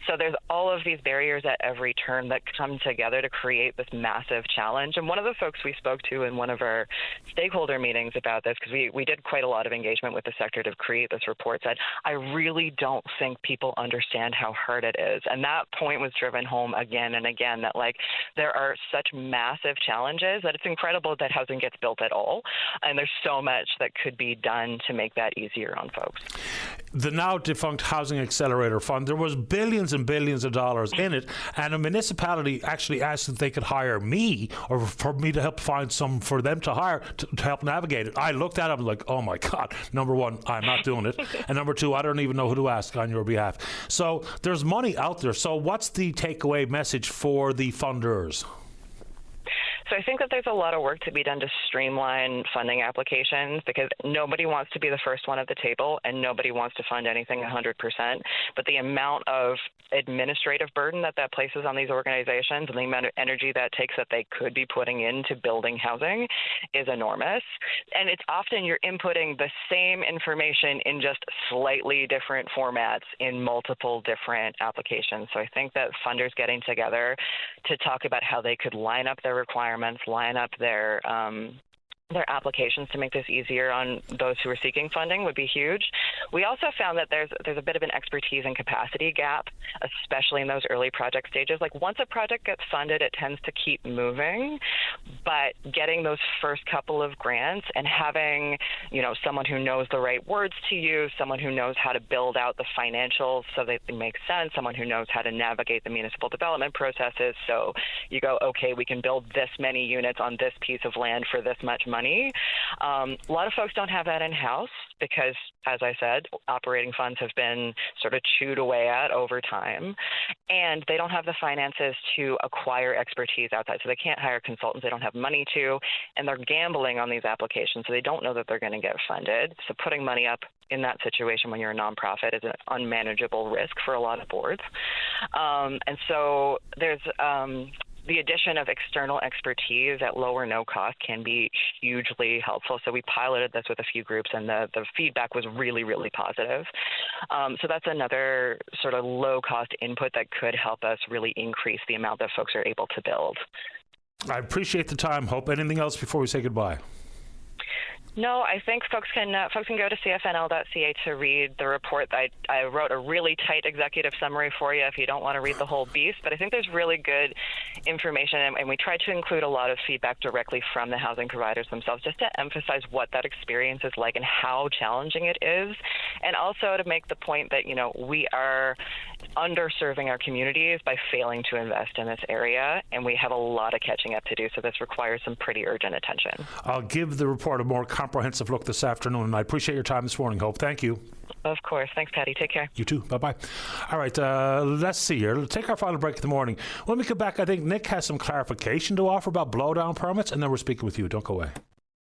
So there's all of these barriers at every turn that come together to create this massive challenge. And one of the folks we spoke to in one of our stakeholder meetings about this, because we did quite a lot of engagement with the sector to create this report, said, I really don't think people understand how hard it is. And that point was driven home again and again, that like there are such massive challenges that it's incredible that housing gets built at all. And there's so much that could be done to make that easier on folks. The now defunct Housing Accelerator Fund, there was billions and billions of dollars in it, and a municipality actually asked if they could hire me or for me to help find some for them to hire to help navigate it. I looked at it, I was like, oh my God, number one, I'm not doing it. And number two, I don't even know who to ask on your behalf. So there's money out there. So what's the takeaway message for the funders? So I think that there's a lot of work to be done to streamline funding applications, because nobody wants to be the first one at the table and nobody wants to fund anything 100%. But the amount of administrative burden that places on these organizations and the amount of energy that takes that they could be putting into building housing is enormous. And it's often you're inputting the same information in just slightly different formats in multiple different applications. So I think that funders getting together to talk about how they could line up their requirements, line up their applications to make this easier on those who are seeking funding would be huge. We also found that there's a bit of an expertise and capacity gap, especially in those early project stages. Like once a project gets funded, it tends to keep moving, but getting those first couple of grants and having, someone who knows the right words to use, someone who knows how to build out the financials so that they make sense, someone who knows how to navigate the municipal development processes. So you go, okay, we can build this many units on this piece of land for this much money. A lot of folks don't have that in-house because, as I said, operating funds have been sort of chewed away at over time, and they don't have the finances to acquire expertise outside. So they can't hire consultants. They don't have money to, and they're gambling on these applications, so they don't know that they're going to get funded. So putting money up in that situation when you're a nonprofit is an unmanageable risk for a lot of boards. And so there's the addition of external expertise at low or no cost can be hugely helpful. So we piloted this with a few groups, and the feedback was really, really positive. So that's another sort of low-cost input that could help us really increase the amount that folks are able to build. I appreciate the time, Hope. Anything else before we say goodbye? No, I think folks can go to cfnl.ca to read the report. I wrote a really tight executive summary for you if you don't want to read the whole beast, but I think there's really good information, and we tried to include a lot of feedback directly from the housing providers themselves just to emphasize what that experience is like and how challenging it is, and also to make the point that, we are underserving our communities by failing to invest in this area, and we have a lot of catching up to do, so this requires some pretty urgent attention. I'll give the report a more comprehensive look this afternoon, and I appreciate your time this morning, Hope. Thank you. Of course. Thanks, Patty. Take care. You too. Bye-bye. All right, let's see here. Let's take our final break in the morning. When we come back, I think Nick has some clarification to offer about blowdown permits, and then we're speaking with you. Don't go away.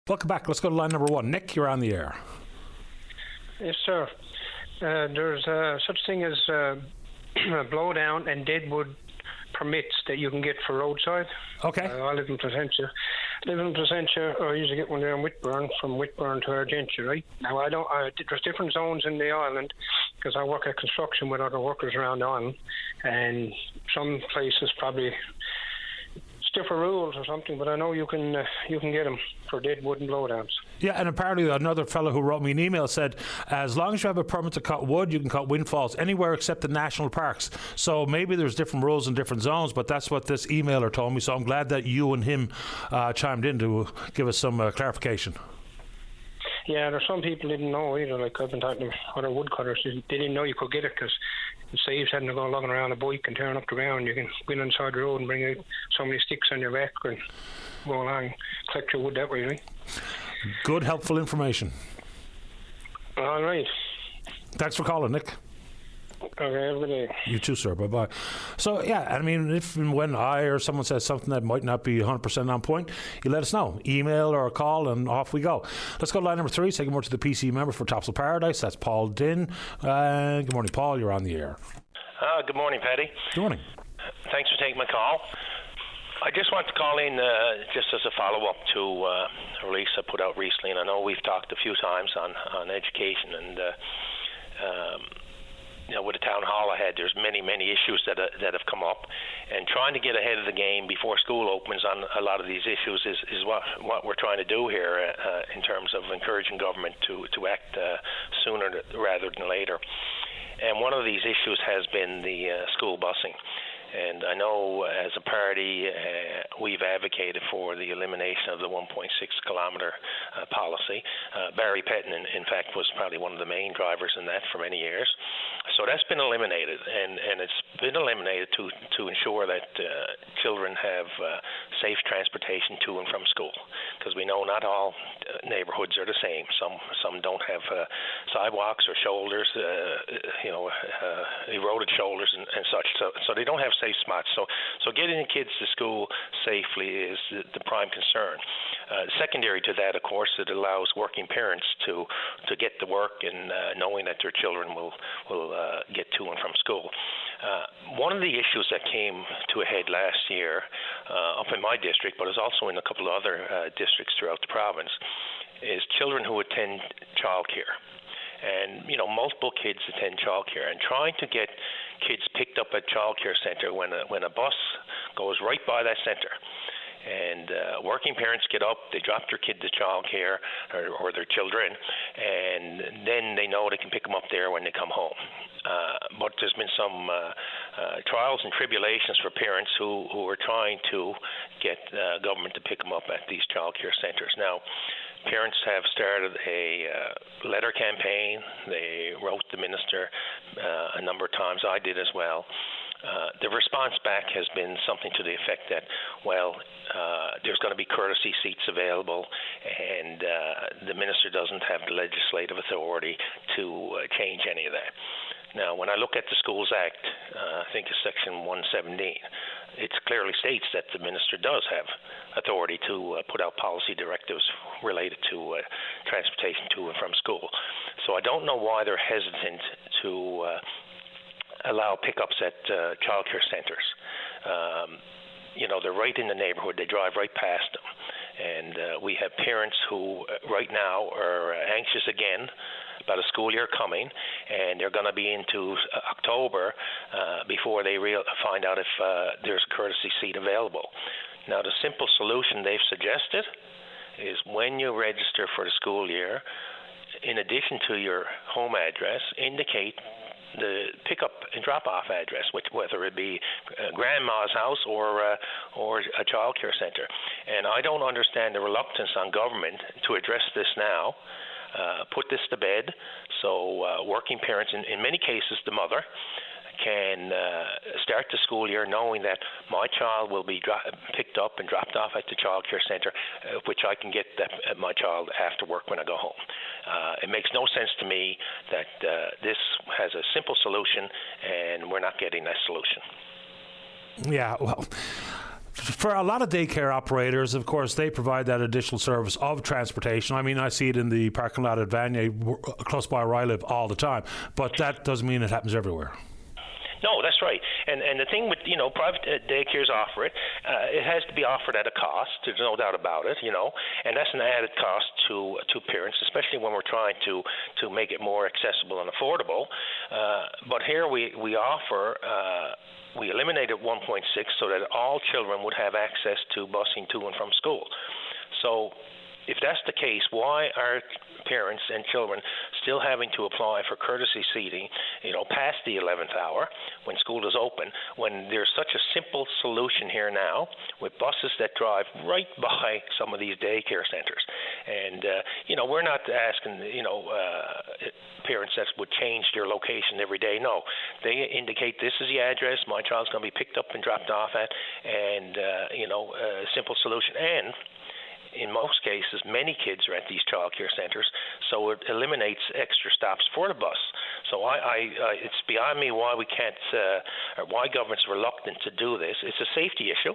Welcome back. Let's go to line number 1. Nick, you're on the air. Yes, sir. There's such thing as blowdown and deadwood permits that you can get for roadside. Okay. I live in Placentia. I usually get one there in Whitburn, from Whitburn to Argentia, right? Now, there's different zones in the island because I work at construction with other workers around the island, and some places probably stiffer rules or something, but I know you can get them for deadwood and blowdowns. Yeah, and apparently another fellow who wrote me an email said, as long as you have a permit to cut wood, you can cut windfalls anywhere except the national parks. So maybe there's different rules in different zones, but that's what this emailer told me. So I'm glad that you and him chimed in to give us some clarification. Yeah, there's some people didn't know either. Like I've been talking to other woodcutters, they didn't know you could get it because it saves having to go lugging around a bike and tearing up the ground. You can go in inside the road and bring out so many sticks on your back and go along, collect your wood that way, right? Good, helpful information. All right. Thanks for calling, Nick. Okay, have a good day. You too, sir. Bye-bye. So, yeah, I mean, if and when I or someone says something that might not be 100% on point, you let us know. Email or a call, and off we go. Let's go to line number 3. Say good morning to the PC member for Topsail Paradise. That's Paul Dinn. Good morning, Paul. You're on the air. Good morning, Paddy. Good morning. Thanks for taking my call. I just want to call in just as a follow-up to a release I put out recently, and I know we've talked a few times on education, and with the town hall I had, there's many issues that have come up, and trying to get ahead of the game before school opens on a lot of these issues is what we're trying to do here in terms of encouraging government to act sooner rather than later. And one of these issues has been the school busing. And I know as a party, we've advocated for the elimination of the 1.6-kilometre policy. Barry Pettin, in fact, was probably one of the main drivers in that for many years. So that's been eliminated, and it's been eliminated to ensure that children have safe transportation to and from school, because we know not all neighborhoods are the same. Some don't have sidewalks or shoulders, eroded shoulders and such. So they don't have safe spots. So getting the kids to school safely is the prime concern. Secondary to that, of course, it allows working parents to get to work and knowing that their children will get to and from school. One of the issues that came to a head last year up in my district, but is also in a couple of other districts throughout the province, is children who attend childcare. And, multiple kids attend childcare, and trying to get kids picked up at childcare center when a bus goes right by that center. And working parents get up, they drop their kid to childcare or their children, and then they know the can pick them up there when they come home. But there's been some trials and tribulations for parents who are trying to get government to pick them up at these child care centres. Now, parents have started a letter campaign. They wrote the minister a number of times. I did as well. The response back has been something to the effect that, there's going to be courtesy seats available, and the minister doesn't have the legislative authority to change any of that. Now, when I look at the Schools Act, I think it's Section 117, it clearly states that the minister does have authority to put out policy directives related to transportation to and from school. So I don't know why they're hesitant to allow pickups at child care centres. They're right in the neighborhood. They drive right past them. And we have parents who right now are anxious again about a school year coming, and they're going to be into October before they find out if there's a courtesy seat available. Now, the simple solution they've suggested is when you register for the school year, in addition to your home address, indicate the pickup and drop-off address, whether it be grandma's house or a child care center. And I don't understand the reluctance on government to address this now, put this to bed, so working parents, in many cases the mother, can start the school year knowing that my child will be picked up and dropped off at the child care center, which I can get my child after work when I go home. It makes no sense to me that this has a simple solution and we're not getting that solution. Yeah, well, for a lot of daycare operators, of course, they provide that additional service of transportation. I mean, I see it in the parking lot at Vanier, close by where I live, all the time. But that doesn't mean it happens everywhere. No, that's right. And the thing with, private daycares offer it, it has to be offered at a cost. There's no doubt about it, and that's an added cost to parents, especially when we're trying to make it more accessible and affordable. But here we offer, we eliminated 1.6 so that all children would have access to busing to and from school. So if that's the case, why are parents and children still having to apply for courtesy seating, past the 11th hour when school is open, when there's such a simple solution here now with buses that drive right by some of these daycare centers? And, we're not asking, parents that would change their location every day. No, they indicate this is the address my child's going to be picked up and dropped off at, and, a simple solution. And in most cases, many kids are at these child care centers, so it eliminates extra stops for the bus. So it's beyond me why we can't, or why government's reluctant to do this. It's a safety issue,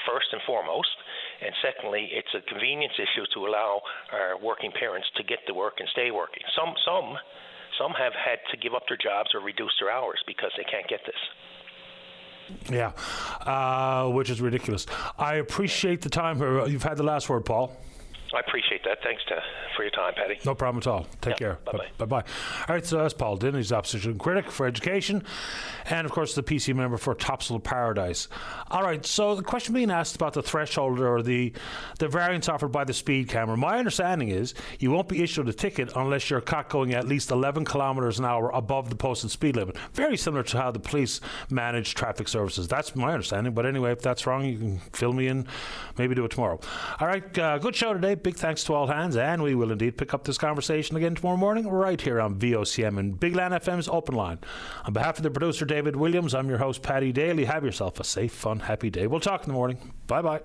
first and foremost, and secondly, it's a convenience issue to allow our working parents to get to work and stay working. Some have had to give up their jobs or reduce their hours because they can't get this. Yeah, which is ridiculous. I appreciate the time. You've had the last word, Paul. I appreciate that. Thanks for your time, Paddy. No problem at all. Take care. Bye-bye. Bye-bye. All right, so that's Paul Dinn. He's opposition critic for education and, of course, the PC member for Topsail Paradise. All right, so the question being asked about the threshold or the variance offered by the speed camera. My understanding is you won't be issued a ticket unless you're caught going at least 11 kilometres an hour above the posted speed limit. Very similar to how the police manage traffic services. That's my understanding. But anyway, if that's wrong, you can fill me in. Maybe do it tomorrow. All right, good show today. Big thanks to all hands, and we will indeed pick up this conversation again tomorrow morning right here on VOCM and Big Land FM's Open Line. On behalf of the producer David Williams, I'm your host Paddy Daly. Have yourself a safe, fun, happy day. We'll talk in the morning. Bye-bye.